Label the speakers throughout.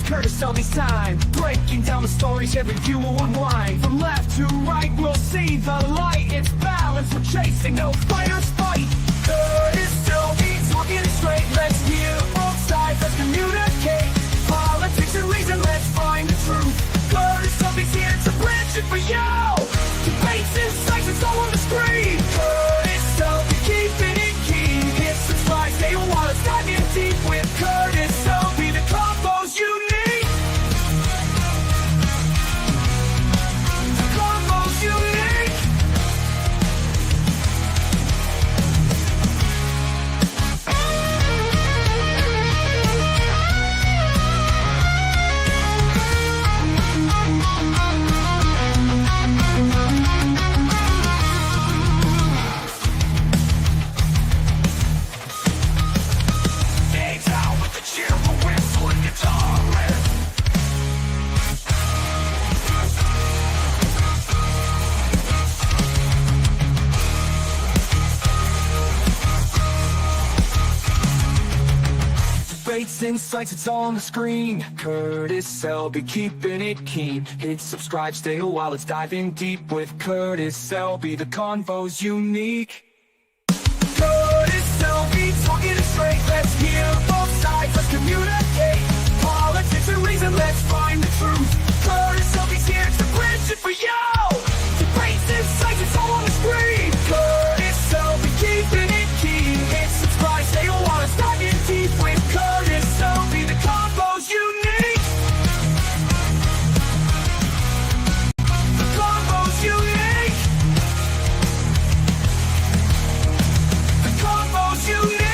Speaker 1: Curtis Selby's time, breaking down the stories every view will unwind. From left to right, we'll see the light. It's balance we're chasing, no fighters fight. Curtis Selby talking it straight. Let's hear both sides, let's communicate. Politics and reason, let's find the truth. Curtis Selby's here to bridge it for you. Debates, insights, it's all on the screen. Curtis Selby, keeping it keen. Hit subscribe, stay a while, let's dive in deep with Curtis Selby. The combo's unique. The combo's unique. Days out with the cheerful whistle and guitar riff. Debates, insights, it's all on the screen. Curtis Selby, keeping it keen. Hit subscribe, stay a while, let's dive in deep with Curtis Selby. The convo's unique. Curtis Selby, talking it straight. Let's hear both sides, let's communicate. Politics and reason, let's find the truth. Curtis Selby's here to bridge it for you. Debates, insights, it's all on the screen. Curtis Selby, keeping it keen. Hit subscribe, stay a while, let's dive in deep with Curtis Selby. The combo's unique. The combo's unique. The combo's unique.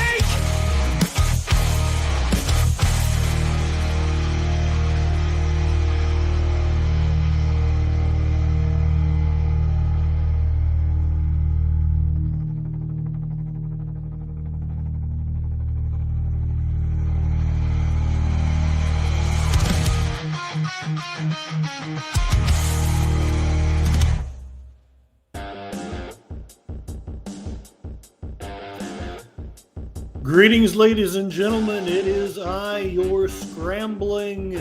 Speaker 2: Greetings, ladies and gentlemen. It is I, your scrambling,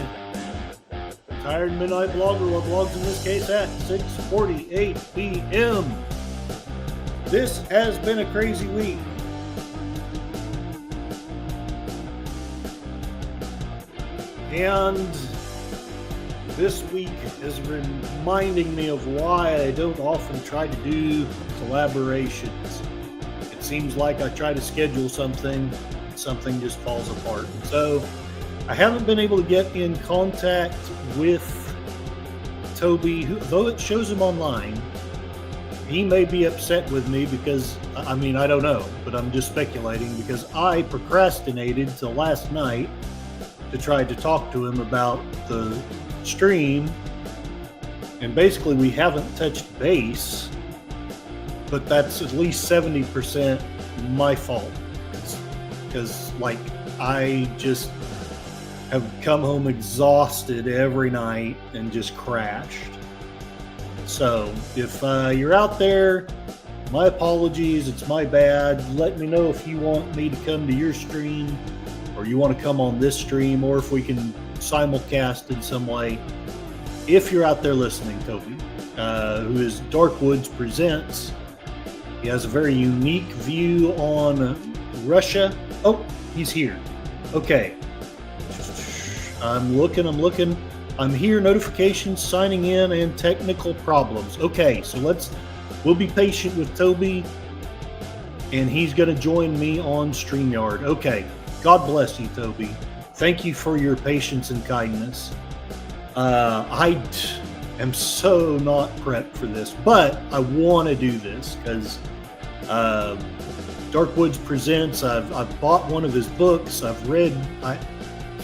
Speaker 2: tired midnight blogger, what blogs in this case at 6:48 p.m. This has been a crazy week. And this week is reminding me of why I don't often try to do collaborations. It seems like I try to schedule something just falls apart. So I haven't been able to get in contact with Toby, though it shows him online. He may be upset with me because, I don't know, but I'm just speculating because I procrastinated till last night to try to talk to him about the stream, and basically we haven't touched base, but that's at least 70% my fault because I just have come home exhausted every night and just crashed. So if you're out there, my apologies, it's my bad. Let me know if you want me to come to your stream or you want to come on this stream, or if we can simulcast in some way. If you're out there listening, Toby, who is Darkwoods Presents, he has a very unique view on Russia. Oh, he's here. Okay. I'm looking. I'm here, notifications, signing in, and technical problems. Okay, so we'll be patient with Toby, and he's going to join me on StreamYard. Okay, God bless you, Toby. Thank you for your patience and kindness. I am so not prepped for this, but I want to do this because Darkwoods Presents, I've bought one of his books. I've read,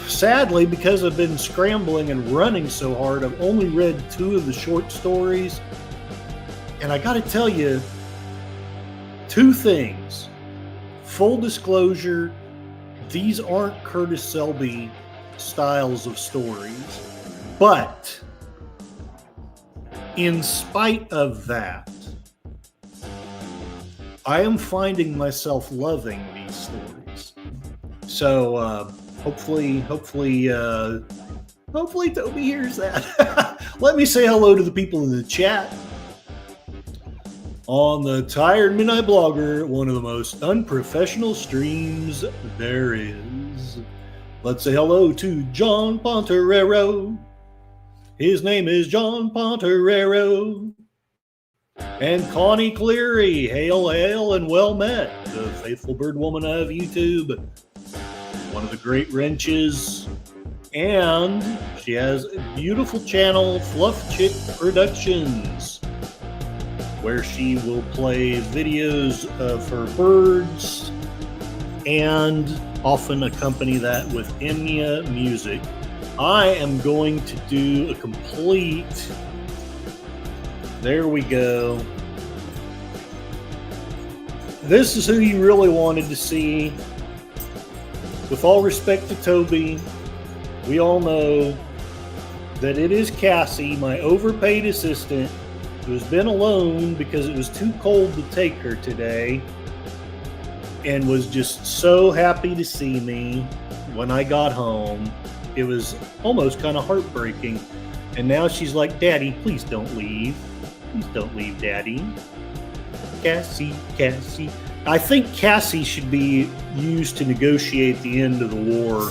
Speaker 2: sadly, because I've been scrambling and running so hard, I've only read 2 of the short stories. And I got to tell you, 2 things. Full disclosure, these aren't Curtis Selby styles of stories. But in spite of that, I am finding myself loving these stories. So hopefully Hopefully Toby hears that. Let me say hello to the people in the chat. On the Tired Midnight Blogger, one of the most unprofessional streams there is. Let's say hello to John Ponterero. His name is John Ponterero. And Connie Cleary. Hail, hail, and well met. The faithful bird woman of YouTube. One of the great wrenches. And she has a beautiful channel, Fluff Chick Productions, where she will play videos of her birds and often accompany that with Enya music. I am going to do a complete, there we go. This is who you really wanted to see. With all respect to Toby, we all know that it is Cassie, my overpaid assistant, who has been alone because it was too cold to take her today, and was just so happy to see me when I got home. It was almost kind of heartbreaking. And now she's like, Daddy, please don't leave. Please don't leave, Daddy. Cassie, Cassie. I think Cassie should be used to negotiate the end of the war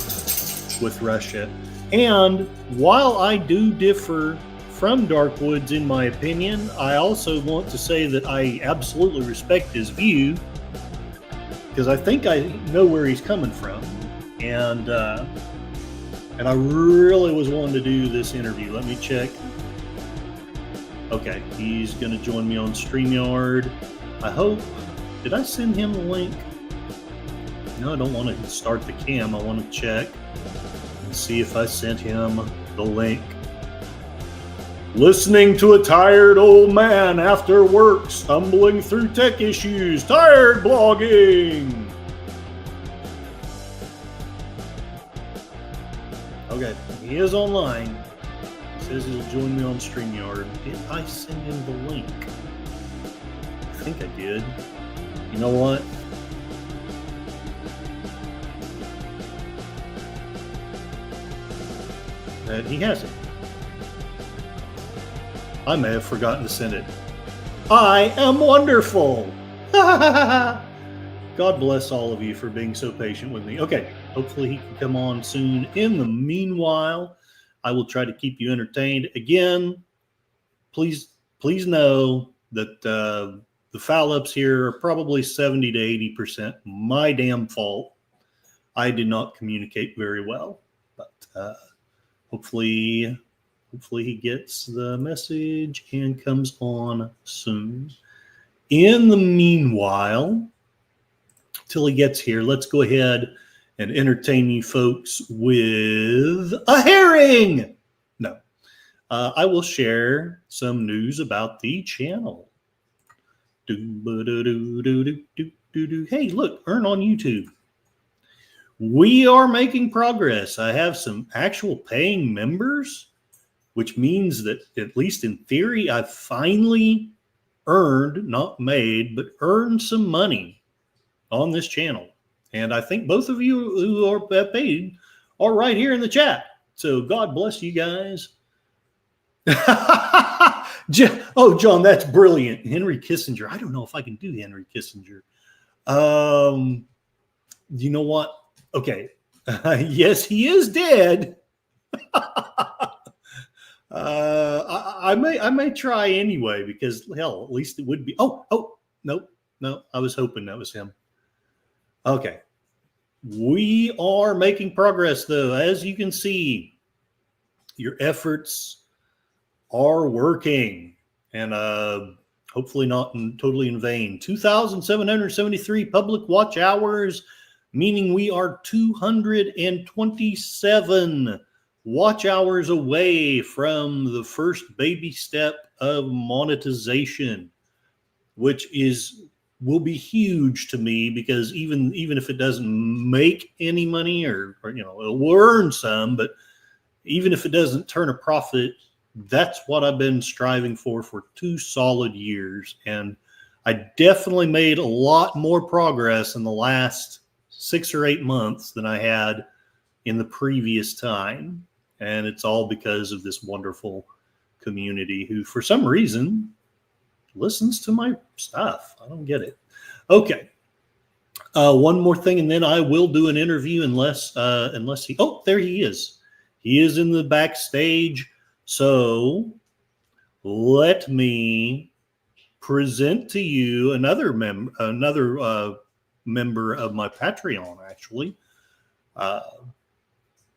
Speaker 2: with Russia. And while I do differ from Darkwoods in my opinion, I also want to say that I absolutely respect his view, because I think I know where he's coming from. And I really was wanting to do this interview. Let me check. Okay, he's going to join me on StreamYard. I hope. Did I send him the link? No, I don't want to start the cam. I want to check and see if I sent him the link. Listening to a tired old man after work, stumbling through tech issues, tired blogging. Okay, he is online. He says he'll join me on StreamYard. Did I send him the link? I think I did. You know what? He hasn't. I may have forgotten to send it. I am wonderful. God bless all of you for being so patient with me. Okay, hopefully he can come on soon. In the meanwhile, I will try to keep you entertained. Again, please know that the foul ups here are probably 70 to 80% my damn fault. I did not communicate very well, but hopefully he gets the message and comes on soon. In the meanwhile, till he gets here, let's go ahead and entertain you folks with a herring. No, I will share some news about the channel. Hey, look, earn on YouTube. We are making progress. I have some actual paying members, which means that, at least in theory, I've finally earned, not made, but earned some money on this channel. And I think both of you who are paid are right here in the chat. So God bless you guys. Oh, John, that's brilliant. Henry Kissinger. I don't know if I can do Henry Kissinger. You know what? Okay. Yes, he is dead. I may try anyway, because hell, at least it would be. Oh, no. I was hoping that was him. Okay. We are making progress, though. As you can see, your efforts are working, and hopefully not totally in vain. 2,773 public watch hours, meaning we are 227 watch hours away from the first baby step of monetization, which will be huge to me, because even if it doesn't make any money, or it will earn some, but even if it doesn't turn a profit, that's what I've been striving for 2 solid years. And I definitely made a lot more progress in the last 6 or 8 months than I had in the previous time. And it's all because of this wonderful community who, for some reason, listens to my stuff. I don't get it. Okay. One more thing, and then I will do an interview unless he. Oh, there he is. He is in the backstage. So let me present to you another member of my Patreon. Actually, uh,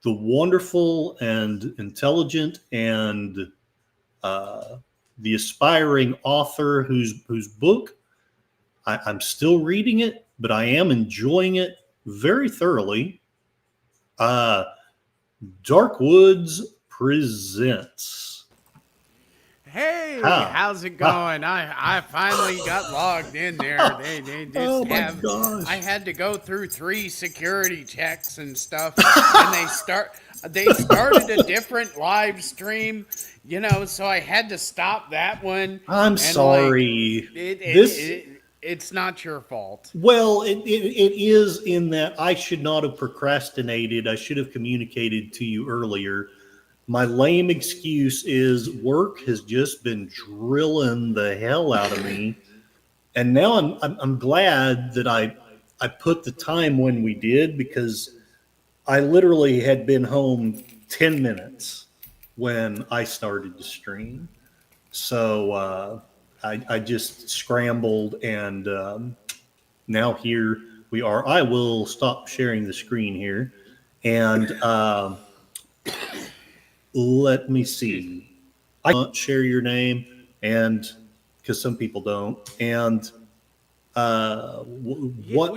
Speaker 2: the wonderful and intelligent and the aspiring author whose book I'm still reading it, but I am enjoying it very thoroughly. Dark Woods presents.
Speaker 3: Hey, how's it going? I finally got logged in there. They just
Speaker 2: Oh my
Speaker 3: have
Speaker 2: gosh.
Speaker 3: I had to go through 3 security checks and stuff, and they started a different live stream, so I had to stop that one.
Speaker 2: I'm
Speaker 3: And
Speaker 2: sorry.
Speaker 3: it's not your fault.
Speaker 2: Well, it is in that I should not have procrastinated. I should have communicated to you earlier. My lame excuse is work has just been drilling the hell out of me, and now I'm glad that I put the time when we did, because I literally had been home 10 minutes when I started to stream. So I just scrambled, and now here we are. I will stop sharing the screen here, and let me
Speaker 3: Excuse me.
Speaker 2: see. I can't share your name, and because some people don't. And
Speaker 3: Well,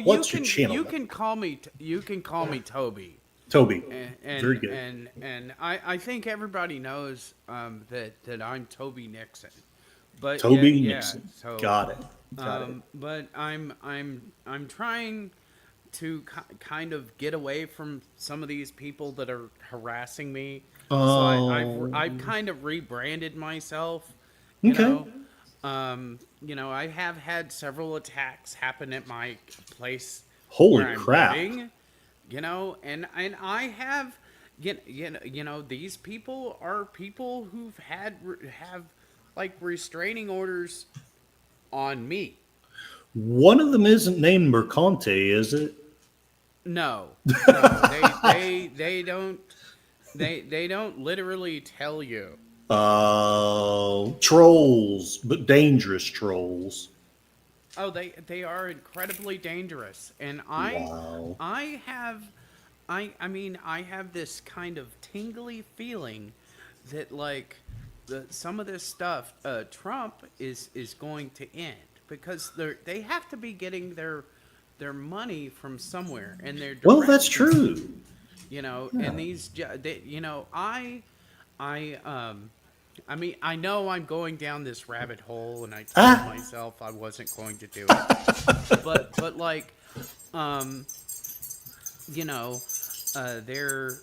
Speaker 2: what's your channel?
Speaker 3: you can call me Toby.
Speaker 2: Toby. Very
Speaker 3: and
Speaker 2: good.
Speaker 3: and I think everybody knows that I'm Toby Nixon, but
Speaker 2: Toby
Speaker 3: yeah.
Speaker 2: Nixon.
Speaker 3: So
Speaker 2: Got it. Got it.
Speaker 3: but I'm trying to kind of get away from some of these people that are harassing me. So
Speaker 2: Oh.
Speaker 3: I've kind of rebranded myself,
Speaker 2: Okay.
Speaker 3: I have had several attacks happen at my place
Speaker 2: Holy
Speaker 3: where I'm
Speaker 2: crap.
Speaker 3: living, and I have, these people are people who've have like restraining orders on me.
Speaker 2: One of them isn't named Mercante, is it?
Speaker 3: No, no, they don't literally tell you.
Speaker 2: Trolls, but dangerous trolls.
Speaker 3: Oh, they are incredibly dangerous, and
Speaker 2: Wow.
Speaker 3: I have, I have this kind of tingly feeling that like some of this stuff, Trump is going to end because they have to be getting their money from somewhere, and their
Speaker 2: Well, that's
Speaker 3: directions,
Speaker 2: true.
Speaker 3: and these, I I know I'm going down this rabbit hole, and I told
Speaker 2: Ah.
Speaker 3: myself I wasn't going to do it. But like, um, you know, they're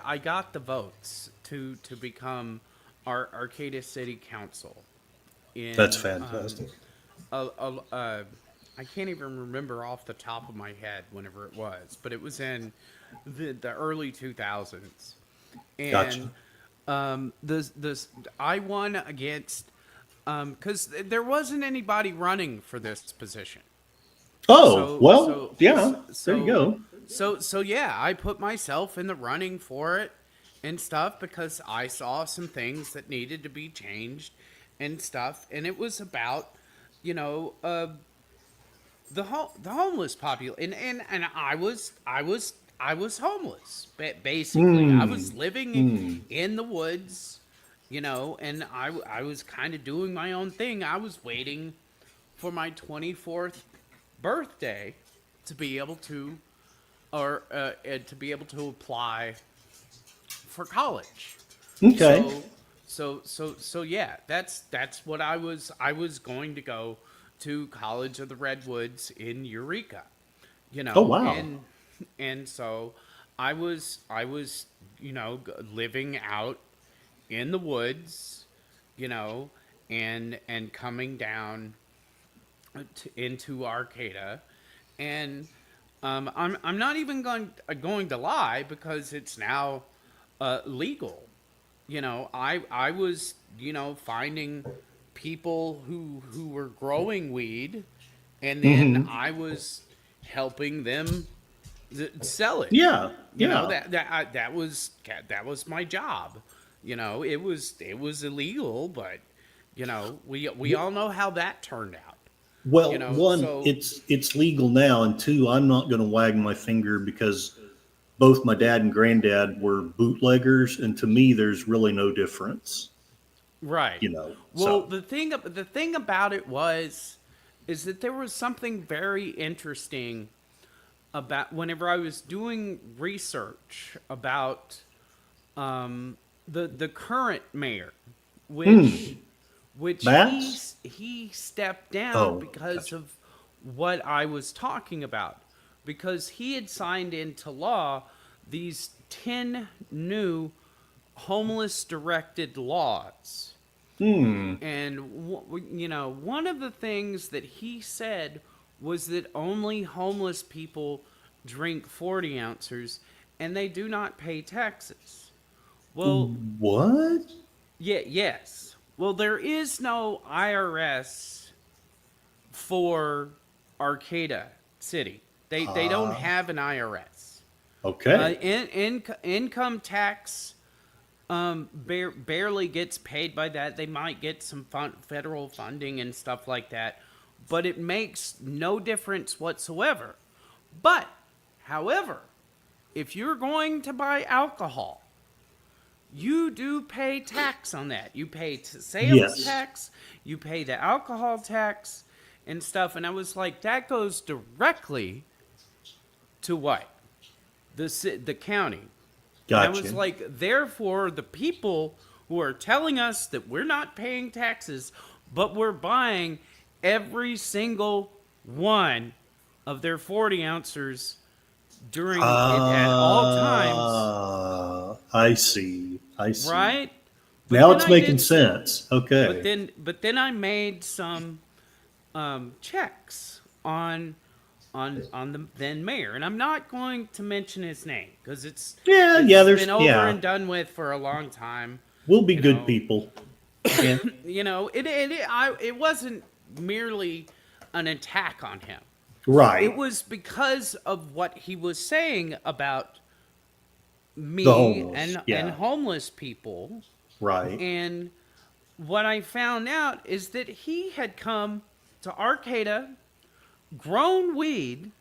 Speaker 3: I got the votes to become our Arcata City Council.
Speaker 2: That's
Speaker 3: In
Speaker 2: fantastic.
Speaker 3: I can't even remember off the top of my head whenever it was, but it was in the early 2000s,
Speaker 2: Gotcha.
Speaker 3: and this I won against because there wasn't anybody running for this position.
Speaker 2: Oh,
Speaker 3: So
Speaker 2: well,
Speaker 3: so
Speaker 2: yeah. There you
Speaker 3: so
Speaker 2: go.
Speaker 3: so yeah, I put myself in the running for it and stuff because I saw some things that needed to be changed and stuff, and it was about you know the homeless population, and I was homeless. Basically, I
Speaker 2: Hmm.
Speaker 3: was living
Speaker 2: Hmm.
Speaker 3: in the woods, and I was kind of doing my own thing. I was waiting for my 24th birthday to be able to to be able to apply for college.
Speaker 2: Okay.
Speaker 3: So yeah, that's what I was going to go to College of the Redwoods in Eureka,
Speaker 2: Oh, wow.
Speaker 3: and so I was living out in the woods, and coming down into Arcata, and I'm not even going to lie because it's now legal. I was finding people who were growing weed, and then
Speaker 2: Hmm.
Speaker 3: I was helping them sell it.
Speaker 2: Yeah,
Speaker 3: You know
Speaker 2: yeah.
Speaker 3: that was my job. It was illegal, but we all know how that turned out.
Speaker 2: Well, one,
Speaker 3: So
Speaker 2: it's legal now, and two, I'm not going to wag my finger because both my dad and granddad were bootleggers, and to me, there's really no difference.
Speaker 3: right. Well,
Speaker 2: So
Speaker 3: the thing about it is that there was something very interesting about whenever I was doing research about the current mayor, which which he
Speaker 2: bats.
Speaker 3: he stepped down
Speaker 2: Oh,
Speaker 3: because
Speaker 2: gotcha.
Speaker 3: of what I was talking about, because he had signed into law these 10 new homeless directed laws.
Speaker 2: Hmm.
Speaker 3: And one of the things that he said was that only homeless people drink 40 ounces and they do not pay taxes. Well,
Speaker 2: What?
Speaker 3: yeah, yes. Well, there is no IRS for Arcata City. They don't
Speaker 2: Ah,
Speaker 3: have an IRS.
Speaker 2: okay.
Speaker 3: Income tax barely gets paid by that. They might get some federal funding and stuff like that, but it makes no difference whatsoever. But, however, if you're going to buy alcohol, you do pay tax on that. You pay sales
Speaker 2: Yes.
Speaker 3: tax, you pay the alcohol tax and stuff. And I was like, that goes directly to what? The county. And I was
Speaker 2: Gotcha.
Speaker 3: like, therefore, the people who are telling us that we're not paying taxes, but we're buying every single one of their 40 ounces during it at all times,
Speaker 2: I see. I see.
Speaker 3: right? But
Speaker 2: Now
Speaker 3: then
Speaker 2: it's
Speaker 3: I
Speaker 2: making
Speaker 3: did some,
Speaker 2: sense. Okay.
Speaker 3: but then I made some checks on the then mayor, and I'm not going to mention his name because it's
Speaker 2: Yeah, yeah,
Speaker 3: it's
Speaker 2: there's
Speaker 3: been over
Speaker 2: yeah.
Speaker 3: and done with for a long time.
Speaker 2: We'll be
Speaker 3: You
Speaker 2: good
Speaker 3: know,
Speaker 2: people. Yeah.
Speaker 3: it wasn't merely an attack on him. It
Speaker 2: Right.
Speaker 3: was because of what he was saying about
Speaker 2: The
Speaker 3: me
Speaker 2: homeless.
Speaker 3: and
Speaker 2: Yeah.
Speaker 3: homeless people.
Speaker 2: Right.
Speaker 3: And what I found out is that he had come to Arcata, grown weed,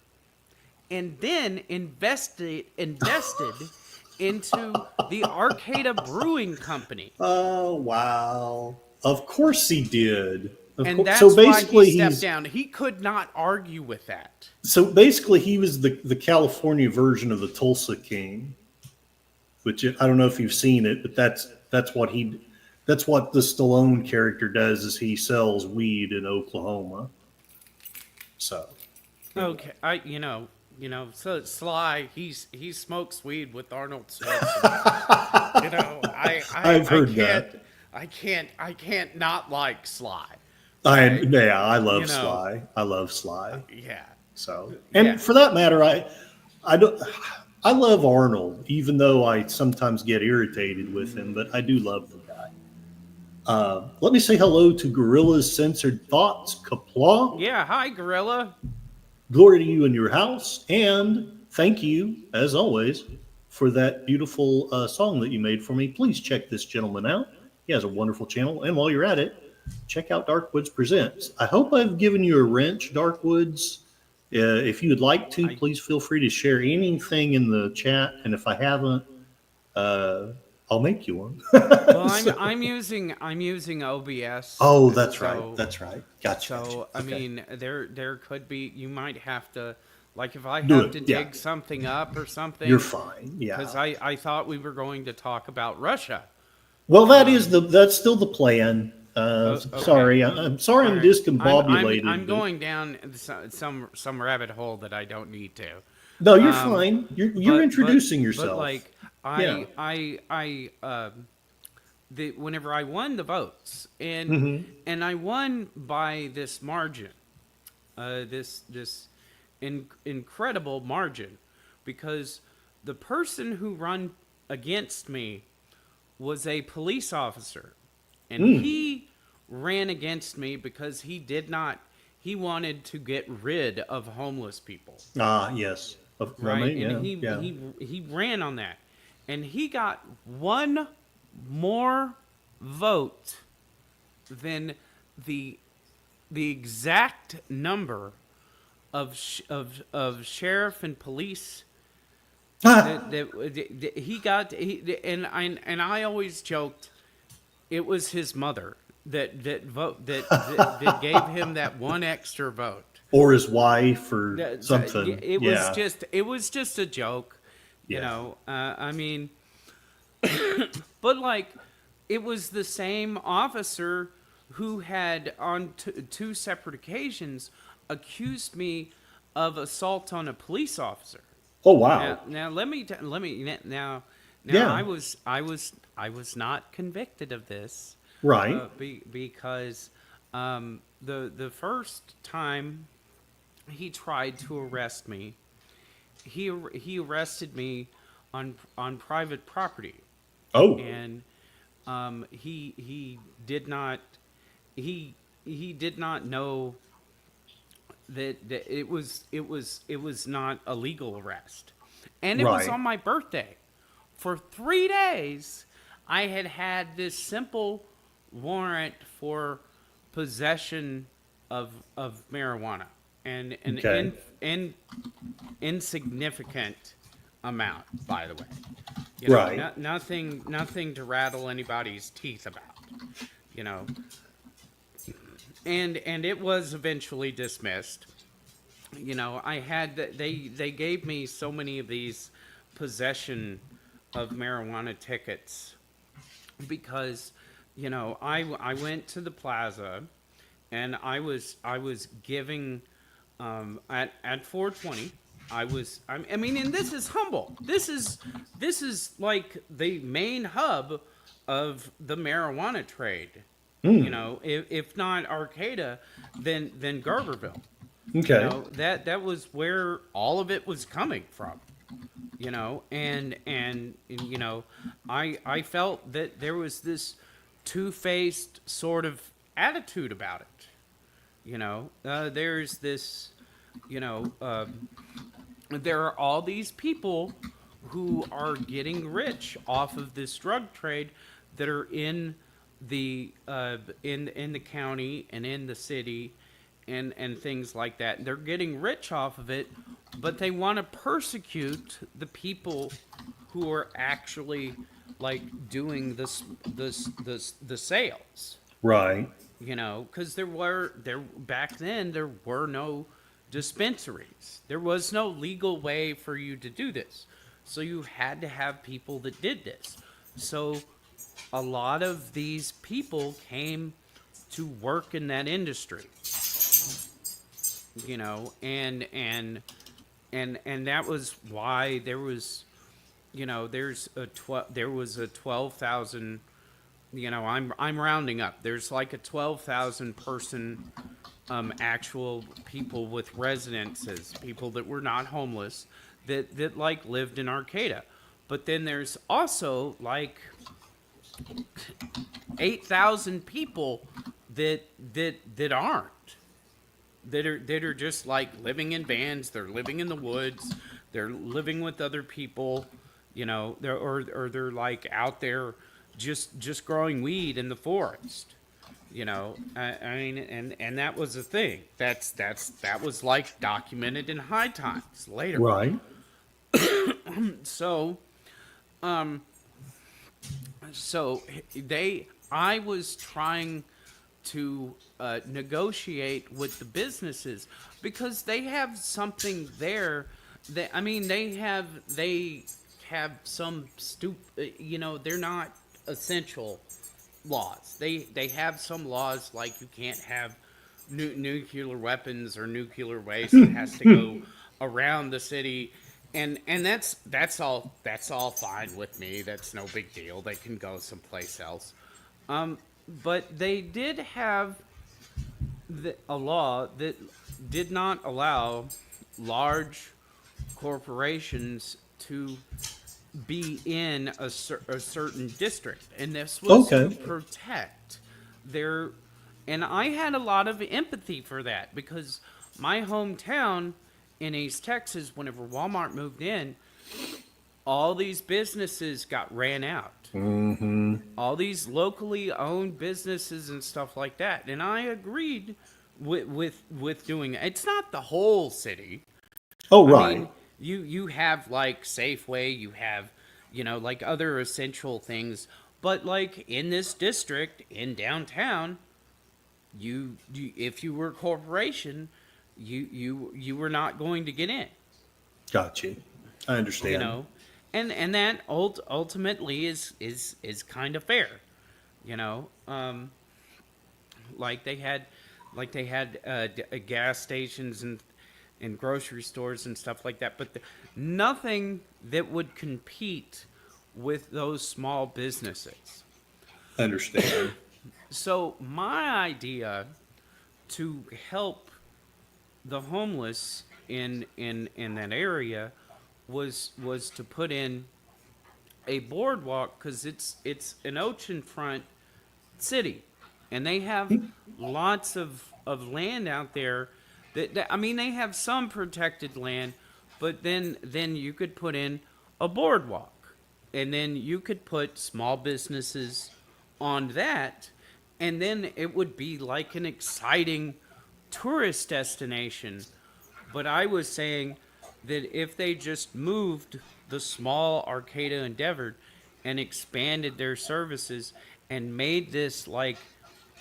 Speaker 3: and then invested into the Arcata Brewing Company.
Speaker 2: Oh, wow. Of course he did. Of
Speaker 3: And
Speaker 2: course. So
Speaker 3: that's why he
Speaker 2: basically
Speaker 3: stepped
Speaker 2: he's
Speaker 3: down. He could not argue with that.
Speaker 2: so basically he was the California version of the Tulsa King, which I don't know if you've seen it, but that's what the Stallone character does is he sells weed in Oklahoma. So
Speaker 3: Okay, so Sly, he smokes weed with Arnold Schwarzenegger.
Speaker 2: I've
Speaker 3: I
Speaker 2: heard
Speaker 3: can't,
Speaker 2: that.
Speaker 3: I can't not like Sly,
Speaker 2: I
Speaker 3: right?
Speaker 2: yeah, I
Speaker 3: You
Speaker 2: love
Speaker 3: know,
Speaker 2: Sly. I love Sly.
Speaker 3: yeah,
Speaker 2: So,
Speaker 3: yeah.
Speaker 2: and for that matter, I don't I love Arnold, even though I sometimes get irritated with him, but I do love the guy. Let me say hello to Gorilla's Censored Thoughts, Kapla.
Speaker 3: Yeah, hi, Gorilla.
Speaker 2: Glory to you in your house, and thank you, as always, for that beautiful song that you made for me. Please check this gentleman out. He has a wonderful channel, and while you're at it, check out Darkwoods Presents. I hope I've given you a wrench, Darkwoods. If you would like to,
Speaker 3: I
Speaker 2: please feel free to share anything in the chat, and if I haven't, uh, I'll make you one.
Speaker 3: Well,
Speaker 2: So-
Speaker 3: I'm using OBS.
Speaker 2: oh, that's right.
Speaker 3: So
Speaker 2: That's right. Gotcha. Gotcha.
Speaker 3: so I
Speaker 2: Okay.
Speaker 3: mean, there could be, you might have to, like, if I
Speaker 2: Do
Speaker 3: have
Speaker 2: it.
Speaker 3: to
Speaker 2: Yeah.
Speaker 3: dig something up or something.
Speaker 2: You're fine. Yeah.
Speaker 3: Because I thought we were going to talk about Russia.
Speaker 2: Well, that's still the plan.
Speaker 3: Okay.
Speaker 2: Sorry, I'm sorry
Speaker 3: All
Speaker 2: I'm
Speaker 3: right.
Speaker 2: discombobulated.
Speaker 3: I'm
Speaker 2: but-
Speaker 3: going down some rabbit hole that I don't need to.
Speaker 2: No, you're
Speaker 3: Um,
Speaker 2: fine. You're introducing yourself.
Speaker 3: But like
Speaker 2: Yeah.
Speaker 3: whenever I won the votes,
Speaker 2: Mhm.
Speaker 3: and I won by this margin, this incredible margin, because the person who run against me was a police officer, and he ran against me because he wanted to get rid of homeless people,
Speaker 2: Ah, yes.
Speaker 3: right?
Speaker 2: Yeah,
Speaker 3: And
Speaker 2: yeah.
Speaker 3: he ran on that, and he got one more vote than the exact number of sheriff and police that he got. And I always joked it was his mother that gave him that one extra vote.
Speaker 2: Or his wife or something.
Speaker 3: It
Speaker 2: Yeah.
Speaker 3: was just a joke, you
Speaker 2: Yeah.
Speaker 3: know. I mean, but like, it was the same officer who had on two separate occasions accused me of assault on a police officer.
Speaker 2: Oh, wow.
Speaker 3: Now let me now
Speaker 2: Yeah.
Speaker 3: I was not convicted of this,
Speaker 2: Right.
Speaker 3: because the first time he tried to arrest me, he arrested me on private property,
Speaker 2: Oh,
Speaker 3: and he did not know that it was not a legal arrest, and it was
Speaker 2: Right.
Speaker 3: on my birthday. For 3 days, I had this simple warrant for possession of marijuana, and an
Speaker 2: Okay.
Speaker 3: insignificant amount, by the way. You know,
Speaker 2: Right.
Speaker 3: nothing to rattle anybody's teeth about. You know, and it was eventually dismissed. You know, they gave me so many of these possession of marijuana tickets because, you know, I went to the plaza, and I was giving at 420. I mean, and this is Humboldt. This is like the main hub of the marijuana trade. You know, if not Arcata, then Garberville.
Speaker 2: Okay.
Speaker 3: You know, that was where all of it was coming from. You know, and you know, I felt that there was this two-faced sort of attitude about it. You know, there's this, you know, there are all these people who are getting rich off of this drug trade that are in the county and in the city and things like that. They're getting rich off of it, but they want to persecute the people who are actually like doing the sales.
Speaker 2: Right.
Speaker 3: You know, because back then there were no dispensaries. There was no legal way for you to do this. So you had to have people that did this. So a lot of these people came to work in that industry. You know, and that was why there was, you know, there was a 12,000, you know, I'm rounding up. There's like a 12,000 person actual people with residences, people that were not homeless, that like lived in Arcata. But then there's also like 8,000 people that aren't. That are just like living in vans. They're living in the woods. They're living with other people, you know. They're like out there just growing weed in the forest, you know. I mean, and that was a thing. That was like documented in High Times later.
Speaker 2: Right.
Speaker 3: So, I was trying to negotiate with the businesses because they have something there that, I mean, they have some you know, they're not essential laws. They have some laws like you can't have nuclear weapons or nuclear waste. It has to go around the city. And that's all fine with me. That's no big deal. They can go someplace else. But they did have a law did not allow large corporations to be in a certain district, and this was to
Speaker 2: Okay.
Speaker 3: protect their. And I had a lot of empathy for that because my hometown in East Texas, whenever Walmart moved in, all these businesses got ran out.
Speaker 2: Mm-hmm.
Speaker 3: All these locally owned businesses and stuff like that, and I agreed with doing it. It's not the whole city.
Speaker 2: Oh,
Speaker 3: I
Speaker 2: right.
Speaker 3: mean, you have like Safeway, you have, like other essential things, but like in this district in downtown, you if you were a corporation, you were not going to get in,
Speaker 2: Got you. I
Speaker 3: you
Speaker 2: understand.
Speaker 3: know, and that ultimately is kind of fair, you know. Like they had gas stations and grocery stores and stuff like that, but nothing that would compete with those small businesses.
Speaker 2: I understand.
Speaker 3: So my idea to help the homeless in that area was to put in a boardwalk because it's an oceanfront city, and they have lots of land out there that I mean they have some protected land, but then you could put in a boardwalk, and then you could put small businesses on that, and then it would be like an exciting tourist destination. But I was saying that if they just moved the small Arcata Endeavor and expanded their services and made this like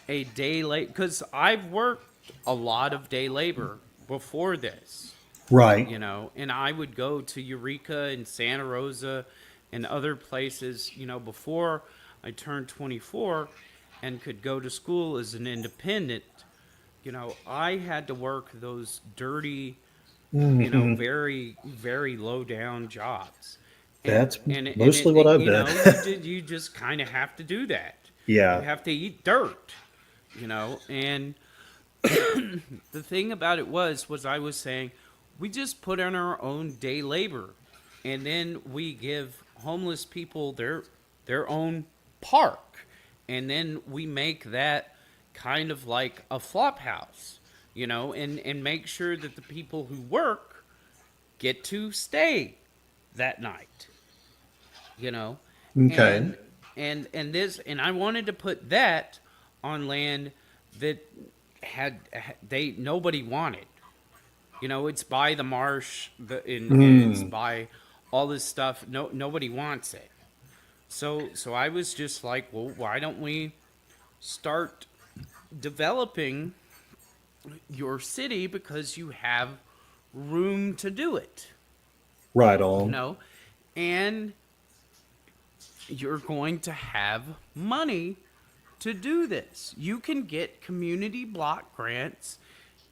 Speaker 3: a day late, because I've worked a lot of day labor before this,
Speaker 2: Right.
Speaker 3: and I would go to Eureka and Santa Rosa and other places, before I turned 24 and could go to school as an independent. I had to work those dirty,
Speaker 2: Mm-hmm.
Speaker 3: very, very low down jobs.
Speaker 2: That's mostly what I've done.
Speaker 3: You just kind of have to do that.
Speaker 2: Yeah.
Speaker 3: You have to eat dirt, and the thing about it was I was saying we just put in our own day labor, and then we give homeless people their own park, and then we make that kind of like a flop house, and make sure that the people who work get to stay that night, you know
Speaker 2: Okay.
Speaker 3: and and I wanted to put that on land that they nobody wanted. It's by the marsh, and it's
Speaker 2: Mm.
Speaker 3: by all this stuff. Nobody wants it. So I was just like, well, why don't we start developing your city because you have room to do it,
Speaker 2: Right
Speaker 3: you
Speaker 2: on.
Speaker 3: know, and you're going to have money to do this. You can get community block grants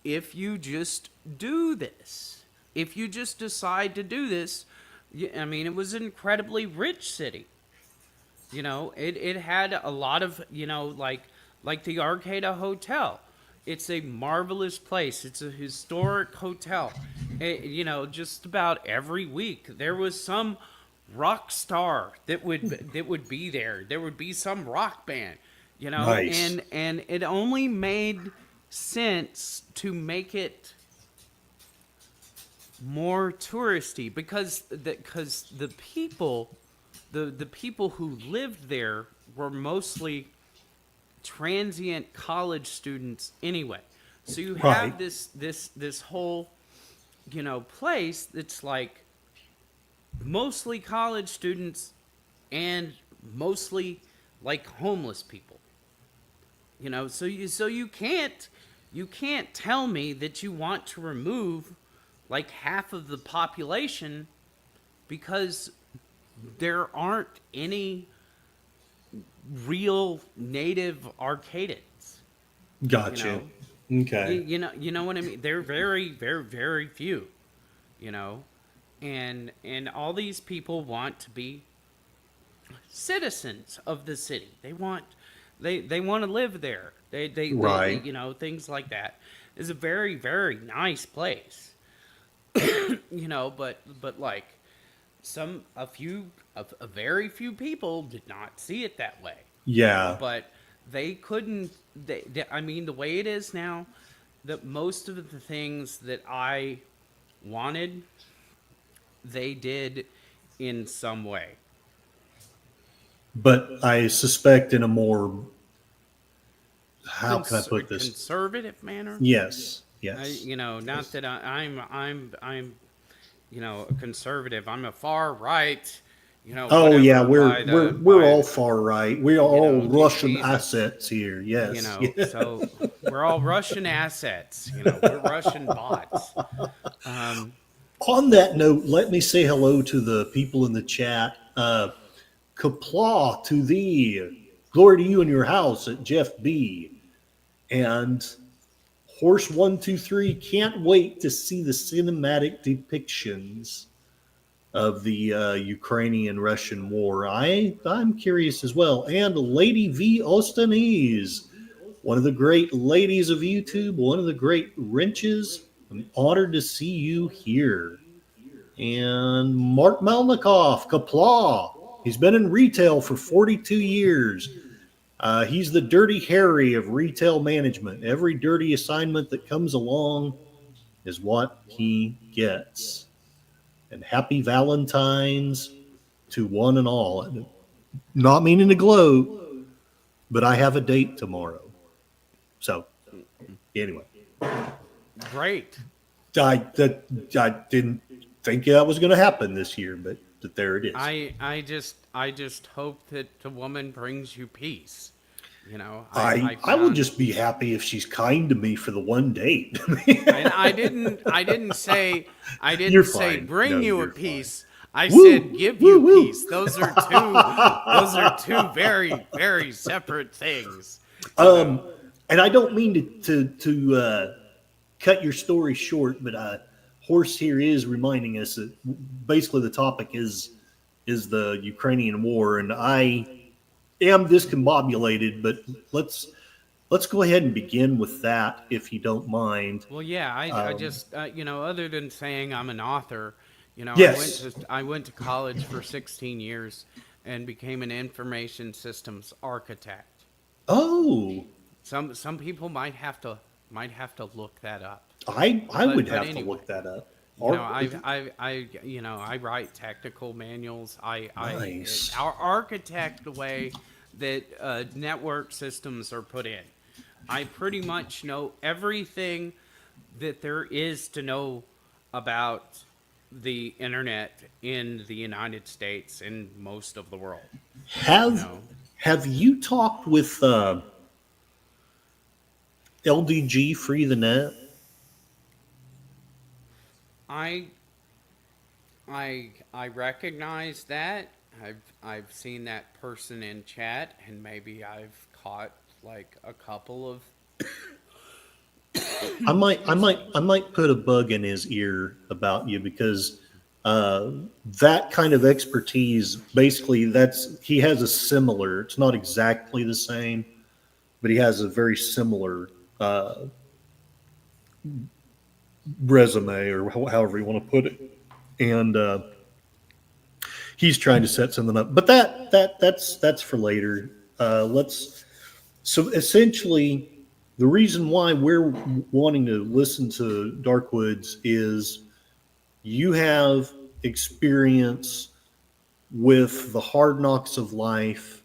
Speaker 3: if you just do this. If you just decide to do this, I mean, it was an incredibly rich city. It had a lot of, like the Arcata Hotel. It's a marvelous place. It's a historic hotel. Just about every week there was some rock star that would be there. There would be some rock band,
Speaker 2: Nice.
Speaker 3: and it only made sense to make it more touristy because the people the people who lived there were mostly transient college students anyway. So you
Speaker 2: Right.
Speaker 3: have this whole place that's like mostly college students and mostly like homeless people. So you can't tell me that you want to remove like half of the population because there aren't any real native Arcadians.
Speaker 2: Got you. Okay.
Speaker 3: You know what I mean? They're very, very, very few. You know, and all these people want to be citizens of the city. They want to live there. They
Speaker 2: Right.
Speaker 3: things like that. is a very, very nice place. You know, but like a very few people did not see it that way.
Speaker 2: Yeah.
Speaker 3: But they couldn't. I mean, the way it is now, that most of the things that I wanted, they did in some way.
Speaker 2: But I suspect in a more, how can I put this?
Speaker 3: Conservative manner.
Speaker 2: Yes. Yes.
Speaker 3: You know, not that I'm you know, a conservative. I'm a far right. You know,
Speaker 2: Oh yeah,
Speaker 3: whatever by the
Speaker 2: we're
Speaker 3: by
Speaker 2: all far right. We're
Speaker 3: you
Speaker 2: all
Speaker 3: know
Speaker 2: Russian
Speaker 3: Jesus.
Speaker 2: assets here.
Speaker 3: You
Speaker 2: Yes.
Speaker 3: know, so we're all Russian assets. You know, we're Russian bots.
Speaker 2: On that note, let me say hello to the people in the chat. Kapla to thee. Glory to you and your house at Jeff B. And Horse123 can't wait to see the cinematic depictions of the Ukrainian Russian war. I'm curious as well. And Lady V. Ostanese, one of the great ladies of YouTube, one of the great wrenches. I'm honored to see you here. And Mark Melnikoff, Kapla. He's been in retail for 42 years. He's the Dirty Harry of retail management. Every dirty assignment that comes along is what he gets. And happy Valentine's to one and all. Not meaning to gloat, but I have a date tomorrow. So, anyway.
Speaker 3: Great.
Speaker 2: I didn't think that was going to happen this year, but there it is.
Speaker 3: I just hope that the woman brings you peace. You know,
Speaker 2: I will just be happy if she's kind to me for the one date.
Speaker 3: And I didn't say
Speaker 2: You're fine.
Speaker 3: bring
Speaker 2: No,
Speaker 3: you a
Speaker 2: you're
Speaker 3: piece. I
Speaker 2: Woo!
Speaker 3: said give
Speaker 2: Woo,
Speaker 3: you
Speaker 2: woo!
Speaker 3: peace. Those are two very, very separate things.
Speaker 2: And I don't mean to cut your story short, but Horse here is reminding us that basically the topic is the Ukrainian war, and I am discombobulated, but let's go ahead and begin with that if you don't mind.
Speaker 3: Well, yeah, I just you know, other than saying I'm an author, you know,
Speaker 2: Yes.
Speaker 3: I went to college for 16 years and became an information systems architect.
Speaker 2: Oh,
Speaker 3: Some people might have to look that up.
Speaker 2: I would have
Speaker 3: anyway,
Speaker 2: to look that up.
Speaker 3: You know, I write technical manuals.
Speaker 2: Nice.
Speaker 3: I architect the way that network systems are put in. I pretty much know everything that there is to know about the internet in the United States and most of the world.
Speaker 2: Have you talked with LDG Free the Net?
Speaker 3: I recognize that. I've seen that person in chat, and maybe I've caught like a couple of.
Speaker 2: I might put a bug in his ear about you because that kind of expertise, basically, he has a similar. It's not exactly the same, but he has a very similar resume, or however you want to put it, and he's trying to set something up. But that's for later. So essentially, the reason why we're wanting to listen to Darkwoods is you have experience with the hard knocks of life.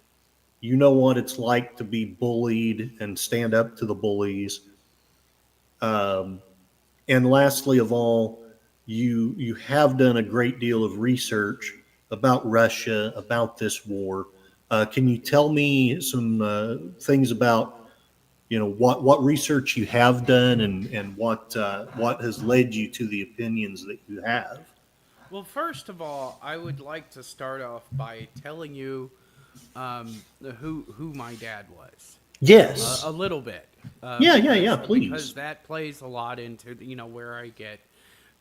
Speaker 2: You know what it's like to be bullied and stand up to the bullies. And lastly of all, you have done a great deal of research about Russia, about this war. Can you tell me some things about what research you have done and what has led you to the opinions that you have?
Speaker 3: Well, first of all, I would like to start off by telling you who my dad was.
Speaker 2: Yes.
Speaker 3: A little bit.
Speaker 2: Yeah, please.
Speaker 3: Because that plays a lot into where I get,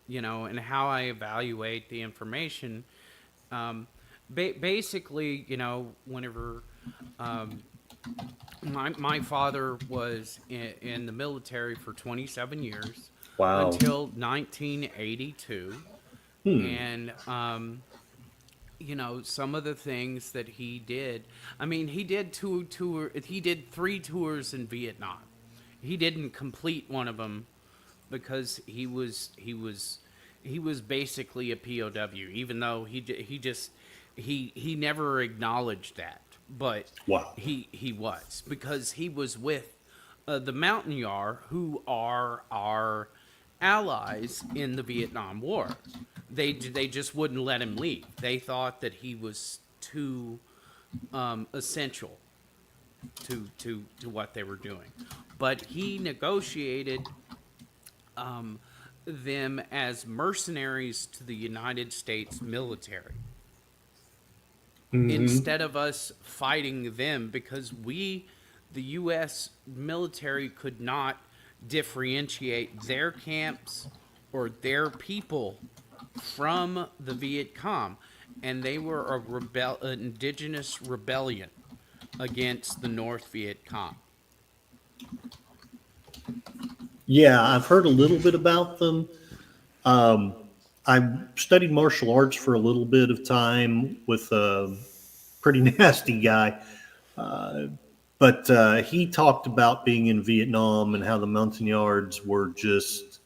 Speaker 3: and how I evaluate the information. Basically, whenever My father was in the military for 27 years
Speaker 2: Wow.
Speaker 3: until 1982,
Speaker 2: Hmm.
Speaker 3: and some of the things that he did. I mean, he did he did 3 tours in Vietnam. He didn't complete one of them because he was basically a POW, even though he never acknowledged that, but
Speaker 2: Wow.
Speaker 3: he was, because he was with the Montagnard, who are our allies in the Vietnam War. They just wouldn't let him leave. They thought that he was too essential to what they were doing, but he negotiated them as mercenaries to the United States military
Speaker 2: Hmm.
Speaker 3: instead of us fighting them, because the U.S. military, could not differentiate their camps or their people from the Viet Cong, and they were an indigenous rebellion against the North Viet Cong.
Speaker 2: Yeah, I've heard a little bit about them. Um, I studied martial arts for a little bit of time with a pretty nasty guy, uh, but he talked about being in Vietnam and how the Montagnards were just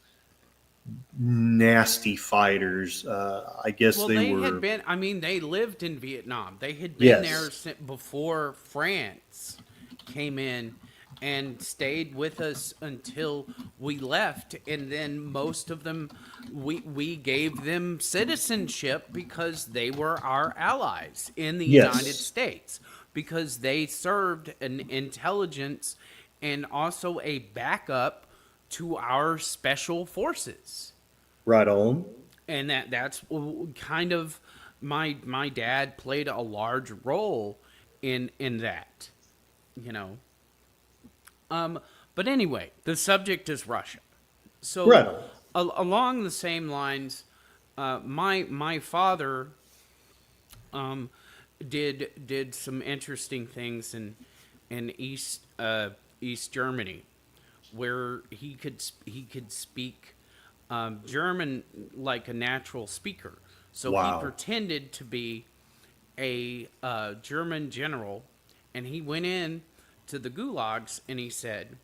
Speaker 2: nasty fighters. I guess
Speaker 3: Well,
Speaker 2: they
Speaker 3: they had
Speaker 2: were.
Speaker 3: been, I mean, they lived in Vietnam. They had been there
Speaker 2: Yes.
Speaker 3: before France came in and stayed with us until we left. And then most of them, we gave them citizenship because they were our allies in the United
Speaker 2: Yes.
Speaker 3: States, because they served an intelligence and also a backup to our special forces.
Speaker 2: Right on.
Speaker 3: And that's kind of, my dad played a large role in that, you know. But anyway, the subject is Russia. So
Speaker 2: Right on.
Speaker 3: along the same lines, my father um, did some interesting things in East Germany, where he could speak German like a natural speaker. So he
Speaker 2: Wow.
Speaker 3: pretended to be a German general, and he went in to the gulags and he said,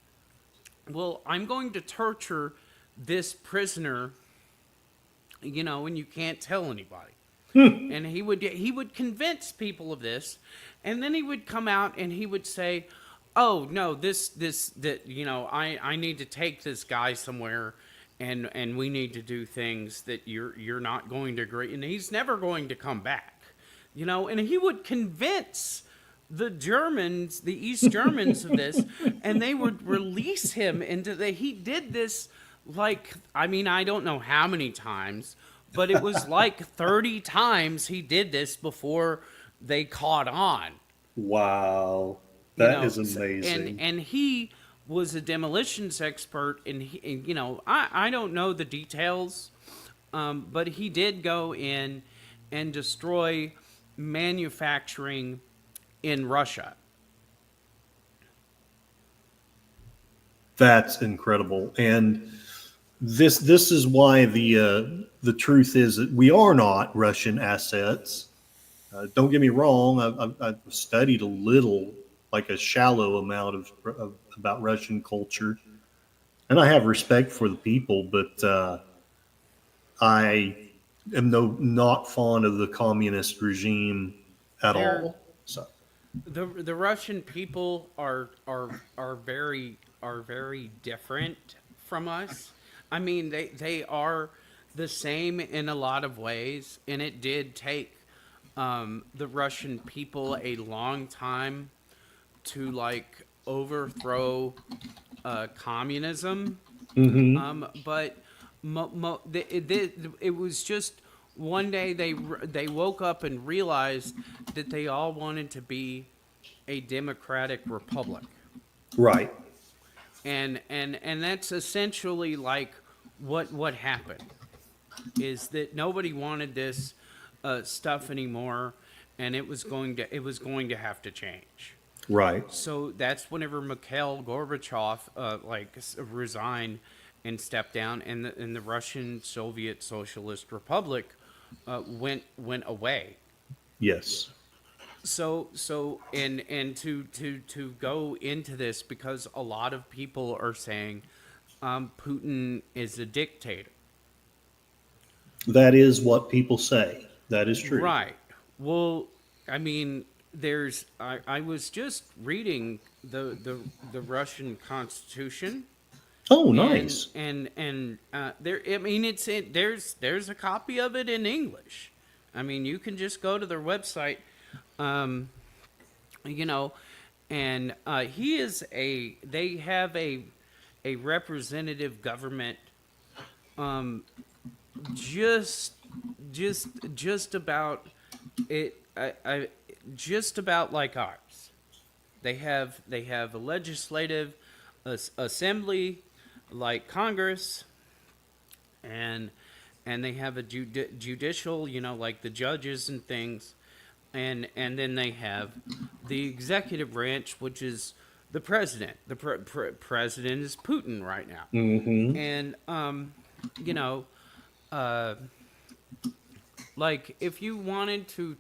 Speaker 3: "Well, I'm going to torture this prisoner, and you can't tell anybody." And he would convince people of this, and then he would come out and he would say, "Oh no, this that I need to take this guy somewhere, and we need to do things that you're not going to agree," and he's never going to come back, and he would convince the Germans, the East Germans, of this, and they would release him he did this, like, I mean, I don't know how many times, but it was like 30 times he did this before they caught on.
Speaker 2: Wow.
Speaker 3: you
Speaker 2: That
Speaker 3: know
Speaker 2: is
Speaker 3: s- and
Speaker 2: amazing.
Speaker 3: and he was a demolitions expert, and I don't know the details, but he did go in and destroy manufacturing in Russia.
Speaker 2: That's incredible. And this is why the truth is that we are not Russian assets. Don't get me wrong. I've studied a little, like a shallow amount of about Russian culture, and I have respect for the people, but I am not fond of the communist regime at
Speaker 3: They're
Speaker 2: all. So
Speaker 3: the Russian people are very different from us. I mean, they are the same in a lot of ways, and it did take the Russian people a long time to, like, overthrow communism. But it was just one day they woke up and realized that they all wanted to be a democratic republic,
Speaker 2: right,
Speaker 3: and that's essentially like what happened, is that nobody wanted this stuff anymore, and it was going to have to change.
Speaker 2: Right.
Speaker 3: So that's whenever Mikhail Gorbachev resigned and stepped down, and the Russian Soviet Socialist Republic went away.
Speaker 2: Yes.
Speaker 3: And to go into this, because a lot of people are saying Putin is a dictator.
Speaker 2: That is what people say. That is true.
Speaker 3: Right. Well, I mean, I was just reading the Russian Constitution,
Speaker 2: Oh,
Speaker 3: and
Speaker 2: nice.
Speaker 3: there. I mean, there's a copy of it in English. I mean, you can just go to their website, um, you know, and he is a. They have a representative government, um, just just about it. Just about like ours. They have a legislative assembly like Congress, and they have a judicial, like the judges and things, and then they have the executive branch, which is the president. The president is Putin right now,
Speaker 2: Mm-hmm.
Speaker 3: and you know, uh, like if you wanted to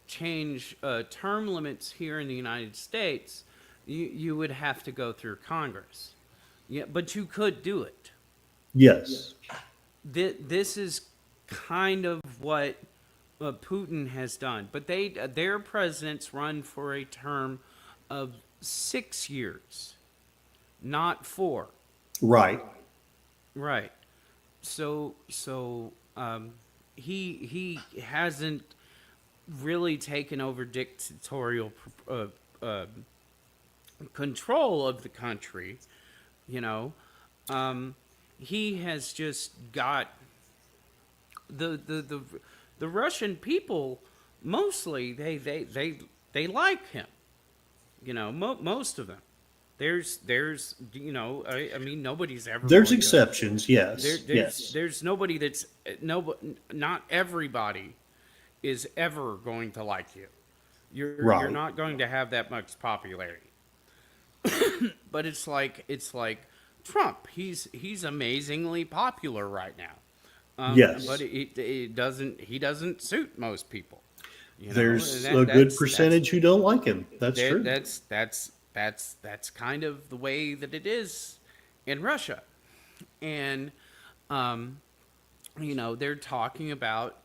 Speaker 3: change term limits here in the United States, you would have to go through Congress. Yeah, but you could do it.
Speaker 2: Yes.
Speaker 3: This is kind of what Putin has done. But their presidents run for a term of 6 years, not 4.
Speaker 2: Right.
Speaker 3: Right. So he hasn't really taken over dictatorial control of the country. You know, he has just got the Russian people. Mostly, they like him. Most of them. I mean, nobody's ever.
Speaker 2: There's
Speaker 3: going to-
Speaker 2: exceptions. Yes.
Speaker 3: there's nobody that's not everybody is ever going to like you. You're
Speaker 2: Right.
Speaker 3: not going to have that much popularity. But it's like Trump. He's amazingly popular right now.
Speaker 2: Yes.
Speaker 3: But he doesn't suit most people.
Speaker 2: There's
Speaker 3: And
Speaker 2: a good percentage who don't like him. That's true.
Speaker 3: That's kind of the way that it is in Russia. And they're talking about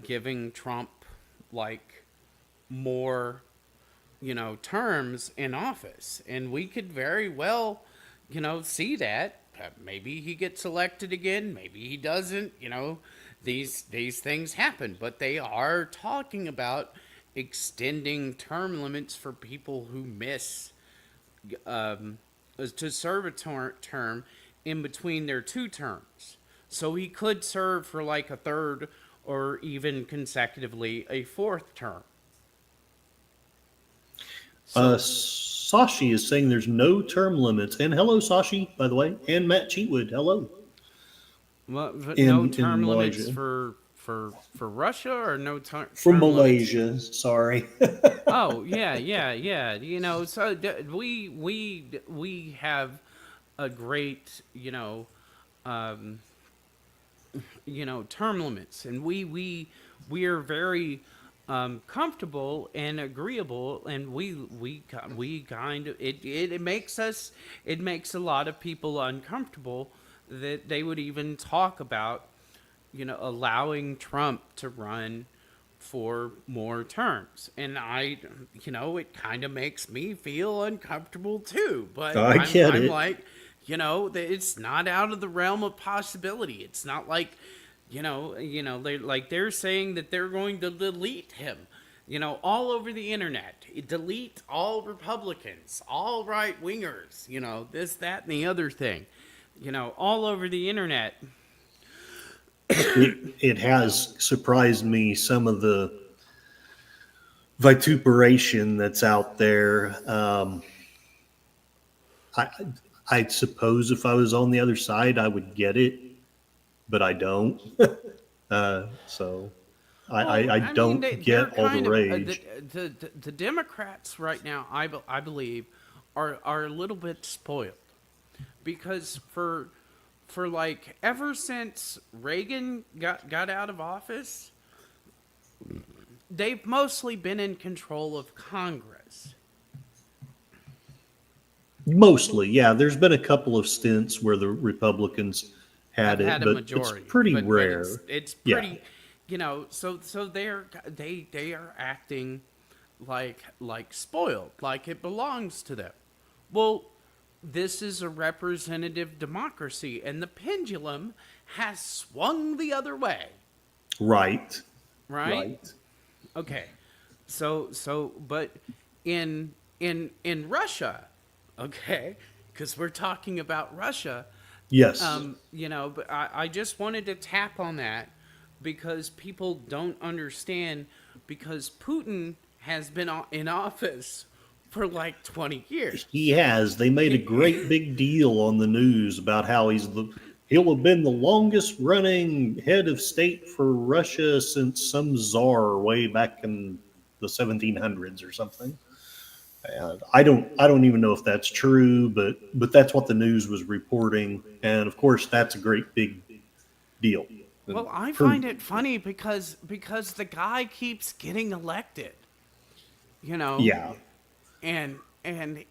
Speaker 3: giving Trump like more terms in office, and we could very well see that. Maybe he gets elected again, maybe he doesn't. These things happen, but they are talking about extending term limits for people who miss to serve a term in between their 2 terms. So he could serve for like a 3rd or even consecutively a 4th term.
Speaker 2: Sashi is saying there's no term limits. And hello, Sashi, by the way. And Matt Cheatwood, hello.
Speaker 3: Well, no
Speaker 2: In
Speaker 3: term limits
Speaker 2: Malaysia.
Speaker 3: for Russia, or no term
Speaker 2: From
Speaker 3: term limits?
Speaker 2: Malaysia, sorry.
Speaker 3: Oh yeah. So we have a great term limits, and we are very comfortable and agreeable, and we kind of it makes a lot of people uncomfortable that they would even talk about allowing Trump to run for more terms. And it kind of makes me feel uncomfortable too, but
Speaker 2: I get
Speaker 3: I'm
Speaker 2: it.
Speaker 3: like, it's not out of the realm of possibility. It's not like they're saying that they're going to delete him all over the internet, delete all Republicans, all right wingers, this, that, and the other thing, all over the internet.
Speaker 2: It has surprised me, some of the vituperation that's out there. I suppose if I was on the other side, I would get it, but I don't. So I don't
Speaker 3: they're
Speaker 2: get all the
Speaker 3: kind of
Speaker 2: rage.
Speaker 3: the Democrats right now. I believe are a little bit spoiled because for like ever since Reagan got out of office, they've mostly been in control of Congress.
Speaker 2: Mostly, yeah. There's been a couple of stints where the Republicans
Speaker 3: Have
Speaker 2: had it,
Speaker 3: had a
Speaker 2: but it's
Speaker 3: majority,
Speaker 2: pretty
Speaker 3: but
Speaker 2: rare.
Speaker 3: it's
Speaker 2: Yeah,
Speaker 3: pretty, so they are acting like spoiled, like it belongs to them. Well, this is a representative democracy, and the pendulum has swung the other way,
Speaker 2: right,
Speaker 3: right?
Speaker 2: right.
Speaker 3: Okay, but in Russia, okay, because we're talking about Russia.
Speaker 2: Yes,
Speaker 3: But I just wanted to tap on that because people don't understand because Putin has been in office for like 20 years.
Speaker 2: he has. They made a great big deal on the news about how he'll have been the longest running head of state for Russia since some czar way back in the 1700s or something. And I don't even know if that's true, but that's what the news was reporting, and of course that's a great big deal. And
Speaker 3: Well, I
Speaker 2: for
Speaker 3: find it funny because the guy keeps getting elected, you know,
Speaker 2: yeah,
Speaker 3: and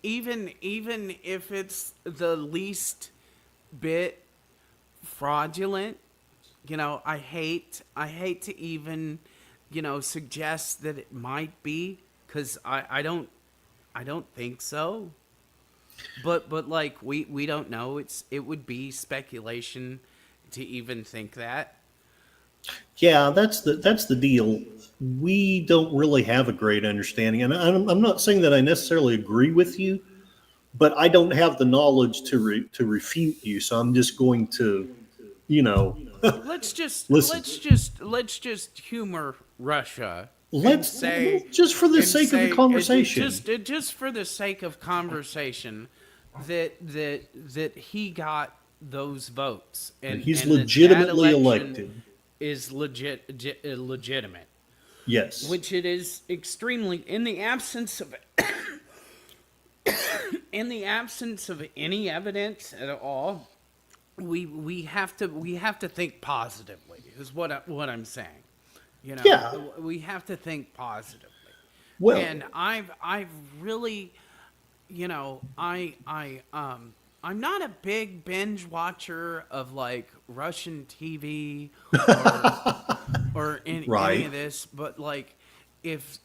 Speaker 3: even if it's the least bit fraudulent, I hate to even, suggest that it might be because I don't think so. But like we don't know. It would be speculation to even think that.
Speaker 2: yeah, that's the deal. We don't really have a great understanding, and I'm not saying that I necessarily agree with you, but I don't have the knowledge to refute you. So I'm just going to, you know, listen.
Speaker 3: Let's just humor Russia and
Speaker 2: Let's
Speaker 3: say
Speaker 2: just for the sake of the conversation.
Speaker 3: just for the sake of conversation that he got those votes
Speaker 2: He's
Speaker 3: and that
Speaker 2: legitimately
Speaker 3: election
Speaker 2: elected.
Speaker 3: is legitimate,
Speaker 2: Yes.
Speaker 3: which it is extremely in the absence of any evidence at all. We have to think positively is what I'm saying.
Speaker 2: Yeah.
Speaker 3: We have to think positively.
Speaker 2: Well,
Speaker 3: And I've really, I'm not a big binge watcher of like Russian TV or any
Speaker 2: right.
Speaker 3: of this, but like if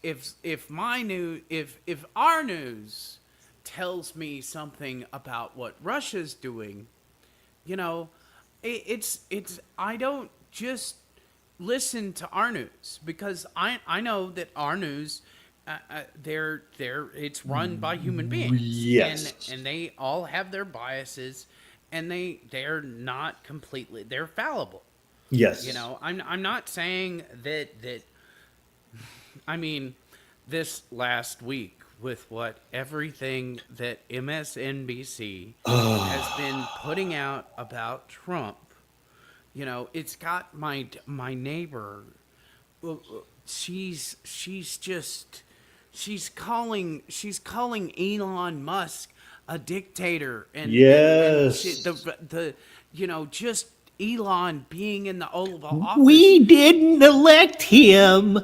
Speaker 3: my new if our news tells me something about what Russia's doing, it's I don't just listen to our news because I know that our news they're it's run by human beings
Speaker 2: Yes.
Speaker 3: and they all have their biases and they're not completely they're fallible.
Speaker 2: Yes.
Speaker 3: I'm not saying that I mean this last week with what everything that MSNBC has been putting out about Trump. It's got my neighbor. Well, she's calling Elon Musk a dictator and
Speaker 2: Yes.
Speaker 3: the just Elon being in the Oval Office.
Speaker 2: We didn't elect him.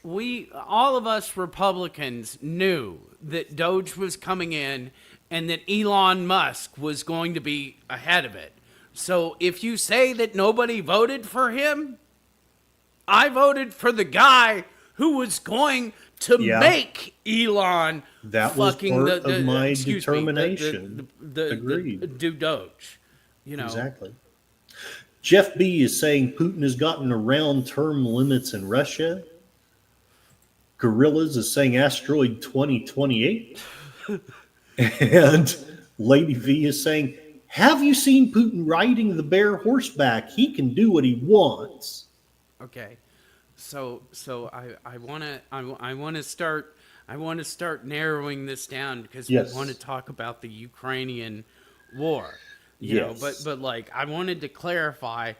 Speaker 3: We all of us Republicans knew that Doge was coming in and that Elon Musk was going to be ahead of it. So if you say that nobody voted for him, I voted for the guy who was going to
Speaker 2: Yeah.
Speaker 3: make Elon
Speaker 2: That was
Speaker 3: fucking
Speaker 2: part of my determination. Agreed.
Speaker 3: do Doge.
Speaker 2: Exactly. Jeff B is saying Putin has gotten around term limits in Russia. Gorillas is saying asteroid 2028. And Lady V is saying, have you seen Putin riding the bear horseback? He can do what he wants.
Speaker 3: Okay, so I want to start narrowing this down because
Speaker 2: Yes.
Speaker 3: we want to talk about the Ukrainian war.
Speaker 2: Yes.
Speaker 3: But like I wanted to clarify,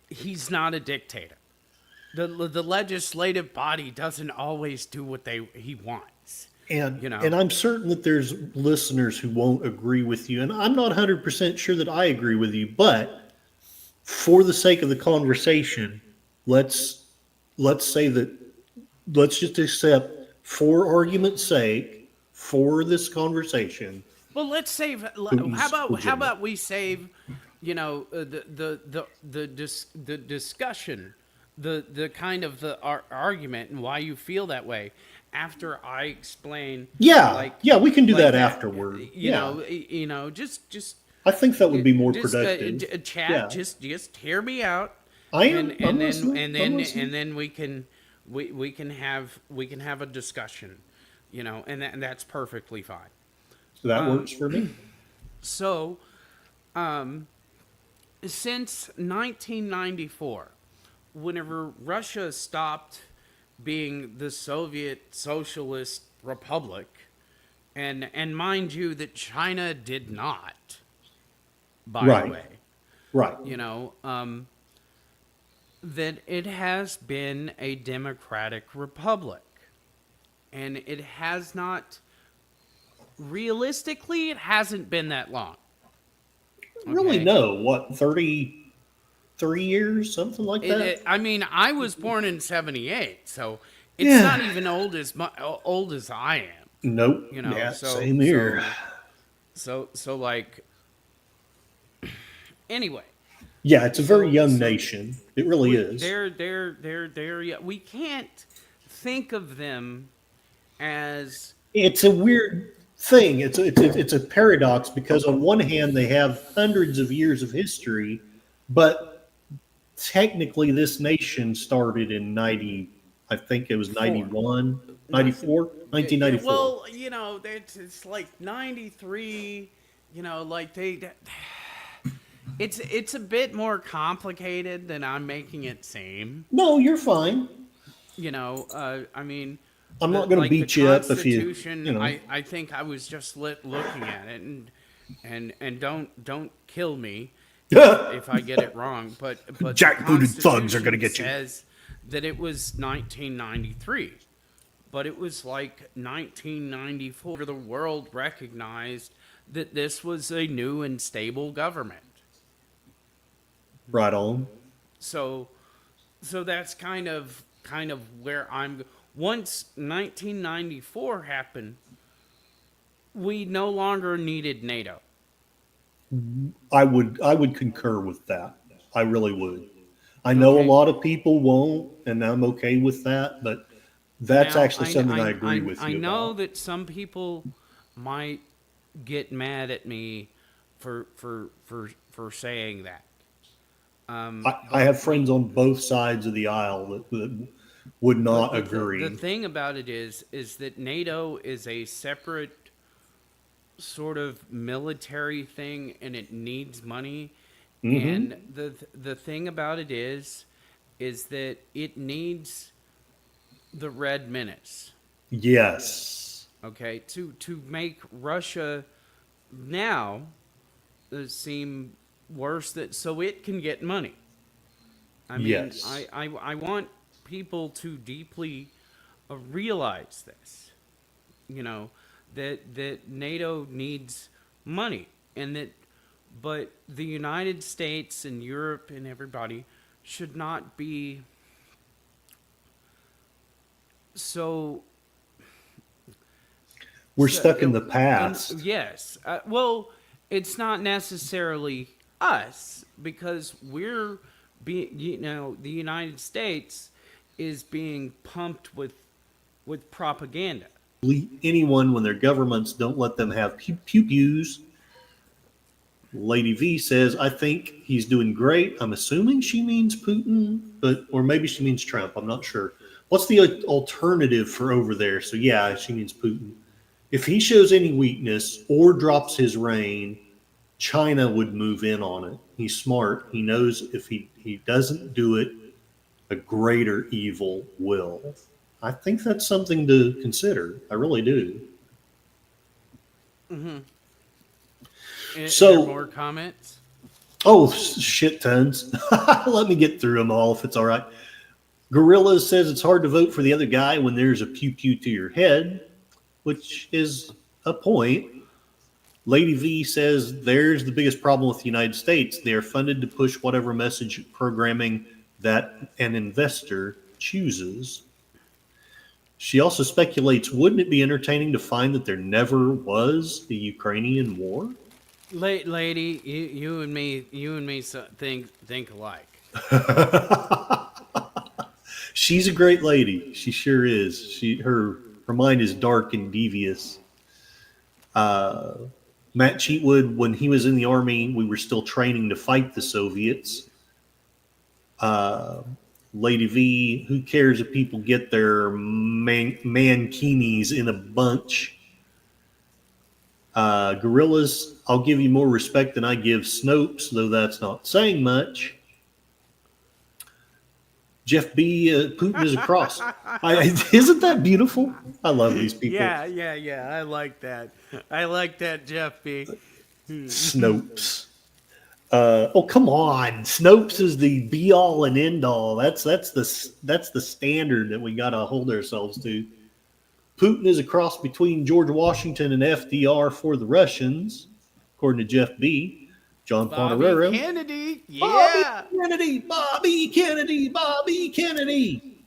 Speaker 3: he's not a dictator. the legislative body doesn't always do what he wants.
Speaker 2: And
Speaker 3: You know.
Speaker 2: and I'm certain that there's listeners who won't agree with you, and I'm not 100% sure that I agree with you, but for the sake of the conversation, let's say that let's just accept, for argument's sake, for this conversation,
Speaker 3: Well, let's save.
Speaker 2: Putin's
Speaker 3: How
Speaker 2: legitimate.
Speaker 3: about we save, the discussion, the kind of the argument and why you feel that way after I explain.
Speaker 2: Yeah, yeah, we can do
Speaker 3: like
Speaker 2: that afterward. Yeah,
Speaker 3: Just
Speaker 2: I think that would be more
Speaker 3: just
Speaker 2: productive.
Speaker 3: chat.
Speaker 2: Yeah,
Speaker 3: Just hear me out.
Speaker 2: I am.
Speaker 3: and
Speaker 2: I'm
Speaker 3: and then
Speaker 2: listening.
Speaker 3: and
Speaker 2: I'm
Speaker 3: then
Speaker 2: listening.
Speaker 3: and then we can have a discussion, and that's perfectly fine.
Speaker 2: So that works for me.
Speaker 3: So, since 1994, whenever Russia stopped being the Soviet Socialist Republic, and mind you that China did not, by
Speaker 2: Right.
Speaker 3: the way,
Speaker 2: Right.
Speaker 3: that it has been a democratic republic, and it has not, realistically, it hasn't been that long.
Speaker 2: Really,
Speaker 3: Okay.
Speaker 2: no. What, 33 years, something like that?
Speaker 3: I mean, I was born in '78, so it's
Speaker 2: Yeah.
Speaker 3: not even old as I am.
Speaker 2: Nope. Yeah, same here.
Speaker 3: So like, anyway.
Speaker 2: Yeah, it's a very young
Speaker 3: so
Speaker 2: nation. It really is.
Speaker 3: Yeah, we can't think of them as
Speaker 2: It's a weird thing. It's a paradox because on one hand they have hundreds of years of history, but technically this nation started in 90. I think it was 91, 94, 1994.
Speaker 3: well, it's like '93. Like it's a bit more complicated than I'm making it seem.
Speaker 2: No, you're fine.
Speaker 3: I mean,
Speaker 2: I'm not going to
Speaker 3: like
Speaker 2: beat
Speaker 3: the
Speaker 2: you up if you,
Speaker 3: Constitution, I think I was just looking at it, and don't kill me if I get it wrong, but the
Speaker 2: Jackbooted thugs are gonna
Speaker 3: Constitution
Speaker 2: get you.
Speaker 3: says that it was 1993, but it was like 1994. The world recognized that this was a new and stable government.
Speaker 2: Right on.
Speaker 3: So that's kind of where I'm. Once 1994 happened, we no longer needed NATO.
Speaker 2: I would concur with that. I really would. I know
Speaker 3: Okay.
Speaker 2: a lot of people won't, and I'm okay with that, but that's
Speaker 3: Now,
Speaker 2: actually something I agree with you
Speaker 3: I know
Speaker 2: about.
Speaker 3: that some people might get mad at me for saying that.
Speaker 2: I have friends on both sides of the aisle that would not
Speaker 3: But
Speaker 2: agree.
Speaker 3: the thing about it is that NATO is a separate sort of military thing, and it needs money.
Speaker 2: Mhm.
Speaker 3: And the thing about it is that it needs the red menace.
Speaker 2: Yes.
Speaker 3: Okay, to make Russia now seem worse, that so it can get money. I mean,
Speaker 2: Yes.
Speaker 3: I want people to deeply realize this. That NATO needs money, and but the United States and Europe and everybody should not be so.
Speaker 2: We're stuck in the past.
Speaker 3: Yes. Well, it's not necessarily us, because we're the United States is being pumped with propaganda.
Speaker 2: Anyone when their governments don't let them have pews. Lady V says, I think he's doing great. I'm assuming she means Putin, or maybe she means Trump. I'm not sure. What's the alternative for over there? So yeah, she means Putin. If he shows any weakness or drops his reign, China would move in on it. He's smart. He knows if he doesn't do it, a greater evil will. I think that's something to consider. I really do.
Speaker 3: Mm-hmm.
Speaker 2: So-
Speaker 3: Are there more comments?
Speaker 2: Oh, shit tons. Let me get through them all if it's all right. Gorillas says it's hard to vote for the other guy when there's a pew pew to your head, which is a point. Lady V says there's the biggest problem with the United States. They are funded to push whatever message programming that an investor chooses. She also speculates, wouldn't it be entertaining to find that there never was a Ukrainian war?
Speaker 3: Lady, you and me think alike.
Speaker 2: She's a great lady. She sure is. Her mind is dark and devious. Matt Cheatwood, when he was in the army, we were still training to fight the Soviets. Lady V, who cares if people get their mankinis in a bunch? Gorillas, I'll give you more respect than I give Snopes, though that's not saying much. Jeff B, Putin is across. Isn't that beautiful? I love these people.
Speaker 3: Yeah. I like that, Jeff B.
Speaker 2: Snopes. Oh, come on! Snopes is the be all and end all. That's the standard that we got to hold ourselves to. Putin is a cross between George Washington and FDR for the Russians, according to Jeff B. John Pontorero.
Speaker 3: Bobby Kennedy, yeah.
Speaker 2: Bobby Kennedy.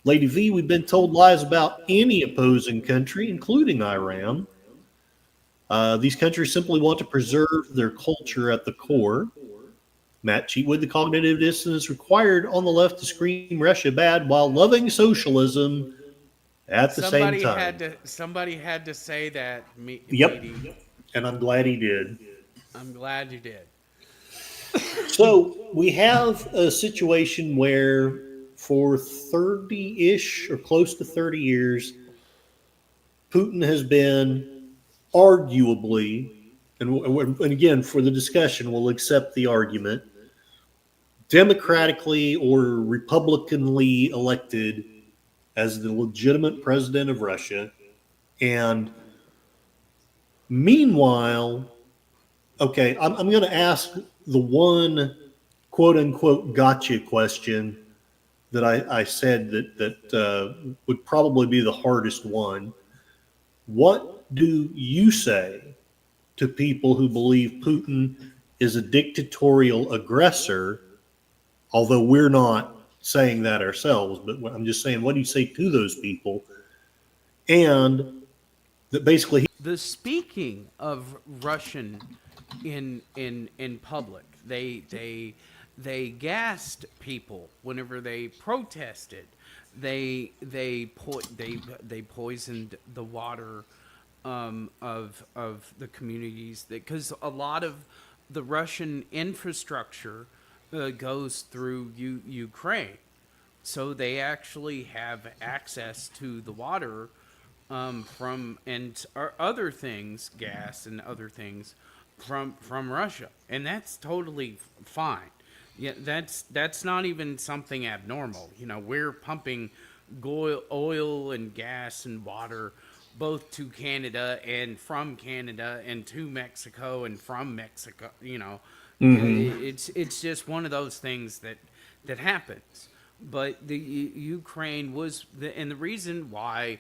Speaker 2: Lady V, we've been told lies about any opposing country, including Iran. These countries simply want to preserve their culture at the core. Matt Cheatwood, the cognitive dissonance required on the left to scream Russia bad while loving socialism at the same time.
Speaker 3: Somebody had to say that.
Speaker 2: Yep. And I'm glad he did.
Speaker 3: I'm glad you did.
Speaker 2: So we have a situation where for 30-ish or close to 30 years, Putin has been arguably, and again, for the discussion, we'll accept the argument, democratically or republicanly elected as the legitimate president of Russia. And meanwhile, okay, I'm going to ask the one quote unquote gotcha question that I said that would probably be the hardest one. What do you say to people who believe Putin is a dictatorial aggressor, although we're not saying that ourselves, but I'm just saying, what do you say to those people? And that basically
Speaker 3: the speaking of Russian in public, they gassed people whenever they protested. They poisoned the water of the communities, because a lot of the Russian infrastructure goes through Ukraine, so they actually have access to the water from and other things, gas and other things from Russia, and that's totally fine. Yeah, that's not even something abnormal. You know, we're pumping oil and gas and water both to Canada and from Canada and to Mexico and from Mexico. You know, it's just one of those things that happens. But the Ukraine was and the reason why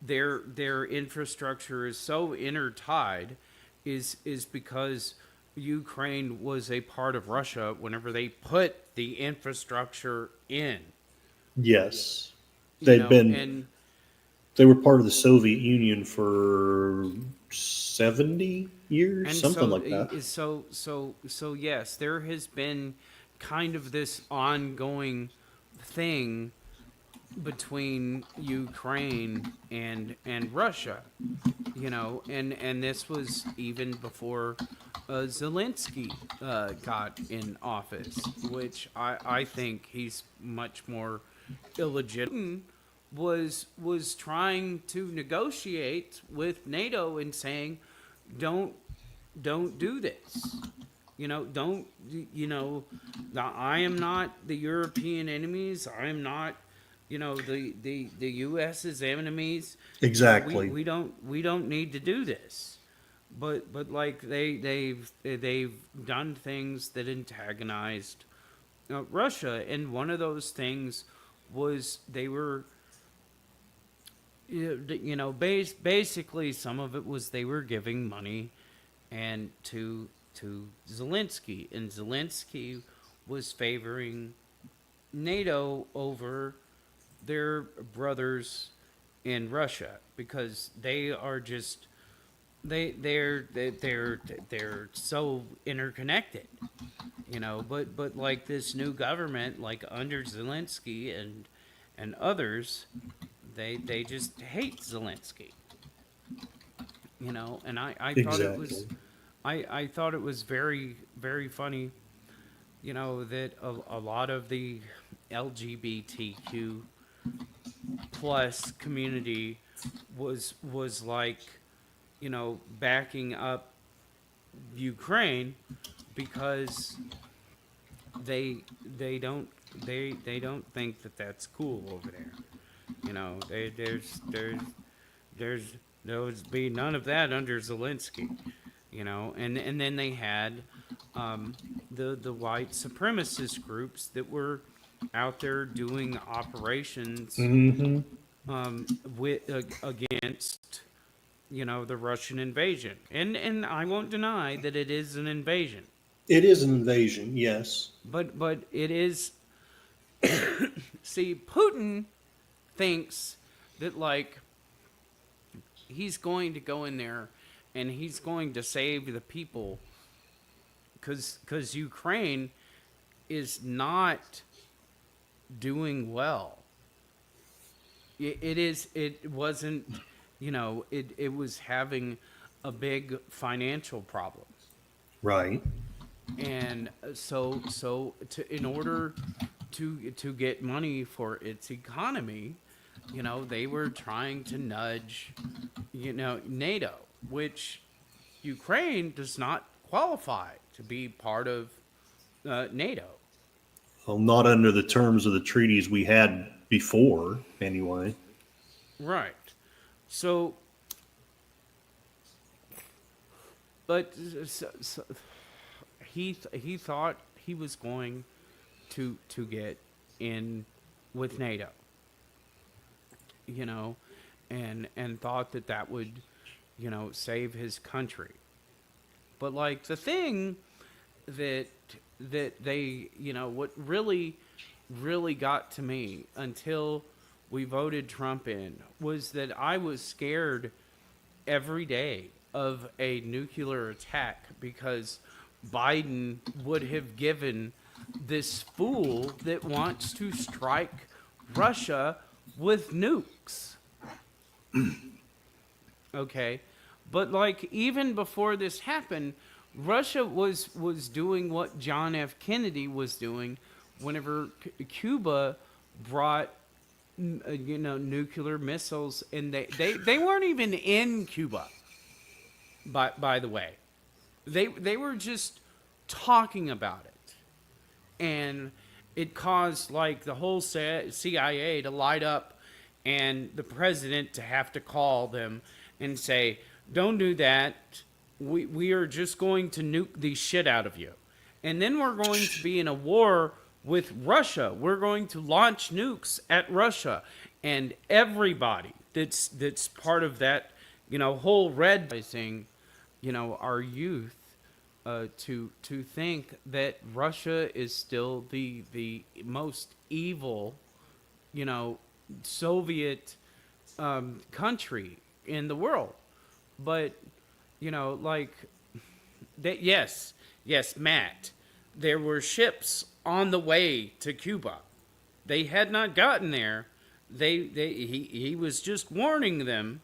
Speaker 3: their infrastructure is so intertied is because Ukraine was a part of Russia whenever they put the infrastructure in.
Speaker 2: Yes.
Speaker 3: They
Speaker 2: were part of the Soviet Union for 70 years, something like that.
Speaker 3: So yes, there has been kind of this ongoing thing between Ukraine and Russia, you know, and this was even before Zelensky got in office, which I think he's much more illegitimate. Was trying to negotiate with NATO and saying, don't do this. You know, don't, you know, I am not the European enemies. I am not, you know, the U.S.'s enemies.
Speaker 2: Exactly.
Speaker 3: We don't need to do this. But like they've done things that antagonized Russia, and one of those things was they were, basically some of it was they were giving money and to Zelensky, and Zelensky was favoring NATO over their brothers in Russia because they are just they're so interconnected, but like this new government, like under Zelensky and others, they just hate Zelensky, and I thought it was
Speaker 2: Exactly.
Speaker 3: I thought it was very, very funny, that a lot of the LGBTQ plus community was like, backing up Ukraine because they they don't they don't think that that's cool over there. There's there would be none of that under Zelensky, and then they had the white supremacist groups that were out there doing operations
Speaker 2: Hmm.
Speaker 3: against the Russian invasion, and I won't deny that it is an invasion,
Speaker 2: It is an invasion, yes.
Speaker 3: but it is. See, Putin thinks that like he's going to go in there and he's going to save the people because Ukraine is not doing well. It wasn't, it was having a big financial problem.
Speaker 2: Right.
Speaker 3: And in order to get money for its economy, they were trying to nudge, NATO, which Ukraine does not qualify to be part of NATO.
Speaker 2: Well, not under the terms of the treaties we had before, anyway.
Speaker 3: Right. So, but he thought he was going to get in with NATO, and thought that would, save his country. But like the thing that they, what really got to me until we voted Trump in was that I was scared every day of a nuclear attack because Biden would have given this fool that wants to strike Russia with nukes. Okay. But like even before this happened, Russia was doing what John F. Kennedy was doing whenever Cuba brought nuclear missiles, and they weren't even in Cuba. By the way, they were just talking about it, and it caused like the whole CIA to light up, and the president to have to call them and say, "Don't do that. We are just going to nuke the shit out of you, and then we're going to be in a war with Russia. We're going to launch nukes at Russia," and everybody that's part of that, whole red thing, our youth, to think that Russia is still the most evil, Soviet country in the world. But like that. Yes, Matt. There were ships on the way to Cuba. They had not gotten there. He was just warning them,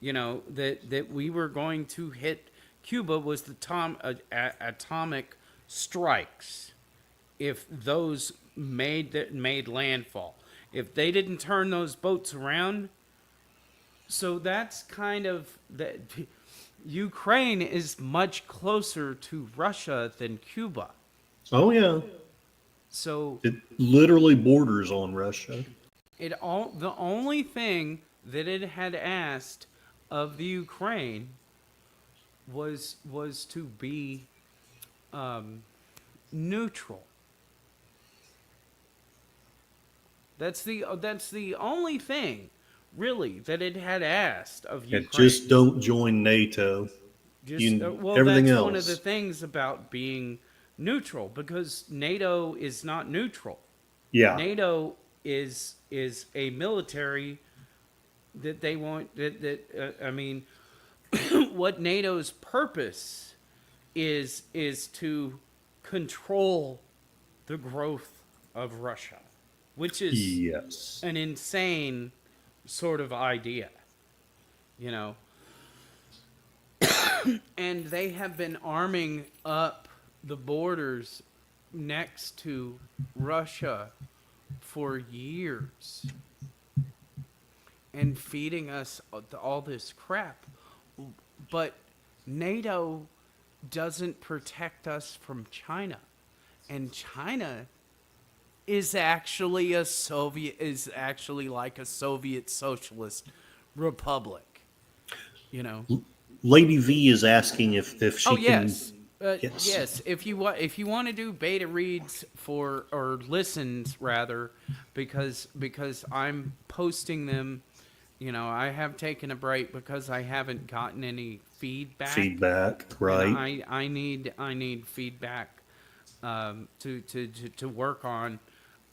Speaker 3: that we were going to hit Cuba with the atomic strikes if those made landfall. If they didn't turn those boats around. So that's kind of that. Ukraine is much closer to Russia than Cuba.
Speaker 2: Oh, yeah.
Speaker 3: So
Speaker 2: It literally borders on Russia.
Speaker 3: the only thing that it had asked of the Ukraine was to be neutral. That's the only thing, really, that it had asked of
Speaker 2: And
Speaker 3: Ukraine.
Speaker 2: just don't join NATO.
Speaker 3: Just well,
Speaker 2: Everything
Speaker 3: that's one of the
Speaker 2: else.
Speaker 3: things about being neutral, because NATO is not neutral.
Speaker 2: Yeah.
Speaker 3: NATO is a military that they want I mean, what NATO's purpose is to control the growth of Russia, which is
Speaker 2: Yes.
Speaker 3: an insane sort of idea, you know. And they have been arming up the borders next to Russia for years and feeding us all this crap. But NATO doesn't protect us from China. And China is actually like a Soviet socialist republic, you know.
Speaker 2: Lady V is asking if she
Speaker 3: Oh
Speaker 2: can.
Speaker 3: yes.
Speaker 2: Yes.
Speaker 3: Yes, if you want to do beta reads for, or listens rather, because I'm posting them, I have taken a break because I haven't gotten any feedback,
Speaker 2: Feedback,
Speaker 3: and
Speaker 2: right?
Speaker 3: I need feedback, to work on,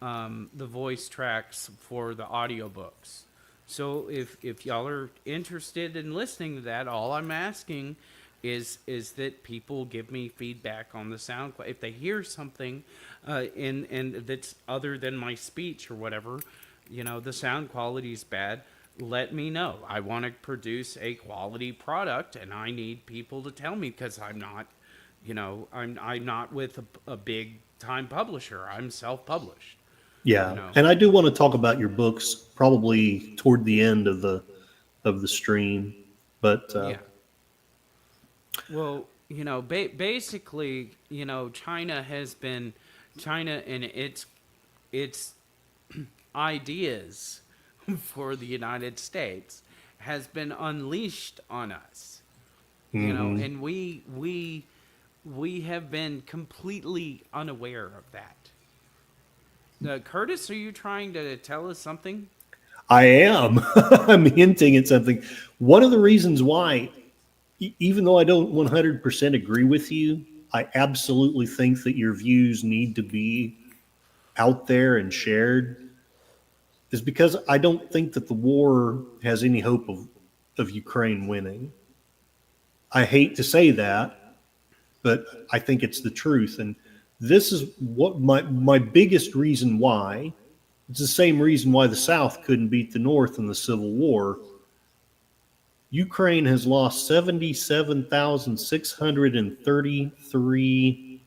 Speaker 3: the voice tracks for the audiobooks. So if y'all are interested in listening to that, all I'm asking is that people give me feedback on the sound. If they hear something, and that's other than my speech or whatever, the sound quality is bad, let me know. I want to produce a quality product, and I need people to tell me, because I'm not, I'm not with a big time publisher. I'm self-published.
Speaker 2: Yeah, and I do want to talk about your books probably toward the end of the stream, but
Speaker 3: Yeah. Well, basically, China and its ideas for the United States has been unleashed on us. And we have been completely unaware of that. Curtis, are you trying to tell us something?
Speaker 2: I am. I'm hinting at something. One of the reasons why, even though I don't 100% agree with you, I absolutely think that your views need to be out there and shared, is because I don't think that the war has any hope of Ukraine winning. I hate to say that, but I think it's the truth. And this is what my biggest reason why. It's the same reason why the South couldn't beat the North in the Civil War. Ukraine has lost 77,633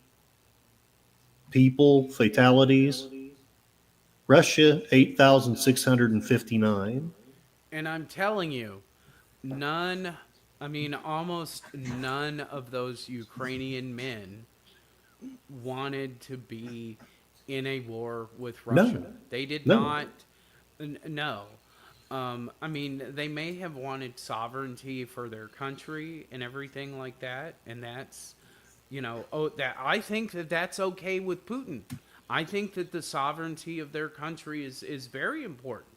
Speaker 2: people, fatalities. Russia, 8,659.
Speaker 3: And I'm telling you, almost none of those Ukrainian men wanted to be in a war with Russia.
Speaker 2: No,
Speaker 3: They did
Speaker 2: no.
Speaker 3: not. No. They may have wanted sovereignty for their country and everything like that, and that's, that I think that that's okay with Putin. I think that the sovereignty of their country is very important.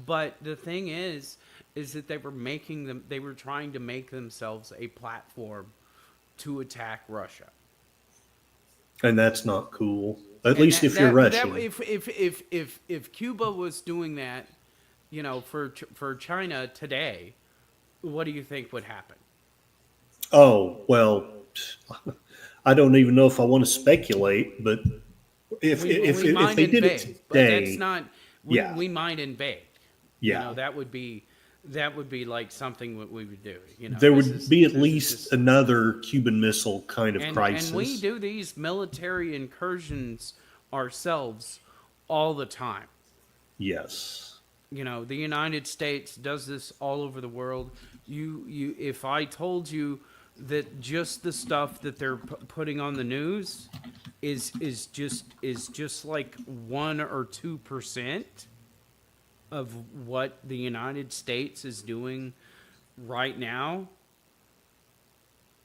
Speaker 3: But the thing is that they were trying to make themselves a platform to attack Russia.
Speaker 2: And that's not cool. At
Speaker 3: And
Speaker 2: least if you're Russian.
Speaker 3: if Cuba was doing that, for China today, what do you think would happen?
Speaker 2: Oh, well, I don't even know if I want to speculate, but if they did it
Speaker 3: invade, but that's
Speaker 2: today,
Speaker 3: not.
Speaker 2: yeah,
Speaker 3: We might invade.
Speaker 2: yeah,
Speaker 3: That would be like something that we would do.
Speaker 2: there would be at least another Cuban Missile kind of crisis.
Speaker 3: And we do these military incursions ourselves all the time.
Speaker 2: Yes.
Speaker 3: The United States does this all over the world. If I told you that just the stuff that they're putting on the news is just like 1 or 2% of what the United States is doing right now,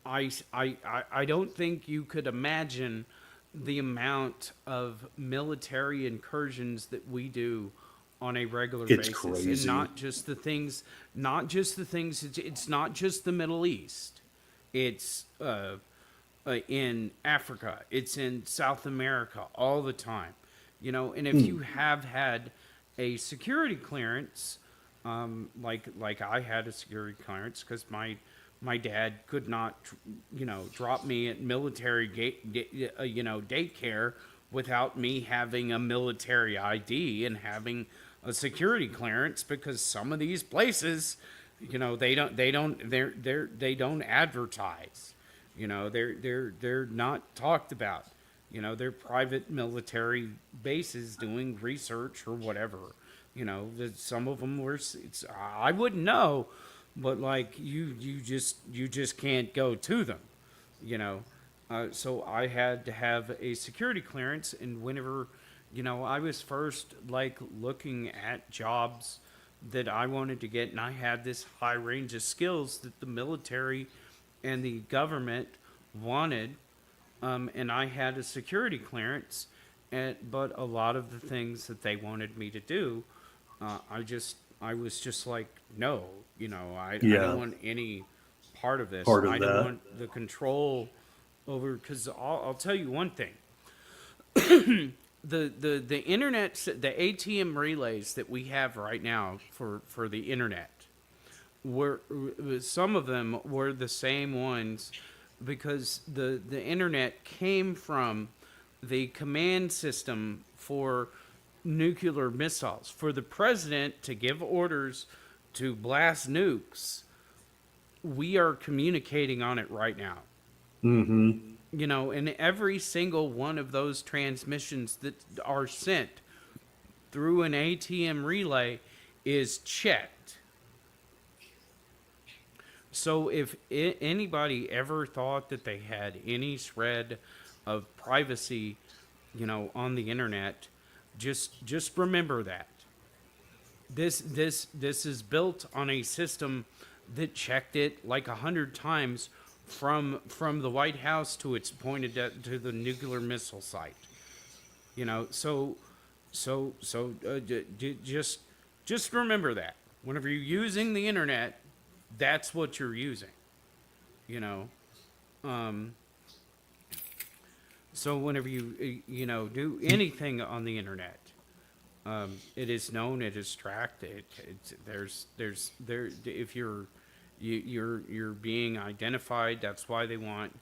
Speaker 3: I don't think you could imagine the amount of military incursions that we do on a regular
Speaker 2: It's
Speaker 3: basis,
Speaker 2: crazy.
Speaker 3: and not just the things, it's not just the Middle East. It's in Africa, it's in South America all the time, and if you have had a security clearance, like I had a security clearance because my dad could not, drop me at military daycare without me having a military ID and having a security clearance, because some of these places, they don't advertise, they're not talked about, they're private military bases doing research or whatever. Some of them were. I wouldn't know, but like you just can't go to them. You know, so I had to have a security clearance, and whenever, I was first like looking at jobs that I wanted to get, and I had this high range of skills that the military and the government wanted, and I had a security clearance, but a lot of the things that they wanted me to do, I was just like, no, I don't
Speaker 2: Yeah,
Speaker 3: want any part of this.
Speaker 2: part of
Speaker 3: I don't
Speaker 2: that.
Speaker 3: want the control over, because I'll tell you one thing. The internet, the ATM relays that we have right now for the internet, were some of them were the same ones, because the internet came from the command system for nuclear missiles. For the president to give orders to blast nukes, we are communicating on it right now.
Speaker 2: Mm-hmm.
Speaker 3: And every single one of those transmissions that are sent through an ATM relay is checked. So if anybody ever thought that they had any shred of privacy, on the internet, just remember that this is built on a system that checked it like 100 times from the White House to its pointed to the nuclear missile site. Just remember that whenever you're using the internet, that's what you're using. You know, um, so whenever do anything on the internet, it is known, it is tracked. There if you're being identified. That's why they want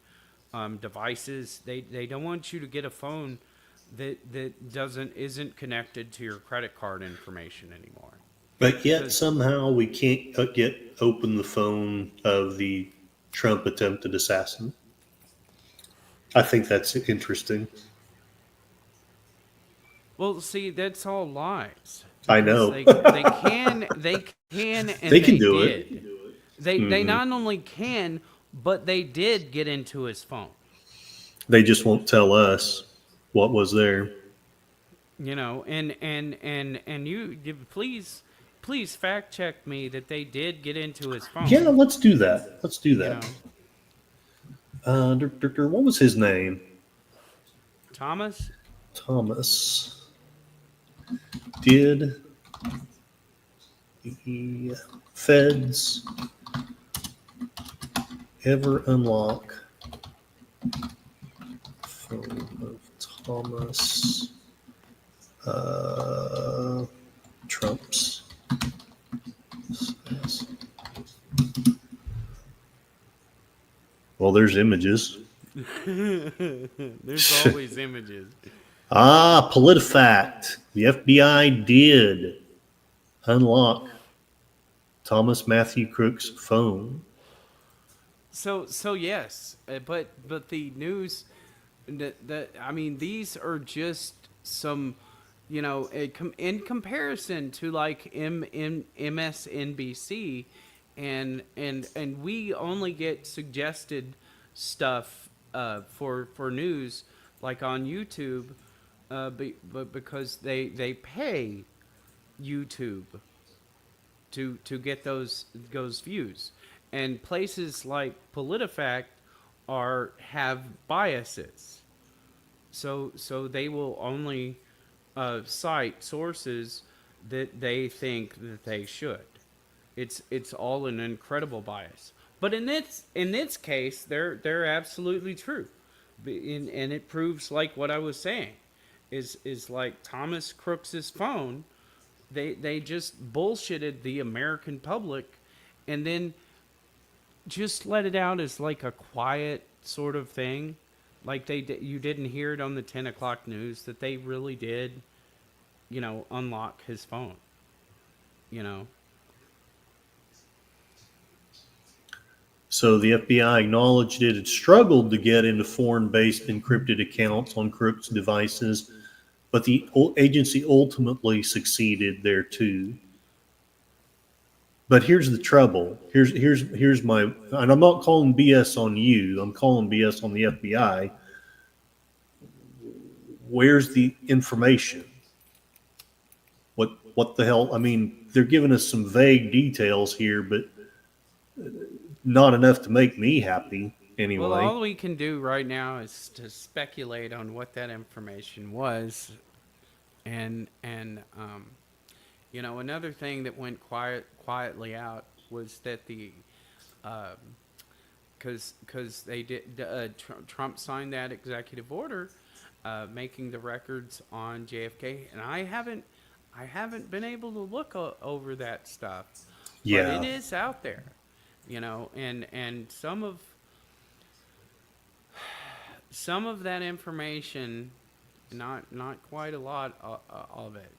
Speaker 3: devices. They don't want you to get a phone that isn't connected to your credit card information anymore.
Speaker 2: But yet
Speaker 3: Because
Speaker 2: somehow we can't get open the phone of the Trump attempted assassin. I think that's interesting.
Speaker 3: well, see, that's all lies.
Speaker 2: I
Speaker 3: Because
Speaker 2: know.
Speaker 3: they can
Speaker 2: They
Speaker 3: and
Speaker 2: can
Speaker 3: they
Speaker 2: do it.
Speaker 3: did. They not only can, but they did get into his phone.
Speaker 2: They just won't tell us what was there.
Speaker 3: And you please fact check me that they did get into his phone.
Speaker 2: Yeah, let's do that. Let's do
Speaker 3: You
Speaker 2: that.
Speaker 3: know,
Speaker 2: What was his name?
Speaker 3: Thomas.
Speaker 2: Thomas. Did the feds ever unlock phone of Thomas Trump's? Well, there's images.
Speaker 3: There's always images.
Speaker 2: PolitiFact. The FBI did unlock Thomas Matthew Crook's phone.
Speaker 3: So yes, but the news that I mean, these are just some, in comparison to like MSNBC, and we only get suggested stuff for news like on YouTube, but because they pay YouTube to get those views, and places like PolitiFact have biases. So they will only cite sources that they think that they should. It's all an incredible bias. But in this case, they're absolutely true, and it proves like what I was saying, is like Thomas Crooks's phone. They just bullshitted the American public, and then just let it out as like a quiet sort of thing. Like you didn't hear it on the 10 o'clock news that they really did, unlock his phone. You know,
Speaker 2: So the FBI acknowledged it had struggled to get into foreign-based encrypted accounts on Crook's devices, but the agency ultimately succeeded there too. But here's the trouble. Here's my, and I'm not calling BS on you. I'm calling BS on the FBI. Where's the information? What the hell? I mean, they're giving us some vague details here, but not enough to make me happy anyway.
Speaker 3: well, all we can do right now is to speculate on what that information was, and another thing that went quietly out was that because they did Trump signed that executive order, making the records on JFK, and I haven't been able to look over that stuff,
Speaker 2: Yeah.
Speaker 3: but it is out there, and some of that information, not quite a lot of it,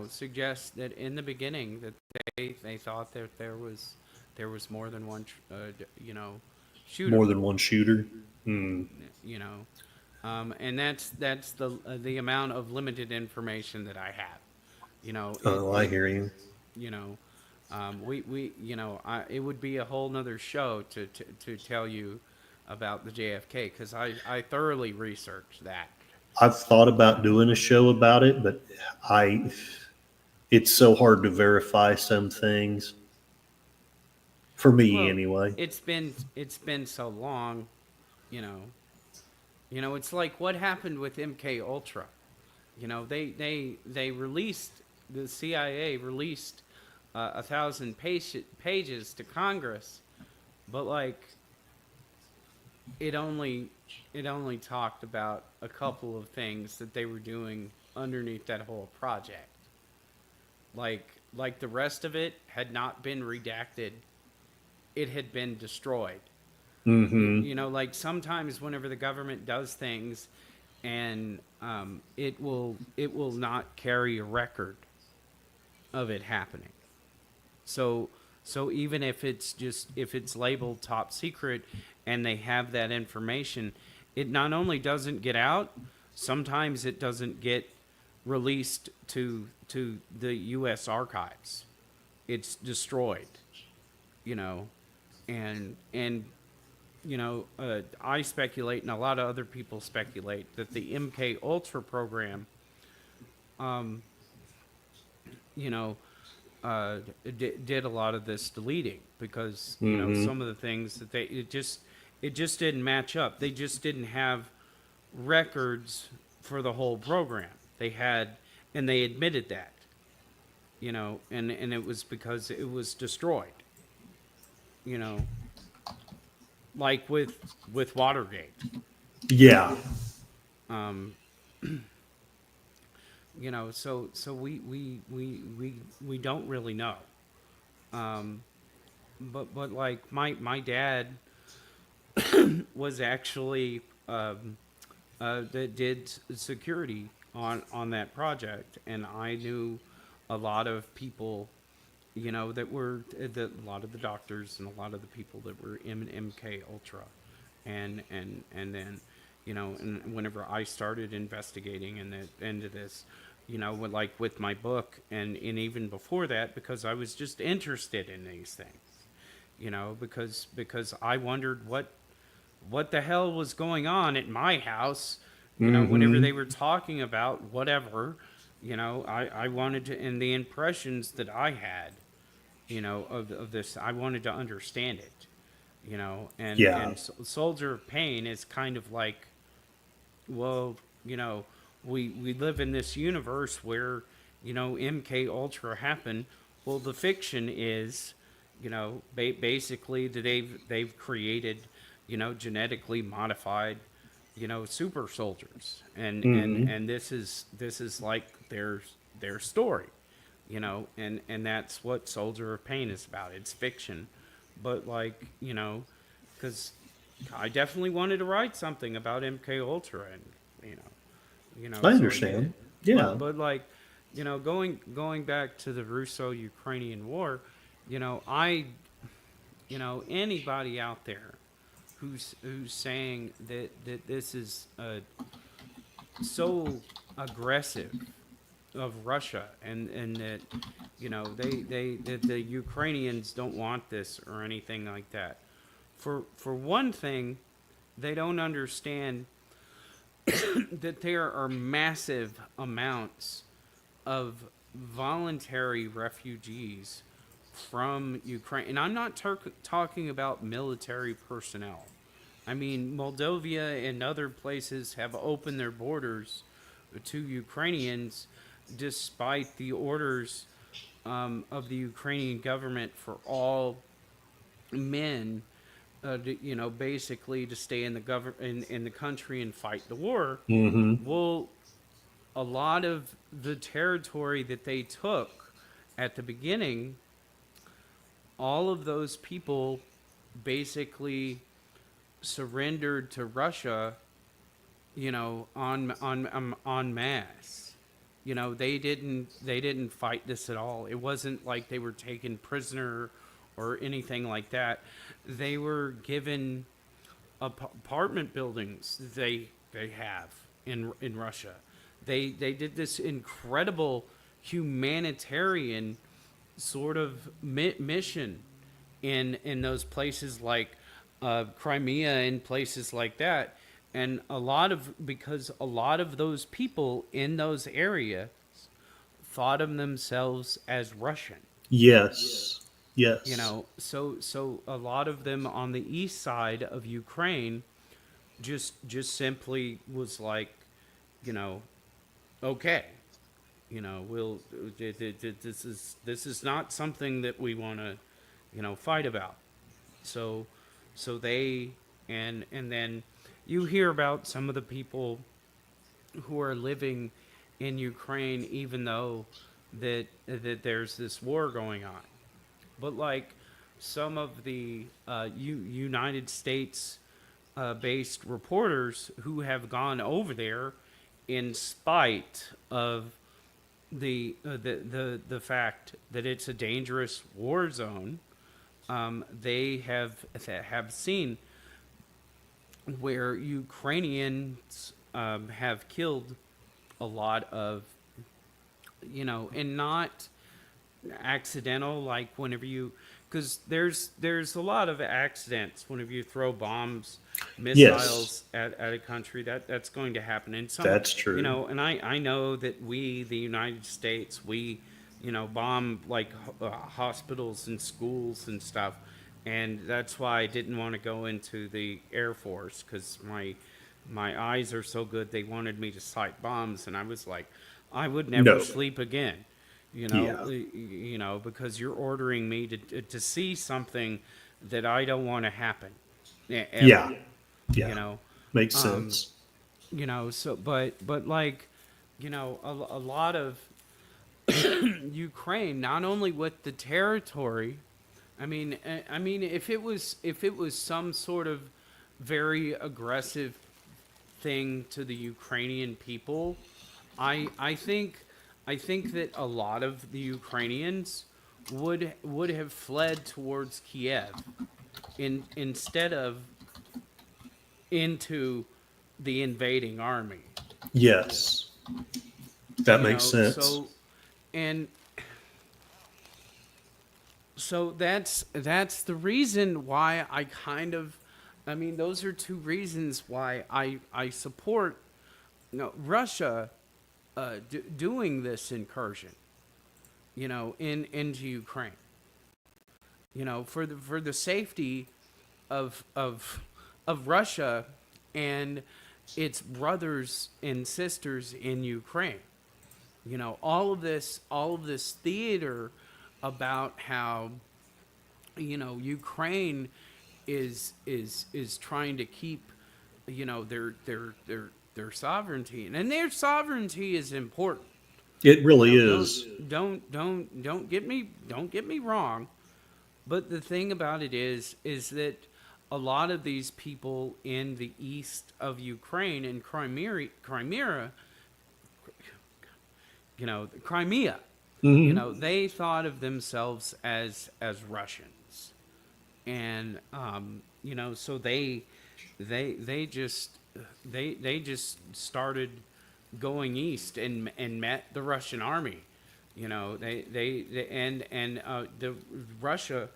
Speaker 3: suggests that in the beginning that they thought that there was more than one shooter.
Speaker 2: More than one shooter. Hmm.
Speaker 3: And that's the amount of limited information that I have.
Speaker 2: I hear you.
Speaker 3: It would be a whole nother show to tell you about the JFK, because I thoroughly researched that.
Speaker 2: I've thought about doing a show about it, but it's so hard to verify some things. For me,
Speaker 3: Well,
Speaker 2: anyway.
Speaker 3: it's been so long, you know. It's like what happened with MK Ultra. They released, the CIA released 1,000 pages to Congress, but like it only talked about a couple of things that they were doing underneath that whole project. Like the rest of it had not been redacted. It had been destroyed.
Speaker 2: Mm-hmm.
Speaker 3: Like sometimes whenever the government does things, and it will not carry a record of it happening. So even if it's labeled top secret and they have that information, it not only doesn't get out, sometimes it doesn't get released to the U.S. archives. It's destroyed. And I speculate, and a lot of other people speculate, that the MK Ultra program, did a lot of this deleting, because some of the things that it just didn't match up. They just didn't have records for the whole program. They had, and they admitted that, and it was because it was destroyed. Like with Watergate.
Speaker 2: Yeah.
Speaker 3: So we don't really know. But like my dad was actually that did security on that project, and I knew a lot of people, that were a lot of the doctors and a lot of the people that were in MK Ultra, and then, and whenever I started investigating into this, with my book, and even before that, because I was just interested in these things, because I wondered what the hell was going on at my house, whenever they were talking about whatever, I wanted to, and the impressions that I had, of this, I wanted to understand it, and
Speaker 2: Yeah.
Speaker 3: and Soldier of Pain is kind of like, well, you know, we live in this universe where, you know, MK Ultra happened. Well, the fiction is, you know, basically that they've created, you know, genetically modified, you know, super soldiers,
Speaker 2: Hmm.
Speaker 3: and this is like their story, you know, and that's what Soldier of Pain is about. It's fiction, but like, you know, because I definitely wanted to write something about MK Ultra, and you know,
Speaker 2: I
Speaker 3: so I did.
Speaker 2: understand. Yeah.
Speaker 3: But like, you know, going back to the Russo-Ukrainian war, you know, I, you know, anybody out there who's saying that this is so aggressive of Russia, and that, you know, that the Ukrainians don't want this or anything like that. For one thing, they don't understand that there are massive amounts of voluntary refugees from Ukraine. And I'm not talking about military personnel. I mean, Moldova and other places have opened their borders to Ukrainians despite the orders of the Ukrainian government for all men, you know, basically to stay in the in the country and fight the war.
Speaker 2: Hmm.
Speaker 3: Well, a lot of the territory that they took at the beginning, all of those people basically surrendered to Russia, you know, on mass. You know, they didn't fight this at all. It wasn't like they were taken prisoner or anything like that. They were given apartment buildings they have in Russia. They did this incredible humanitarian sort of mission in those places like Crimea and places like that. And a lot of because a lot of those people in those areas thought of themselves as Russian.
Speaker 2: Yes.
Speaker 3: You
Speaker 2: Yes.
Speaker 3: know, so a lot of them on the east side of Ukraine just simply was like, you know, okay, you know, this is not something that we want to, you know, fight about. So so they and then you hear about some of the people who are living in Ukraine even though that there's this war going on. But like some of the United States based reporters who have gone over there in spite of the fact that it's a dangerous war zone. They have seen where Ukrainians have killed a lot of, you know, and not accidental, like whenever you, because there's a lot of accidents whenever you throw bombs,
Speaker 2: Yes.
Speaker 3: missiles at a country. That's going to happen. And some,
Speaker 2: That's
Speaker 3: you
Speaker 2: true.
Speaker 3: know, and I know that we, the United States, we, you know, bomb like hospitals and schools and stuff. And that's why I didn't want to go into the Air Force, because my eyes are so good. They wanted me to sight bombs, and I was like, I would never
Speaker 2: No.
Speaker 3: sleep again,
Speaker 2: Yeah.
Speaker 3: you know, because you're ordering me to see something that I don't want to happen ever,
Speaker 2: Yeah.
Speaker 3: you
Speaker 2: Yeah.
Speaker 3: know.
Speaker 2: Makes
Speaker 3: um
Speaker 2: sense.
Speaker 3: you know, so but like, you know, a lot of Ukraine, not only with the territory, I mean if it was some sort of very aggressive thing to the Ukrainian people, I think that a lot of the Ukrainians would have fled towards Kiev instead of into the invading army.
Speaker 2: Yes. That
Speaker 3: You
Speaker 2: makes
Speaker 3: know,
Speaker 2: sense.
Speaker 3: so and so that's the reason why I kind of, I mean, those are two reasons why I support, you know, Russia doing this incursion, you know, into Ukraine, you know, for the safety of Russia, and its brothers and sisters in Ukraine. You know, all of this theater about how, you know, Ukraine is trying to keep, you know, their sovereignty, and their sovereignty is important.
Speaker 2: It
Speaker 3: You
Speaker 2: really
Speaker 3: know,
Speaker 2: is.
Speaker 3: don't get me wrong, but the thing about it is that a lot of these people in the east of Ukraine and Crimea, you
Speaker 2: Hmm.
Speaker 3: know, they thought of themselves as Russians, and you know, so they just they just started going east and met the Russian army. You know, they and the Russia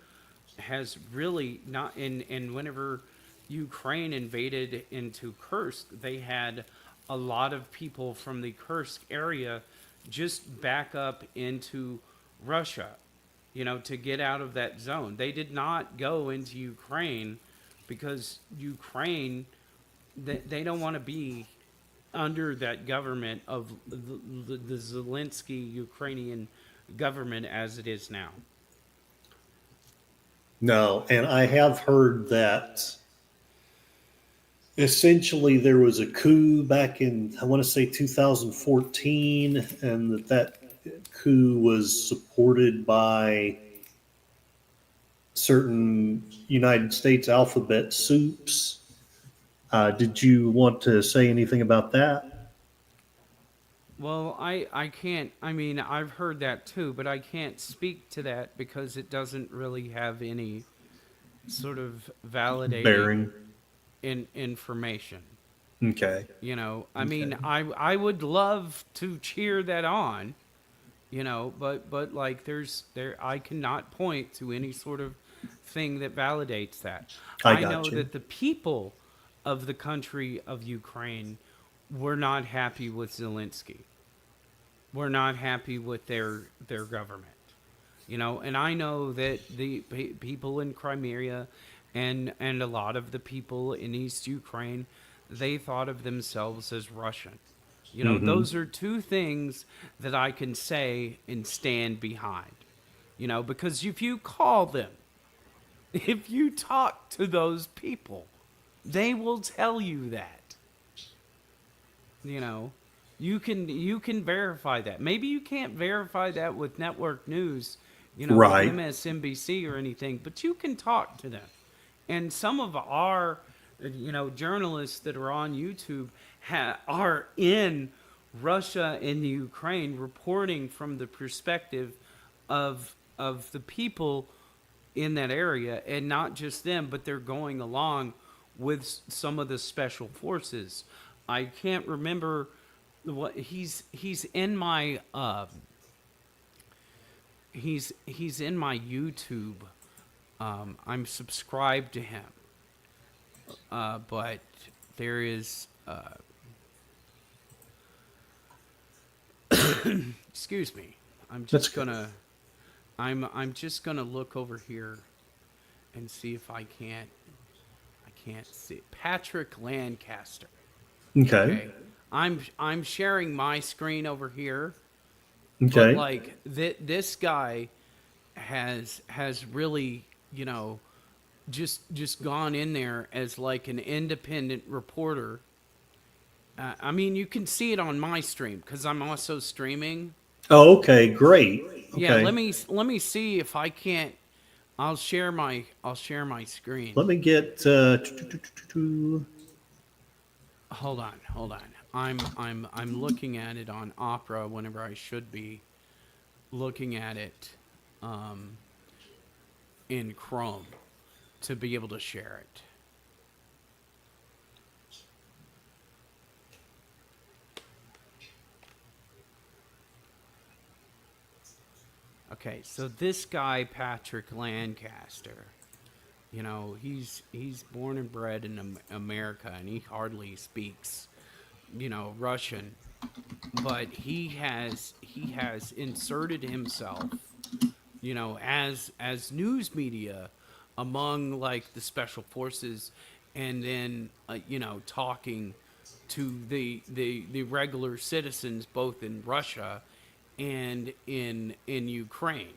Speaker 3: has really not and whenever Ukraine invaded into Kursk, they had a lot of people from the Kursk area just back up into Russia, you know, to get out of that zone. They did not go into Ukraine because Ukraine, they don't want to be under that government of the Zelensky Ukrainian government as it is now.
Speaker 2: No, and I have heard that essentially there was a coup back in, I want to say 2014, and that coup was supported by certain United States alphabet soups. Did you want to say anything about that?
Speaker 3: Well, I can't. I mean, I've heard that too, but I can't speak to that because it doesn't really have any sort of validating
Speaker 2: Bearing.
Speaker 3: information.
Speaker 2: Okay.
Speaker 3: You know, I
Speaker 2: Okay.
Speaker 3: mean, I would love to cheer that on, you know, but like there I cannot point to any sort of thing that validates that.
Speaker 2: I
Speaker 3: I
Speaker 2: got
Speaker 3: know
Speaker 2: you.
Speaker 3: that the people of the country of Ukraine were not happy with Zelensky. Were not happy with their government. You know, and I know that the people in Crimea and a lot of the people in East Ukraine, they thought of themselves as Russian. You know,
Speaker 2: Hmm.
Speaker 3: those are two things that I can say and stand behind. You know, because if you call them, if you talk to those people, they will tell you that. You know, you can verify that. Maybe you can't verify that with network news, you know, with
Speaker 2: Right.
Speaker 3: MSNBC or anything, but you can talk to them. And some of our, you know, journalists that are on YouTube are in Russia and the Ukraine reporting from the perspective of the people in that area, and not just them, but they're going along with some of the special forces. I can't remember what he's in my he's in my YouTube. I'm subscribed to him, but there is excuse me. I'm
Speaker 2: That's
Speaker 3: just
Speaker 2: good.
Speaker 3: gonna I'm just gonna look over here and see if I can't see Patrick Lancaster.
Speaker 2: Okay.
Speaker 3: Okay. I'm sharing my screen over here, but
Speaker 2: Okay.
Speaker 3: like this guy has really, you know, just gone in there as like an independent reporter. I mean, you can see it on my stream because I'm also streaming.
Speaker 2: Oh, okay. Great.
Speaker 3: Yeah,
Speaker 2: Okay.
Speaker 3: let me see if I can't. I'll share my screen.
Speaker 2: Let me get.
Speaker 3: Hold on. I'm looking at it on Opera whenever I should be looking at it um, in Chrome to be able to share it. Okay, so this guy Patrick Lancaster, you know, he's born and bred in America, and he hardly speaks, you know, Russian, but he has inserted himself, you know, as news media among like the special forces, and then you know, talking to the regular citizens, both in Russia and in Ukraine.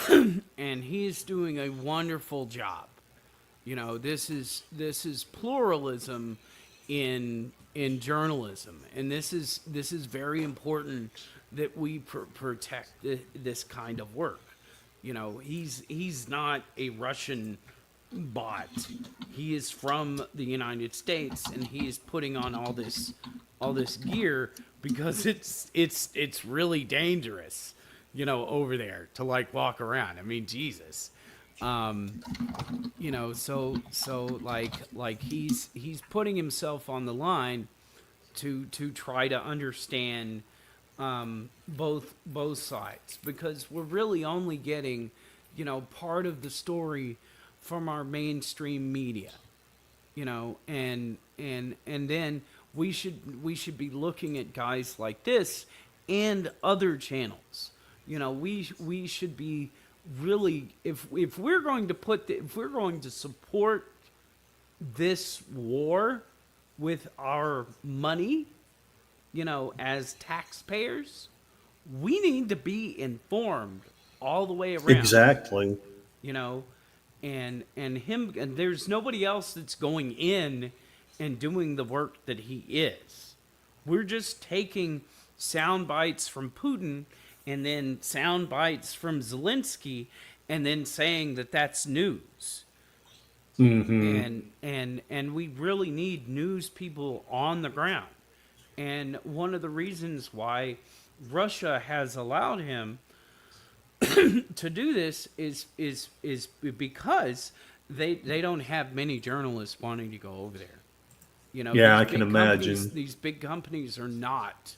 Speaker 3: And he's doing a wonderful job. You know, this is pluralism in journalism, and this is very important that we protect this kind of work. You know, he's not a Russian bot. He is from the United States, and he is putting on all this gear because it's really dangerous, you know, over there to like walk around. I mean, Jesus. You know, so like he's putting himself on the line to try to understand both sides, because we're really only getting, you know, part of the story from our mainstream media, you know, and then we should be looking at guys like this and other channels. You know, we should be really, if we're going to if we're going to support this war with our money, you know, as taxpayers, we need to be informed all the way around.
Speaker 2: Exactly.
Speaker 3: You know, and there's nobody else that's going in and doing the work that he is. We're just taking sound bites from Putin and then sound bites from Zelensky, and then saying that that's news. And we really need news people on the ground. And one of the reasons why Russia has allowed him to do this is because they don't have many journalists wanting to go over there. You know,
Speaker 2: Yeah, I can imagine.
Speaker 3: These big companies are not.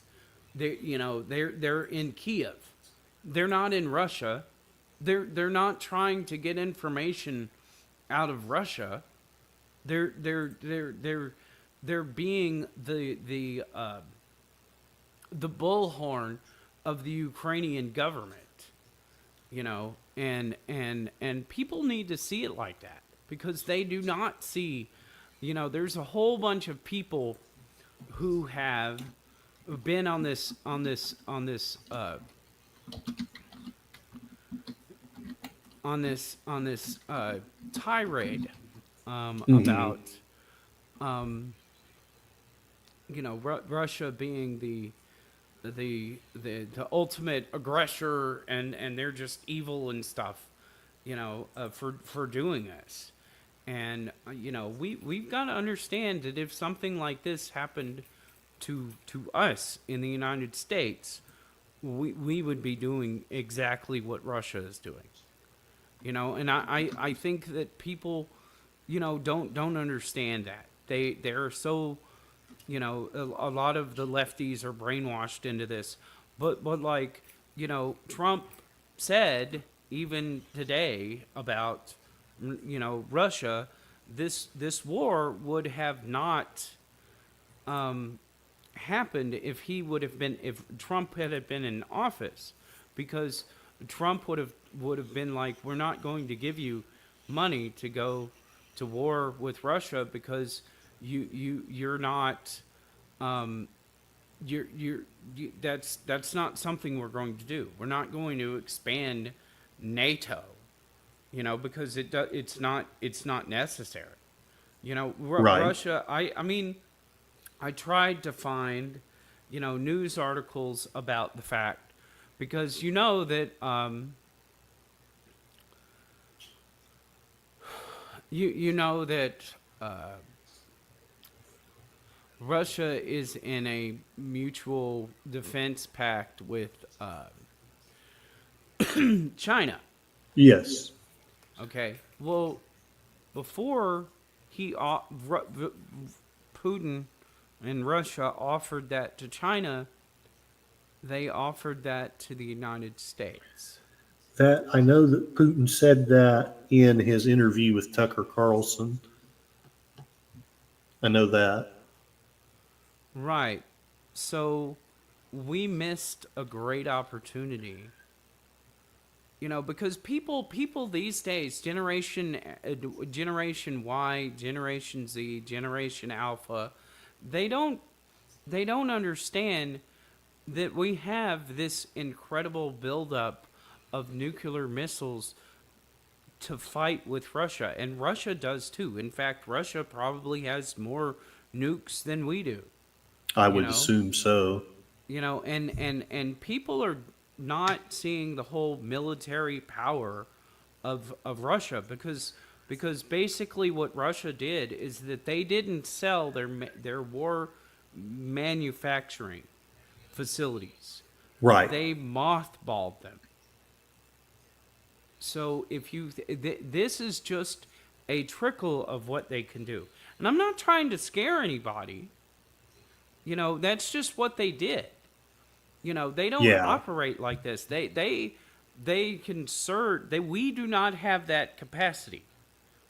Speaker 3: They're in Kiev. They're not in Russia. They're not trying to get information out of Russia. They're being the bullhorn of the Ukrainian government. You know, and people need to see it like that, because they do not see. You know, there's a whole bunch of people who have been on this tirade about you know, Russia being the ultimate aggressor, and they're just evil and stuff, you know, for doing this. And you know, we've got to understand that if something like this happened to us in the United States, we would be doing exactly what Russia is doing. You know, and I think that people, you know, don't understand that. They're so, you know, a lot of the lefties are brainwashed into this. But like, you know, Trump said even today about, you know, Russia, this war would have not happened if Trump had been in office, because Trump would have been like, we're not going to give you money to go to war with Russia, because you're not that's not something we're going to do. We're not going to expand NATO, you know, because it's not necessary. You know,
Speaker 2: Right.
Speaker 3: Russia. I mean, I tried to find, you know, news articles about the fact, because you know that you know that Russia is in a mutual defense pact with China.
Speaker 2: Yes.
Speaker 3: Okay. Well, before Putin and Russia offered that to China, they offered that to the United States.
Speaker 2: That I know that Putin said that in his interview with Tucker Carlson. I know that.
Speaker 3: Right. So we missed a great opportunity. You know, because people these days, Generation Y, Generation Z, Generation Alpha, they don't they don't understand that we have this incredible buildup of nuclear missiles to fight with Russia, and Russia does too. In fact, Russia probably has more nukes than we do.
Speaker 2: I
Speaker 3: You
Speaker 2: would
Speaker 3: know,
Speaker 2: assume so.
Speaker 3: and people are not seeing the whole military power of Russia, because basically what Russia did is that they didn't sell their war manufacturing facilities.
Speaker 2: Right.
Speaker 3: They mothballed them. So if you this is just a trickle of what they can do. And I'm not trying to scare anybody. That's just what they did. They don't
Speaker 2: Yeah.
Speaker 3: operate like this. They can serve. We do not have that capacity.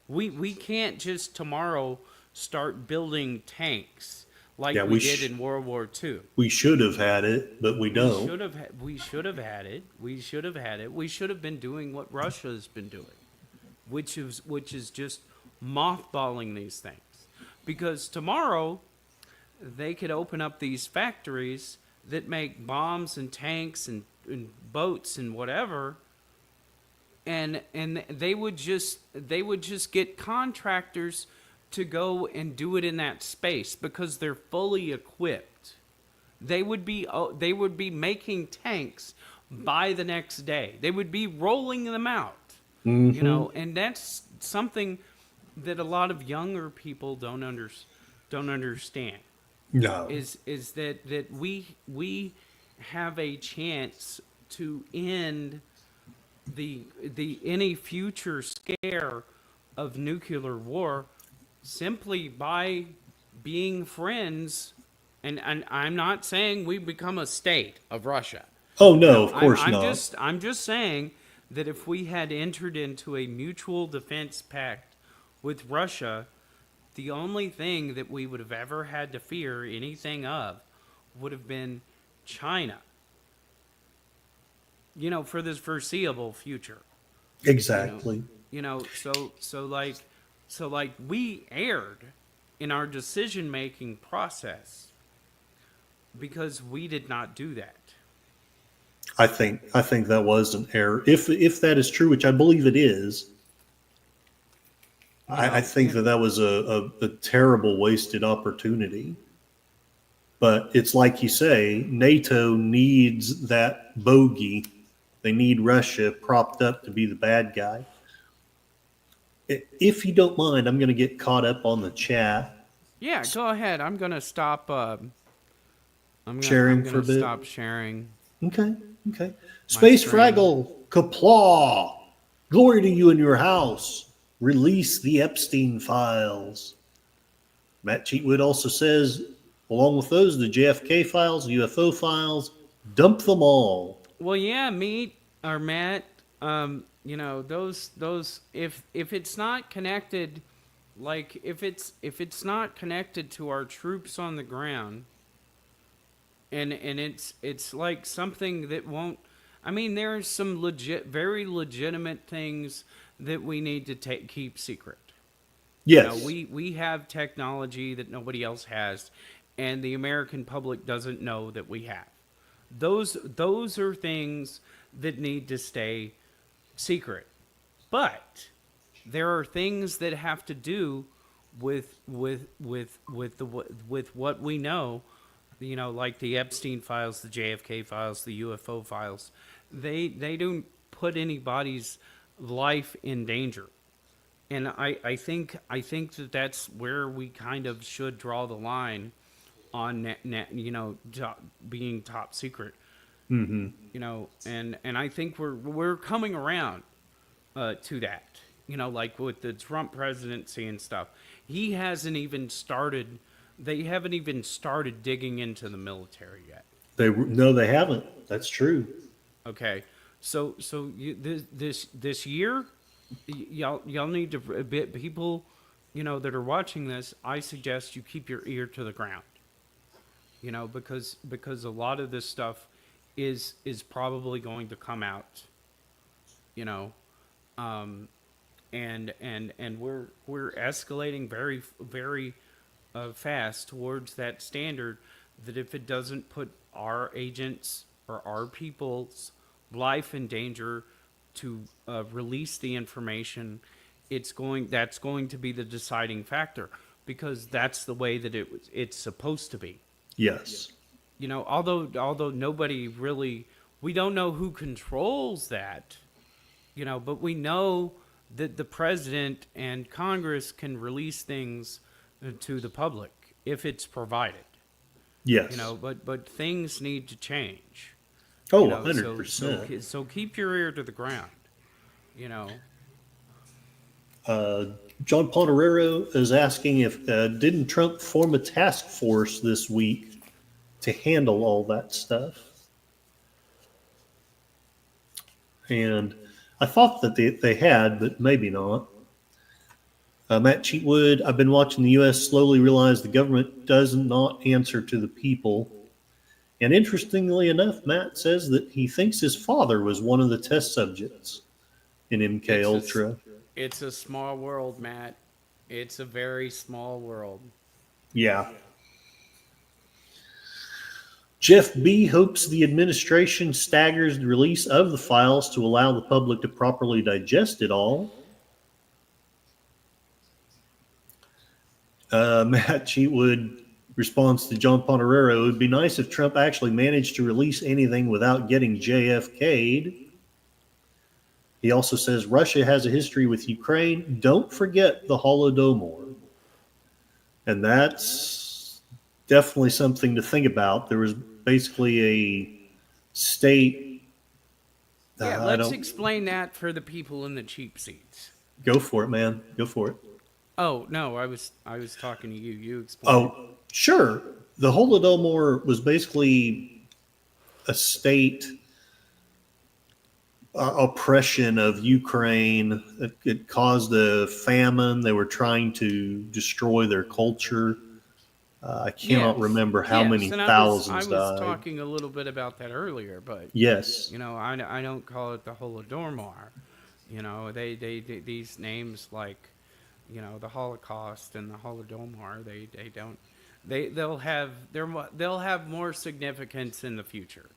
Speaker 3: We can't just tomorrow start building tanks like
Speaker 2: Yeah,
Speaker 3: we did in World War II.
Speaker 2: we should have had it, but we
Speaker 3: We
Speaker 2: don't.
Speaker 3: should have. We should have had it. We should have had it. We should have been doing what Russia has been doing, which is just mothballing these things, because tomorrow they could open up these factories that make bombs and tanks and boats and whatever, and they would just get contractors to go and do it in that space because they're fully equipped. They would be making tanks by the next day. They would be rolling them out. And that's something that a lot of younger people don't understand.
Speaker 2: No.
Speaker 3: Is that we have a chance to end the any future scare of nuclear war simply by being friends. And I'm not saying we become a state of Russia.
Speaker 2: Oh no,
Speaker 3: No,
Speaker 2: of course
Speaker 3: I'm
Speaker 2: not.
Speaker 3: just saying that if we had entered into a mutual defense pact with Russia, the only thing that we would have ever had to fear anything of would have been China. For this foreseeable future.
Speaker 2: Exactly.
Speaker 3: So we erred in our decision making process because we did not do that.
Speaker 2: I think that was an error. If that is true, which I believe it is, I think that was a terrible wasted opportunity. But it's like you say, NATO needs that bogey. They need Russia propped up to be the bad guy. If you don't mind, I'm going to get caught up on the chat.
Speaker 3: Yeah, go ahead. I'm gonna stop.
Speaker 2: Sharing
Speaker 3: I'm
Speaker 2: for a
Speaker 3: gonna
Speaker 2: bit?
Speaker 3: stop sharing.
Speaker 2: Okay, okay. Space
Speaker 3: screen.
Speaker 2: Fraggle, Kaplaw. Glory to you and your house. Release the Epstein files. Matt Cheatwood also says, along with those, the JFK files, UFO files, dump them all.
Speaker 3: Well, yeah, Matt. Those. If it's not connected, like if it's not connected to our troops on the ground, and it's like something that won't. I mean, there are some very legitimate things that we need to keep secret.
Speaker 2: Yes.
Speaker 3: We have technology that nobody else has, and the American public doesn't know that we have. Those are things that need to stay secret. But there are things that have to do with what we know, like the Epstein files, the JFK files, the UFO files. They don't put anybody's life in danger. And I think that that's where we kind of should draw the line on being top secret. And I think we're coming around to that. Like with the Trump presidency and stuff, he hasn't even started. They haven't even started digging into the military yet.
Speaker 2: No, they haven't. That's true.
Speaker 3: Okay, so this year, y'all need to people, that are watching this. I suggest you keep your ear to the ground. Because a lot of this stuff is probably going to come out. And we're escalating very very fast towards that standard, that if it doesn't put our agents or our people's life in danger to release the information, that's going to be the deciding factor, because that's the way that it's supposed to be.
Speaker 2: Yes.
Speaker 3: Although nobody really, we don't know who controls that, but we know that the president and Congress can release things to the public if it's provided.
Speaker 2: Yes.
Speaker 3: But things need to change.
Speaker 2: Oh,
Speaker 3: you know,
Speaker 2: 100%.
Speaker 3: so keep your ear to the ground. You know.
Speaker 2: John Pontorero is asking if didn't Trump form a task force this week to handle all that stuff? And I thought that they had, but maybe not. Matt Cheatwood, I've been watching the U.S. slowly realize the government does not answer to the people. And interestingly enough, Matt says that he thinks his father was one of the test subjects in MK Ultra.
Speaker 3: It's a small world, Matt. It's a very small world.
Speaker 2: Yeah. Jeff B. hopes the administration staggers the release of the files to allow the public to properly digest it all. Matt Cheatwood responds to John Pontorero, it would be nice if Trump actually managed to release anything without getting JFK'd. He also says Russia has a history with Ukraine. Don't forget the Holodomor. And that's definitely something to think about. There was basically a state.
Speaker 3: Yeah, let's explain that for the people in the cheap seats.
Speaker 2: Go for it, man. Go for it.
Speaker 3: Oh no, I was talking to you. You explain.
Speaker 2: Oh, sure. The Holodomor was basically a state oppression of Ukraine. It caused a famine. They were trying to destroy their culture. I cannot remember how many thousands died.
Speaker 3: I was talking a little bit about that earlier, but
Speaker 2: yes,
Speaker 3: I don't call it the Holodomor. They these names like, the Holocaust and the Holodomor. They'll have more significance in the future.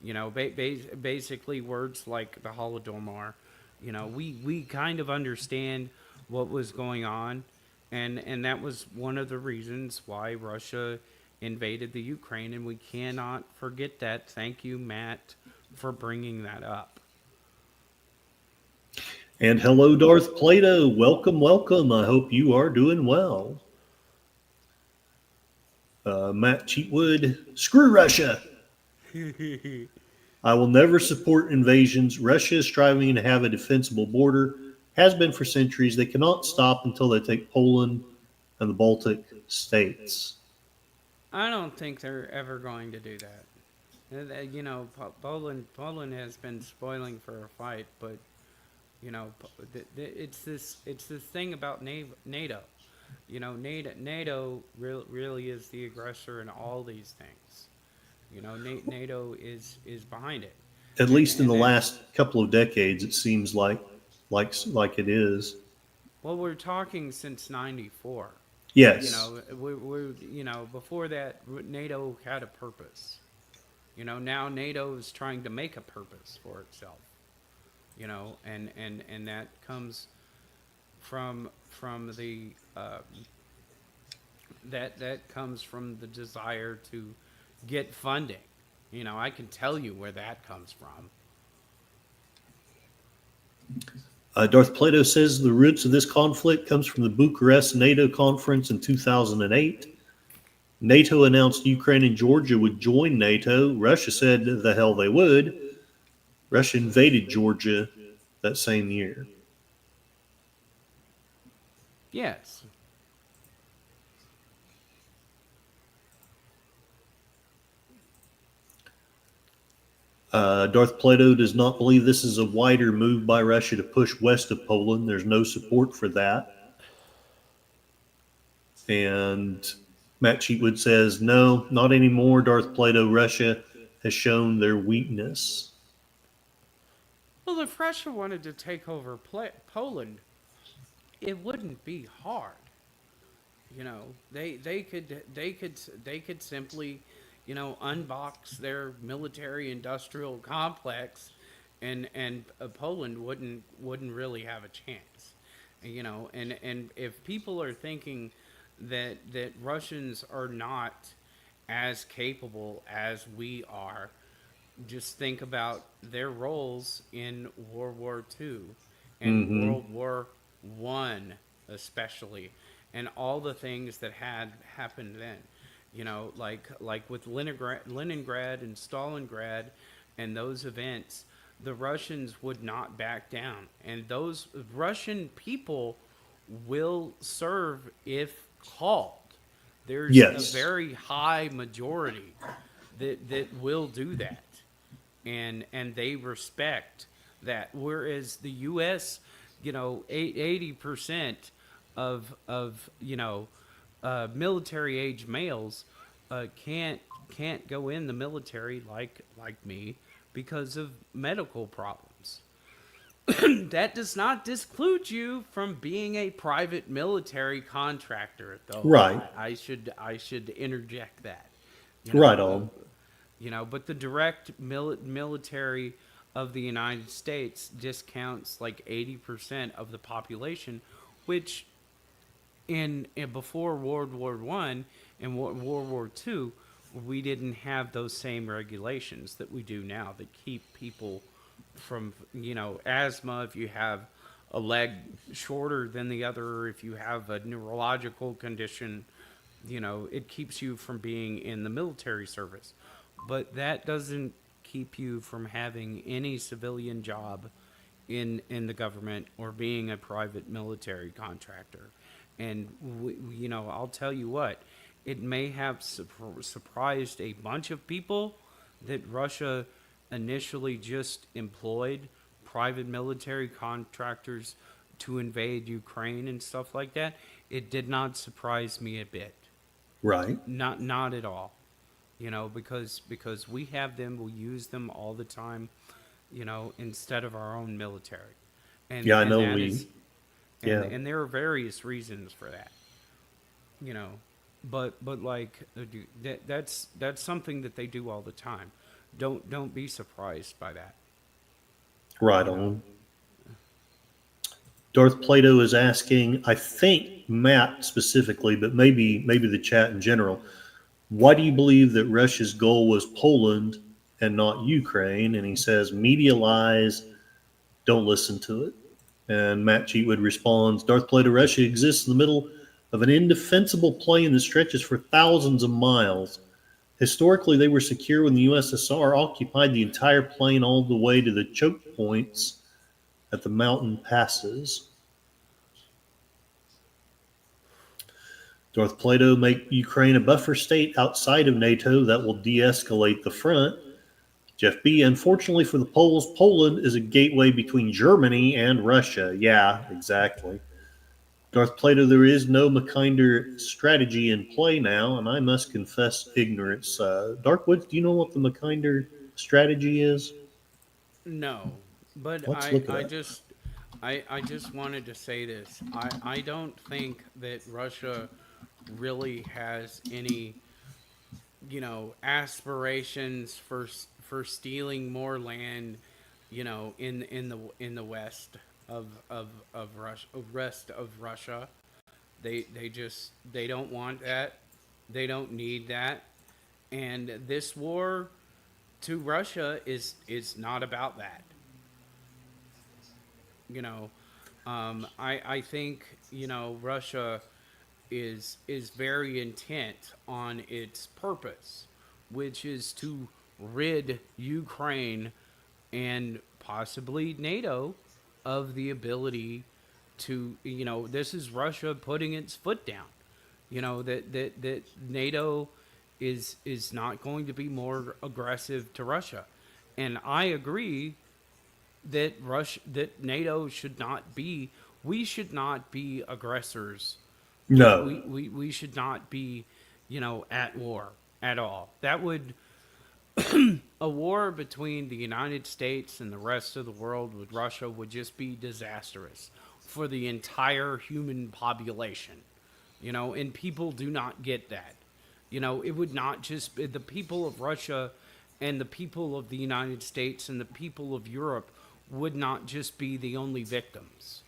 Speaker 3: Basically words like the Holodomor. We kind of understand what was going on, and that was one of the reasons why Russia invaded the Ukraine, and we cannot forget that. Thank you, Matt, for bringing that up.
Speaker 2: And hello, Darth Plato. Welcome, welcome. I hope you are doing well. Matt Cheatwood, screw Russia. I will never support invasions. Russia is striving to have a defensible border, has been for centuries. They cannot stop until they take Poland and the Baltic states.
Speaker 3: I don't think they're ever going to do that. Poland has been spoiling for a fight, but it's this thing about NATO. NATO really is the aggressor in all these things. NATO is behind it.
Speaker 2: At least in the last couple of decades, it seems like it is.
Speaker 3: Well, we're talking since '94.
Speaker 2: Yes.
Speaker 3: We're before that, NATO had a purpose. Now NATO is trying to make a purpose for itself. And that comes from the that comes from the desire to get funding. I can tell you where that comes from.
Speaker 2: Darth Plato says the roots of this conflict comes from the Bucharest NATO conference in 2008. NATO announced Ukraine and Georgia would join NATO. Russia said the hell they would. Russia invaded Georgia that same year.
Speaker 3: Yes.
Speaker 2: Darth Plato does not believe this is a wider move by Russia to push west of Poland. There's no support for that. And Matt Cheatwood says, no, not anymore, Darth Plato. Russia has shown their weakness.
Speaker 3: Well, if Russia wanted to take over Poland, it wouldn't be hard. You know, they could simply, unbox their military industrial complex, and Poland wouldn't really have a chance. And if people are thinking that Russians are not as capable as we are, just think about their roles in World War II and
Speaker 2: Mm-hmm.
Speaker 3: World War One, especially, and all the things that had happened then. Like with Leningrad and Stalingrad, and those events, the Russians would not back down, and those Russian people will serve if called. There's a
Speaker 2: Yes.
Speaker 3: very high majority that will do that, and they respect that. Whereas the U.S., 80% of military age males can't go in the military like me because of medical problems. That does not disclude you from being a private military contractor, though.
Speaker 2: Right.
Speaker 3: I should interject that. You
Speaker 2: Right
Speaker 3: know,
Speaker 2: on.
Speaker 3: but the direct military of the United States discounts like 80% of the population, which in before World War One and World War Two, we didn't have those same regulations that we do now that keep people from asthma. If you have a leg shorter than the other, or if you have a neurological condition, it keeps you from being in the military service. But that doesn't keep you from having any civilian job in the government or being a private military contractor. And I'll tell you what, it may have surprised a bunch of people that Russia initially just employed private military contractors to invade Ukraine and stuff like that. It did not surprise me a bit.
Speaker 2: Right.
Speaker 3: Not at all. Because we have them, we use them all the time, instead of our own military. And
Speaker 2: Yeah, I
Speaker 3: and
Speaker 2: know
Speaker 3: that
Speaker 2: we.
Speaker 3: is and
Speaker 2: Yeah.
Speaker 3: and there are various reasons for that. You know, but like that's something that they do all the time. Don't be surprised by that.
Speaker 2: Right
Speaker 3: You know.
Speaker 2: on. Darth Plato is asking, I think Matt specifically, but maybe the chat in general. Why do you believe that Russia's goal was Poland and not Ukraine? And he says, media lies. Don't listen to it. And Matt Cheatwood responds, Darth Plato, Russia exists in the middle of an indefensible plain that stretches for thousands of miles. Historically, they were secure when the USSR occupied the entire plain all the way to the choke points at the mountain passes. Darth Plato, make Ukraine a buffer state outside of NATO that will de escalate the front. Jeff B. Unfortunately for the Poles, Poland is a gateway between Germany and Russia. Yeah, exactly. Darth Plato, there is no Mackinder strategy in play now, and I must confess ignorance. Dark Woods, do you know what the Mackinder strategy is?
Speaker 3: No, but
Speaker 2: Let's look it
Speaker 3: I
Speaker 2: up.
Speaker 3: just I just wanted to say this. I don't think that Russia really has any aspirations for stealing more land, in the west of Russia, rest of Russia. They don't want that. They don't need that. And this war to Russia is not about that. You know, I think Russia is very intent on its purpose, which is to rid Ukraine and possibly NATO of the ability to this is Russia putting its foot down. That NATO is not going to be more aggressive to Russia. And I agree that NATO should not be, we should not be aggressors.
Speaker 2: No.
Speaker 3: We should not be, at war at all. That would a war between the United States and the rest of the world with Russia would just be disastrous for the entire human population. and people do not get that. It would not just be the people of Russia and the people of the United States and the people of Europe would not just be the only victims.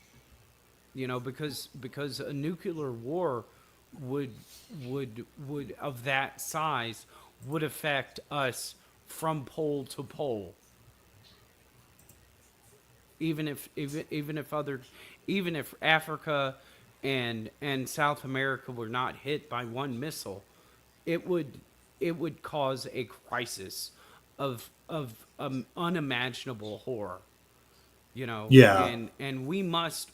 Speaker 3: Because a nuclear war would would of that size would affect us from pole to pole. Even if Africa and South America were not hit by one missile, it would cause a crisis of unimaginable horror.
Speaker 2: Yeah.
Speaker 3: And we must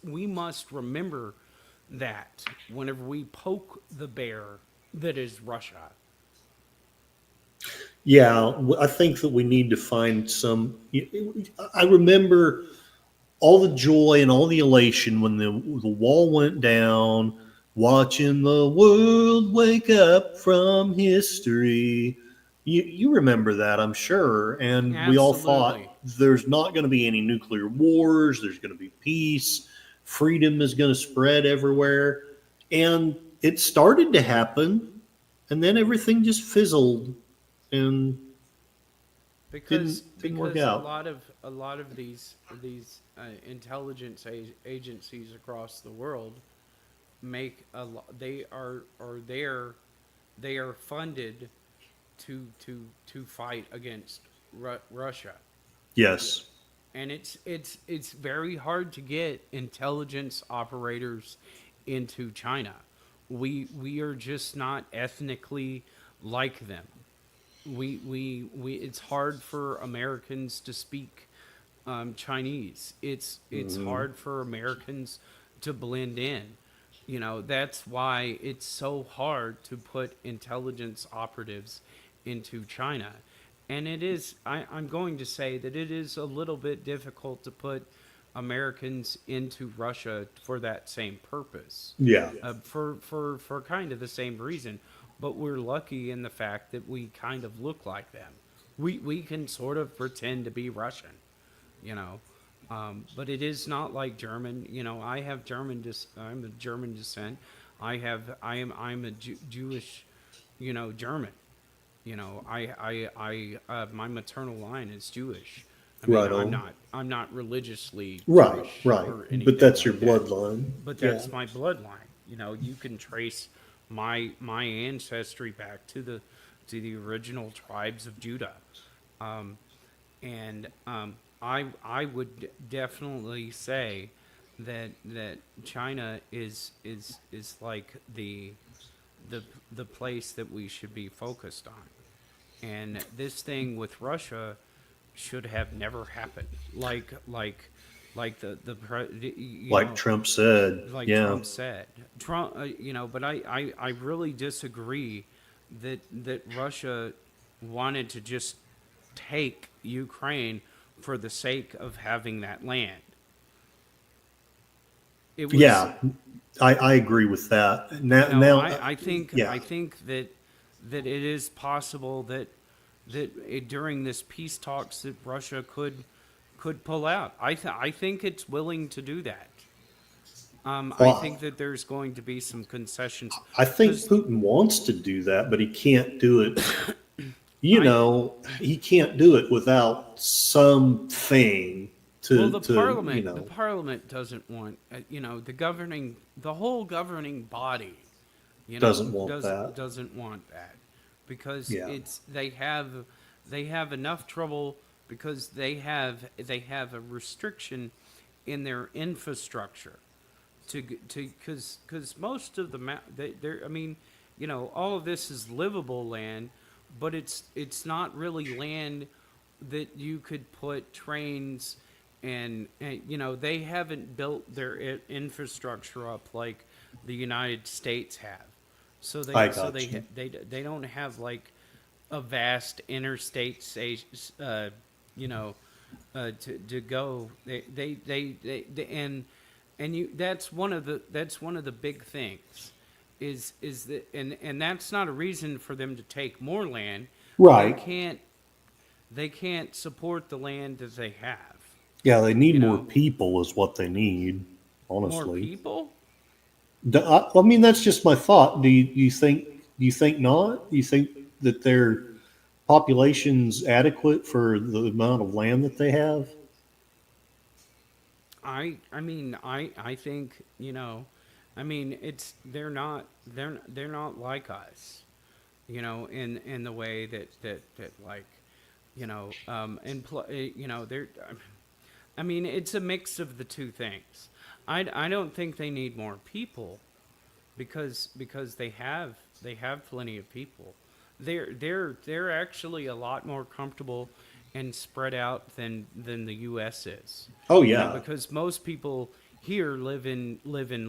Speaker 3: remember that whenever we poke the bear that is Russia.
Speaker 2: Yeah, I think that we need to find some. I remember all the joy and all the elation when the wall went down, watching the world wake up from history. You remember that, I'm sure. And we all
Speaker 3: Absolutely.
Speaker 2: thought there's not going to be any nuclear wars, there's going to be peace, freedom is going to spread everywhere. And it started to happen, and then everything just fizzled and
Speaker 3: because
Speaker 2: didn't work
Speaker 3: because a
Speaker 2: out.
Speaker 3: lot of a lot of these intelligence agencies across the world make a lot. They are funded to fight against Russia.
Speaker 2: Yes.
Speaker 3: And it's very hard to get intelligence operators into China. We are just not ethnically like them. We it's hard for Americans to speak Chinese. It's hard for Americans to blend in. That's why it's so hard to put intelligence operatives into China. And I'm going to say that it is a little bit difficult to put Americans into Russia for that same purpose,
Speaker 2: Yeah.
Speaker 3: for kind of the same reason. But we're lucky in the fact that we kind of look like them. We can sort of pretend to be Russian, you know. But it is not like German. I have I'm of German descent. I'm a Jewish, German. My maternal line is Jewish. I mean,
Speaker 2: Right on.
Speaker 3: I'm not religiously
Speaker 2: Right,
Speaker 3: Jewish
Speaker 2: right.
Speaker 3: or
Speaker 2: But
Speaker 3: anything
Speaker 2: that's your
Speaker 3: like that.
Speaker 2: bloodline.
Speaker 3: But
Speaker 2: Yeah.
Speaker 3: that's my bloodline. You can trace my ancestry back to the original tribes of Judah. And I would definitely say that China is like the place that we should be focused on. And this thing with Russia should have never happened. Like
Speaker 2: Like Trump said.
Speaker 3: like
Speaker 2: Yeah.
Speaker 3: Trump said. But I really disagree that Russia wanted to just take Ukraine for the sake of having that land. It was,
Speaker 2: Yeah. I agree with that.
Speaker 3: I think
Speaker 2: Yeah.
Speaker 3: I think that it is possible that during this peace talks that Russia could pull out. I think it's willing to do that. I
Speaker 2: Well,
Speaker 3: think that there's going to be some concessions
Speaker 2: I think
Speaker 3: because
Speaker 2: Putin wants to do that, but he can't do it.
Speaker 3: I
Speaker 2: He can't do it without something
Speaker 3: well
Speaker 2: to,
Speaker 3: the parliament doesn't want the whole governing body
Speaker 2: doesn't want that.
Speaker 3: doesn't want that because
Speaker 2: Yeah.
Speaker 3: they have enough trouble because they have a restriction in their infrastructure because most of the I mean, all of this is livable land, but it's not really land that you could put trains and they haven't built their infrastructure up like the United States have. So
Speaker 2: I
Speaker 3: so
Speaker 2: got you.
Speaker 3: they don't have like a vast interstate to go. That's one of the big things is that and that's not a reason for them to take more land.
Speaker 2: Right.
Speaker 3: They can't support the land that they have.
Speaker 2: Yeah, they need
Speaker 3: You
Speaker 2: more
Speaker 3: know,
Speaker 2: people is what they need,
Speaker 3: more
Speaker 2: honestly.
Speaker 3: people.
Speaker 2: I mean, that's just my thought. Do you think not? Do you think that their population's adequate for the amount of land that they have?
Speaker 3: I mean, I think, I mean, it's they're not like us, in the way that like, they're, I mean, it's a mix of the two things. I don't think they need more people, because they have plenty of people. They're actually a lot more comfortable and spread out than the U.S. is.
Speaker 2: Oh yeah.
Speaker 3: Because most people here live in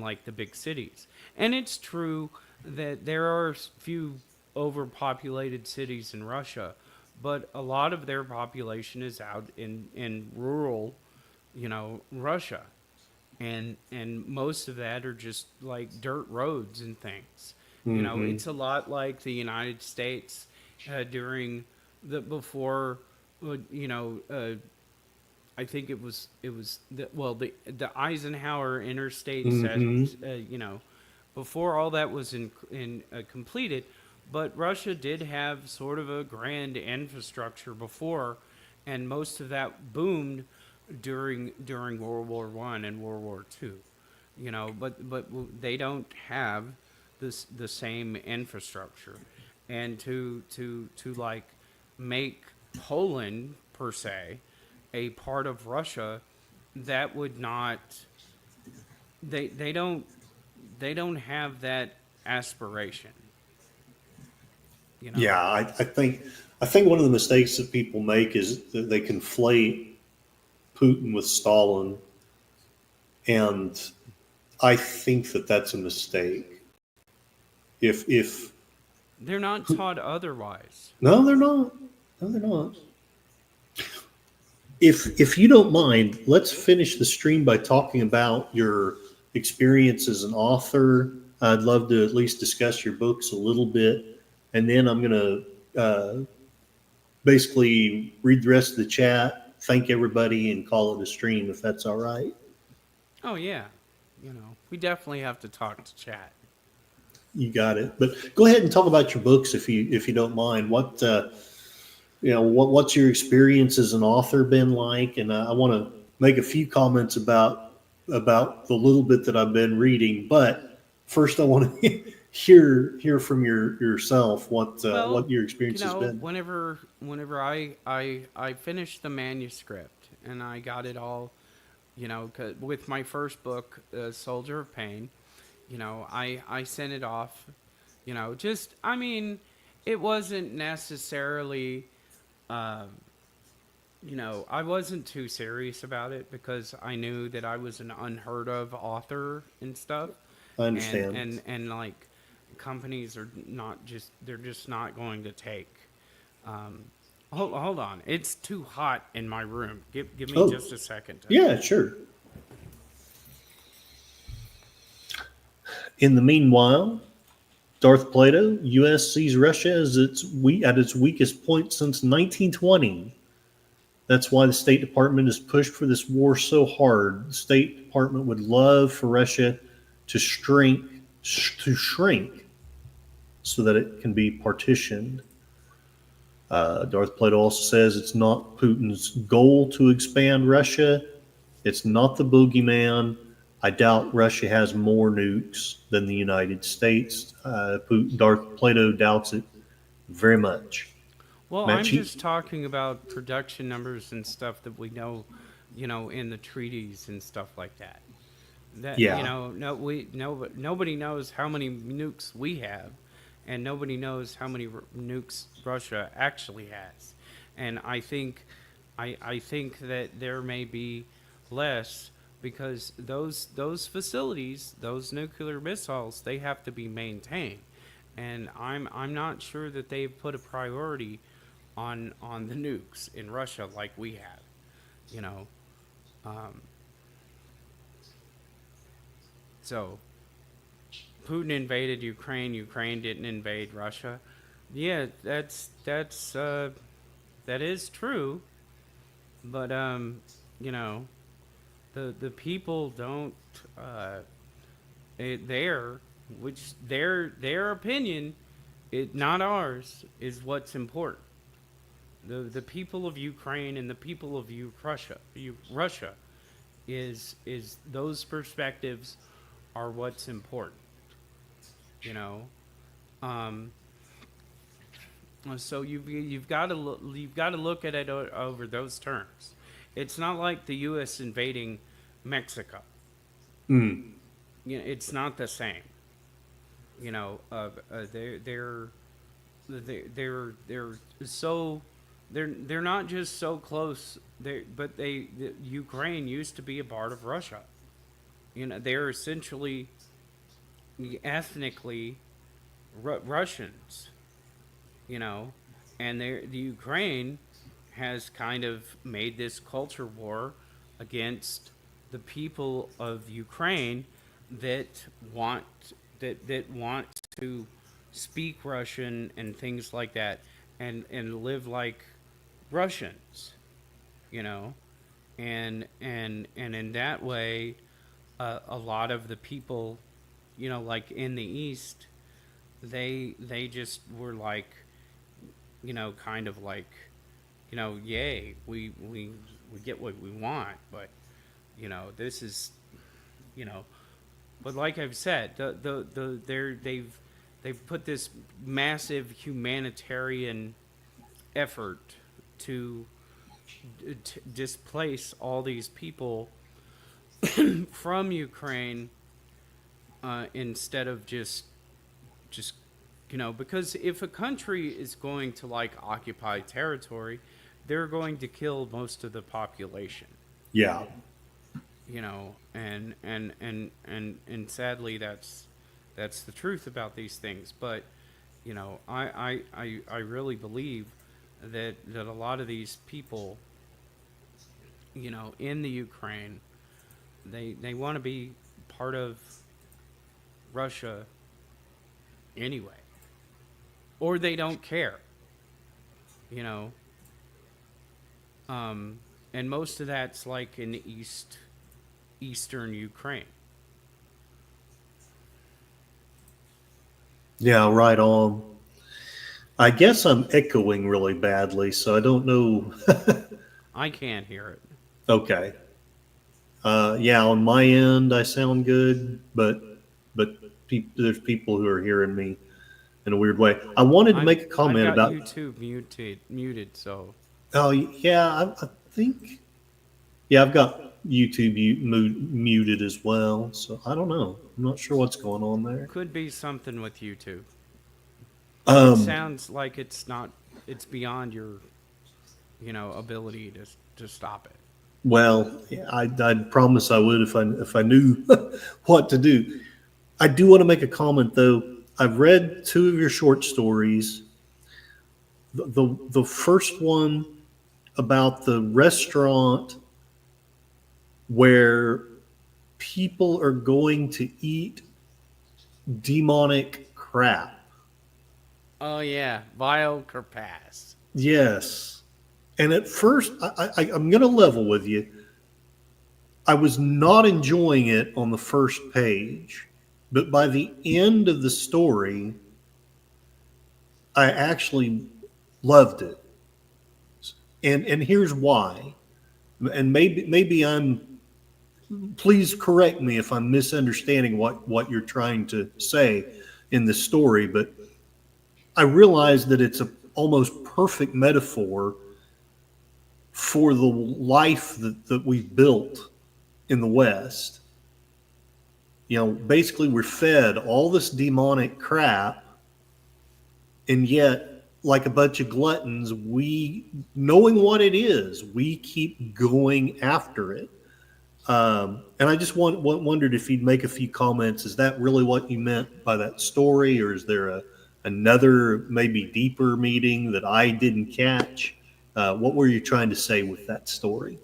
Speaker 3: like the big cities, and it's true that there are few overpopulated cities in Russia, but a lot of their population is out in rural, Russia, and most of that are just like dirt roads and things.
Speaker 2: Hmm.
Speaker 3: It's a lot like the United States, during the before, you know, I think it was the Eisenhower Interstate set,
Speaker 2: Hmm.
Speaker 3: before all that was in completed, but Russia did have sort of a grand infrastructure before, and most of that boomed during World War I and World War II. But they don't have the same infrastructure, and to like make Poland per se a part of Russia, that would not, they don't have that aspiration, you know.
Speaker 2: Yeah, I think one of the mistakes that people make is that they conflate Putin with Stalin, and I think that that's a mistake. If
Speaker 3: They're not taught otherwise.
Speaker 2: no, they're not. No, they're not. If you don't mind, let's finish the stream by talking about your experience as an author. I'd love to at least discuss your books a little bit, and then I'm going to basically read the rest of the chat, thank everybody, and call it a stream if that's all right.
Speaker 3: Oh yeah, we definitely have to talk to chat.
Speaker 2: You got it. But go ahead and talk about your books if you don't mind. What's your experience as an author been like? And I want to make a few comments about the little bit that I've been reading. But first, I want to hear from yourself
Speaker 3: Well,
Speaker 2: what your experience has been.
Speaker 3: whenever I finished the manuscript and I got it all, 'cause with my first book, Soldier of Pain, I sent it off, just, I mean, it wasn't necessarily, um, I wasn't too serious about it because I knew that I was an unheard of author and stuff,
Speaker 2: I
Speaker 3: and
Speaker 2: understand.
Speaker 3: like, companies are not just they're just not going to take. Um, hold on, it's too hot in my room. Give me
Speaker 2: Oh,
Speaker 3: just a second.
Speaker 2: yeah, sure. In the meanwhile, Darth Plato, U.S. sees Russia as at its weakest point since 1920. That's why the State Department has pushed for this war so hard. The State Department would love for Russia to shrink so that it can be partitioned. Darth Plato also says it's not Putin's goal to expand Russia. It's not the boogeyman. I doubt Russia has more nukes than the United States. Darth Plato doubts it very much.
Speaker 3: Well,
Speaker 2: Matt
Speaker 3: I'm
Speaker 2: Cheat?
Speaker 3: just talking about production numbers and stuff that we know, in the treaties and stuff like that. That,
Speaker 2: Yeah.
Speaker 3: nobody knows how many nukes we have, and nobody knows how many nukes Russia actually has. And I think that there may be less, because those facilities, those nuclear missiles, they have to be maintained, and I'm not sure that they've put a priority on the nukes in Russia like we have. You know, um, so Putin invaded Ukraine. Ukraine didn't invade Russia. Yeah, that is true, but you know, the people don't. there, which their opinion, not ours, is what's important. The people of Ukraine and the people of Russia is those perspectives are what's important. You know, um, so you've got to look at it over those terms. It's not like the U.S. invading Mexico.
Speaker 2: Mm.
Speaker 3: You know, it's not the same. You know, they're so they're not just so close. Ukraine used to be a part of Russia. You know, they're essentially ethnically Russians. You know, and the Ukraine has kind of made this culture war against the people of Ukraine that want that want to speak Russian and things like that, and live like Russians, you know, and in that way, a lot of the people, you know, like in the East, they just were like, you know, kind of like, you know, yay, we get what we want, but you know, this is, you know, but like I've said, they've put this massive humanitarian effort to displace all these people from Ukraine, instead of just you know, because if a country is going to like occupy territory, they're going to kill most of the population.
Speaker 2: Yeah.
Speaker 3: You know, and sadly that's the truth about these things. But you know, I really believe that a lot of these people, you know, in the Ukraine, they want to be part of Russia anyway, or they don't care, you know. And most of that's like in the eastern Ukraine.
Speaker 2: Yeah, right on. I guess I'm echoing really badly, so I don't know.
Speaker 3: I can't hear it.
Speaker 2: Okay. Yeah, on my end, I sound good, but there's people who are hearing me in a weird way. I wanted to make a
Speaker 3: I've
Speaker 2: comment
Speaker 3: got
Speaker 2: about.
Speaker 3: YouTube muted, so
Speaker 2: Oh, yeah, I think. Yeah, I've got YouTube muted as well, so I don't know. I'm not sure what's going on there.
Speaker 3: could be something with YouTube. It
Speaker 2: Um,
Speaker 3: sounds like it's beyond your, you know, ability to stop it.
Speaker 2: well, yeah, I'd promise I would if I knew what to do. I do want to make a comment though. I've read two of your short stories. The first one about the restaurant where people are going to eat demonic crap.
Speaker 3: Oh yeah, Vile Kerpass.
Speaker 2: Yes. And at first, I'm going to level with you. I was not enjoying it on the first page, but by the end of the story, I actually loved it. And here's why. And maybe I'm, please correct me if I'm misunderstanding what you're trying to say in the story, but I realize that it's a almost perfect metaphor for the life that we've built in the West. You know, basically we're fed all this demonic crap, and yet, like a bunch of gluttons, we, knowing what it is, we keep going after it. And I just wondered if you'd make a few comments. Is that really what you meant by that story, or is there another maybe deeper meaning that I didn't catch? What were you trying to say with that story?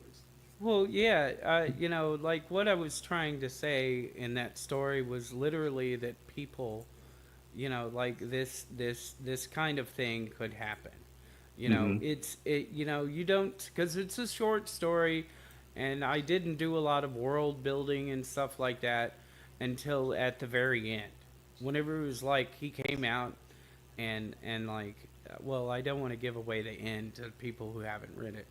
Speaker 3: Well, yeah, you know, like what I was trying to say in that story was literally that people, you know, like this kind of thing could happen. You know,
Speaker 2: Mm-hmm.
Speaker 3: you know, you don't, because it's a short story, and I didn't do a lot of world building and stuff like that. until at the very end. Whenever it was like he came out and like, well, I don't want to give away the end to people who haven't read it,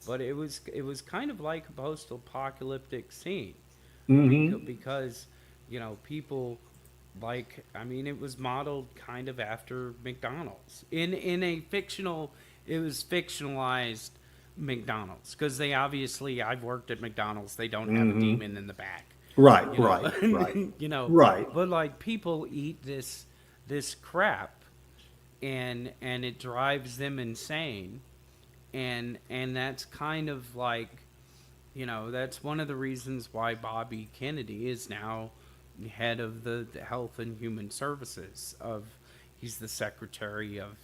Speaker 3: but it was kind of like a post-apocalyptic scene
Speaker 2: Mm-hmm.
Speaker 3: because people like, I mean, it was modeled kind of after McDonald's in a fictional, it was fictionalized McDonald's, because they obviously, I've worked at McDonald's, they don't have a
Speaker 2: Mm-hmm.
Speaker 3: demon in the back,
Speaker 2: Right,
Speaker 3: you know.
Speaker 2: right, right, right.
Speaker 3: But like, people eat this crap, and it drives them insane, and that's kind of like, that's one of the reasons why Bobby Kennedy is now head of the Health and Human Services of, he's the Secretary of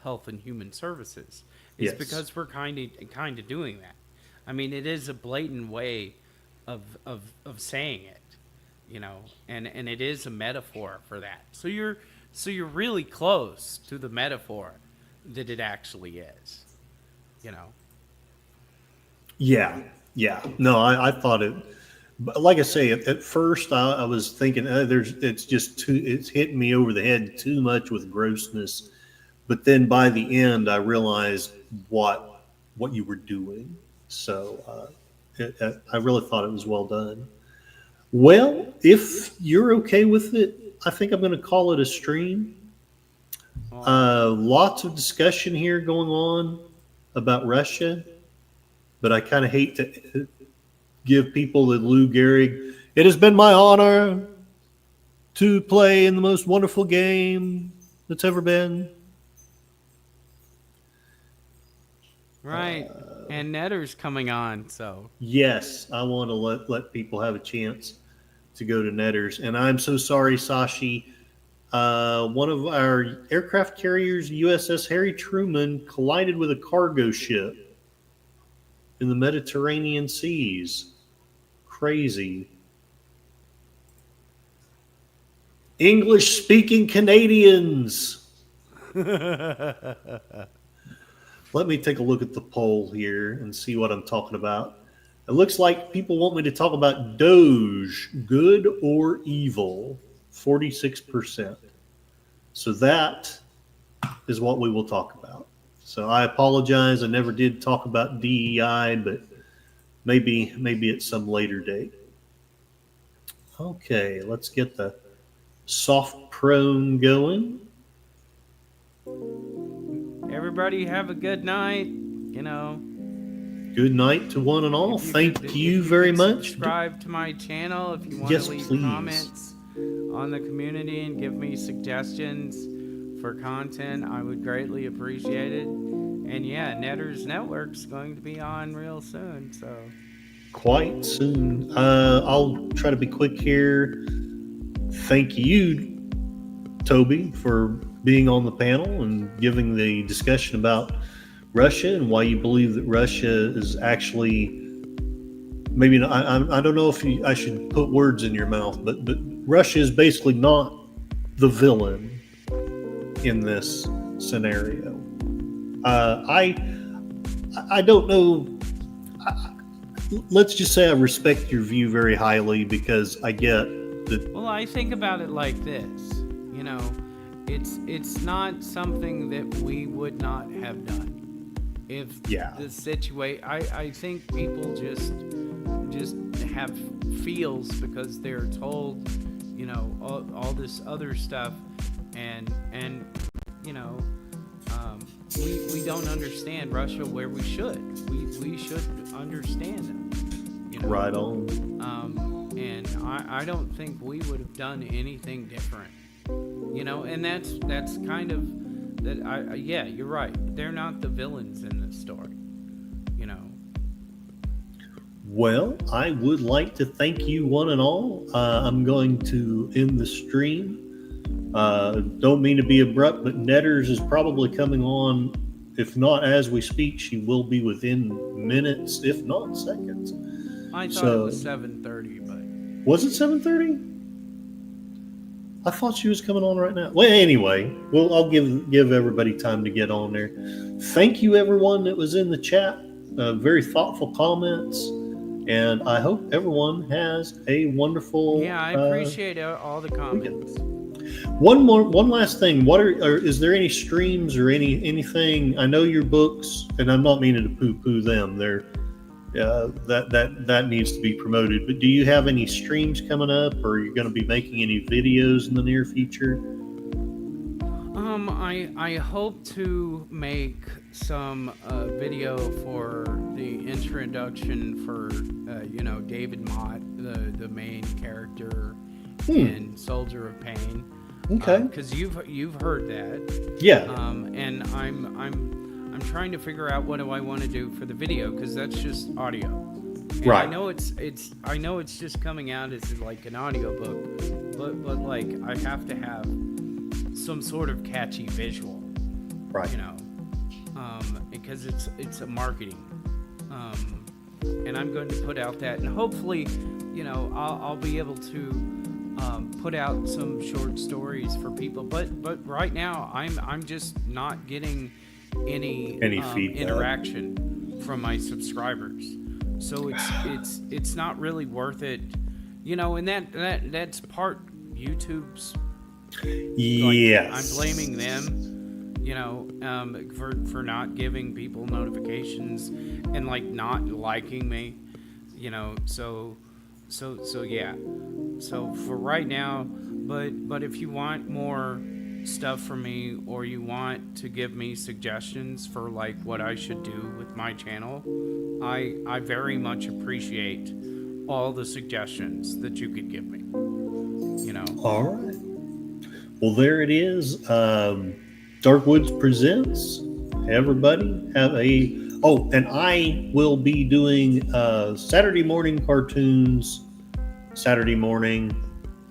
Speaker 3: Health and Human Services, is
Speaker 2: Yes.
Speaker 3: because we're kind of doing that. I mean, it is a blatant way of saying it, and it is a metaphor for that. So you're really close to the metaphor that it actually is, you know.
Speaker 2: Yeah, yeah. No, I thought it. But like I say, at first I was thinking, it's just too. It's hitting me over the head too much with grossness. But then by the end, I realized what you were doing. So I really thought it was well done. Well, if you're okay with it, I think I'm going to call it a stream.
Speaker 3: Well,
Speaker 2: Lots of discussion here going on about Russia, but I kind of hate to give people the Lou Gehrig. It has been my honor to play in the most wonderful game that's ever been.
Speaker 3: right. And Netter's coming on, so
Speaker 2: Yes, I want to let people have a chance to go to Netters. And I'm so sorry, Sashi. One of our aircraft carriers, USS Harry Truman, collided with a cargo ship in the Mediterranean seas. Crazy. English speaking Canadians. Let me take a look at the poll here and see what I'm talking about. It looks like people want me to talk about Doge, good or evil, 46%. So that is what we will talk about. So I apologize. I never did talk about DEI, but maybe at some later date. Okay, let's get the soft prone going.
Speaker 3: everybody have a good night.
Speaker 2: Good night to one and all.
Speaker 3: If you
Speaker 2: Thank
Speaker 3: could-
Speaker 2: you
Speaker 3: if
Speaker 2: very
Speaker 3: could
Speaker 2: much.
Speaker 3: Subscribe to my channel if you want
Speaker 2: Yes,
Speaker 3: to leave
Speaker 2: please.
Speaker 3: comments on the community and give me suggestions for content. I would greatly appreciate it. And yeah, Netter's Network's going to be on real soon, so
Speaker 2: Quite soon. I'll try to be quick here. Thank you, Toby, for being on the panel and giving the discussion about Russia and why you believe that Russia is actually, maybe not, I don't know if I should put words in your mouth, but Russia is basically not the villain in this scenario. I don't know. Let's just say I respect your view very highly because I get that.
Speaker 3: well, I think about it like this, it's not something that we would not have done if
Speaker 2: Yeah.
Speaker 3: the situation. I think people just have feels because they're told, all this other stuff, and we don't understand Russia where we should. We should understand them.
Speaker 2: Right on.
Speaker 3: And I don't think we would have done anything different. And that's kind of that. Yeah, you're right. They're not the villains in this story.
Speaker 2: Well, I would like to thank you one and all. I'm going to end the stream. Don't mean to be abrupt, but Netters is probably coming on. If not as we speak, she will be within minutes, if not seconds.
Speaker 3: I thought it was 7:30, but
Speaker 2: Was it 7:30? I thought she was coming on right now. Well, anyway, I'll give everybody time to get on there. Thank you, everyone that was in the chat. Very thoughtful comments. And I hope everyone has a wonderful.
Speaker 3: Yeah, I appreciate all the comments.
Speaker 2: One last thing. What is there any streams or anything? I know your books, and I'm not meaning to poo-poo them. They're that needs to be promoted. But do you have any streams coming up, or are you going to be making any videos in the near future?
Speaker 3: I hope to make some video for the introduction for David Mott, the main character in Soldier of Pain.
Speaker 2: Okay.
Speaker 3: Because you've heard that.
Speaker 2: Yeah.
Speaker 3: And I'm trying to figure out what do I want to do for the video, because that's just audio. And
Speaker 2: right.
Speaker 3: I know it's just coming out as like an audio book, but like I have to have some sort of catchy visual,
Speaker 2: right?
Speaker 3: Because it's a marketing, and I'm going to put out that, and hopefully, I'll be able to put out some short stories for people. But right now, I'm just not getting any feedback, interaction from my subscribers, so it's not really worth it, and that's part YouTube's.
Speaker 2: Yes.
Speaker 3: I'm blaming them, for not giving people notifications and like not liking me, so yeah. So for right now, but if you want more stuff from me, or you want to give me suggestions for like what I should do with my channel, I very much appreciate all the suggestions that you could give me.
Speaker 2: All right. Well, there it is. Darkwoods Presents. Everybody have and I will be doing Saturday morning cartoons. Saturday morning,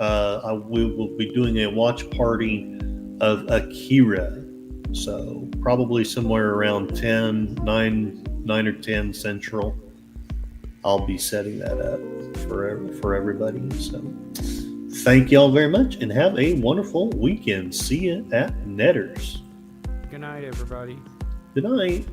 Speaker 2: we will be doing a watch party of Akira. So probably somewhere around 9 or 10 Central. I'll be setting that up for everybody. So thank y'all very much, and have a wonderful weekend. See you at Netters.
Speaker 3: Good night, everybody.
Speaker 2: Good night.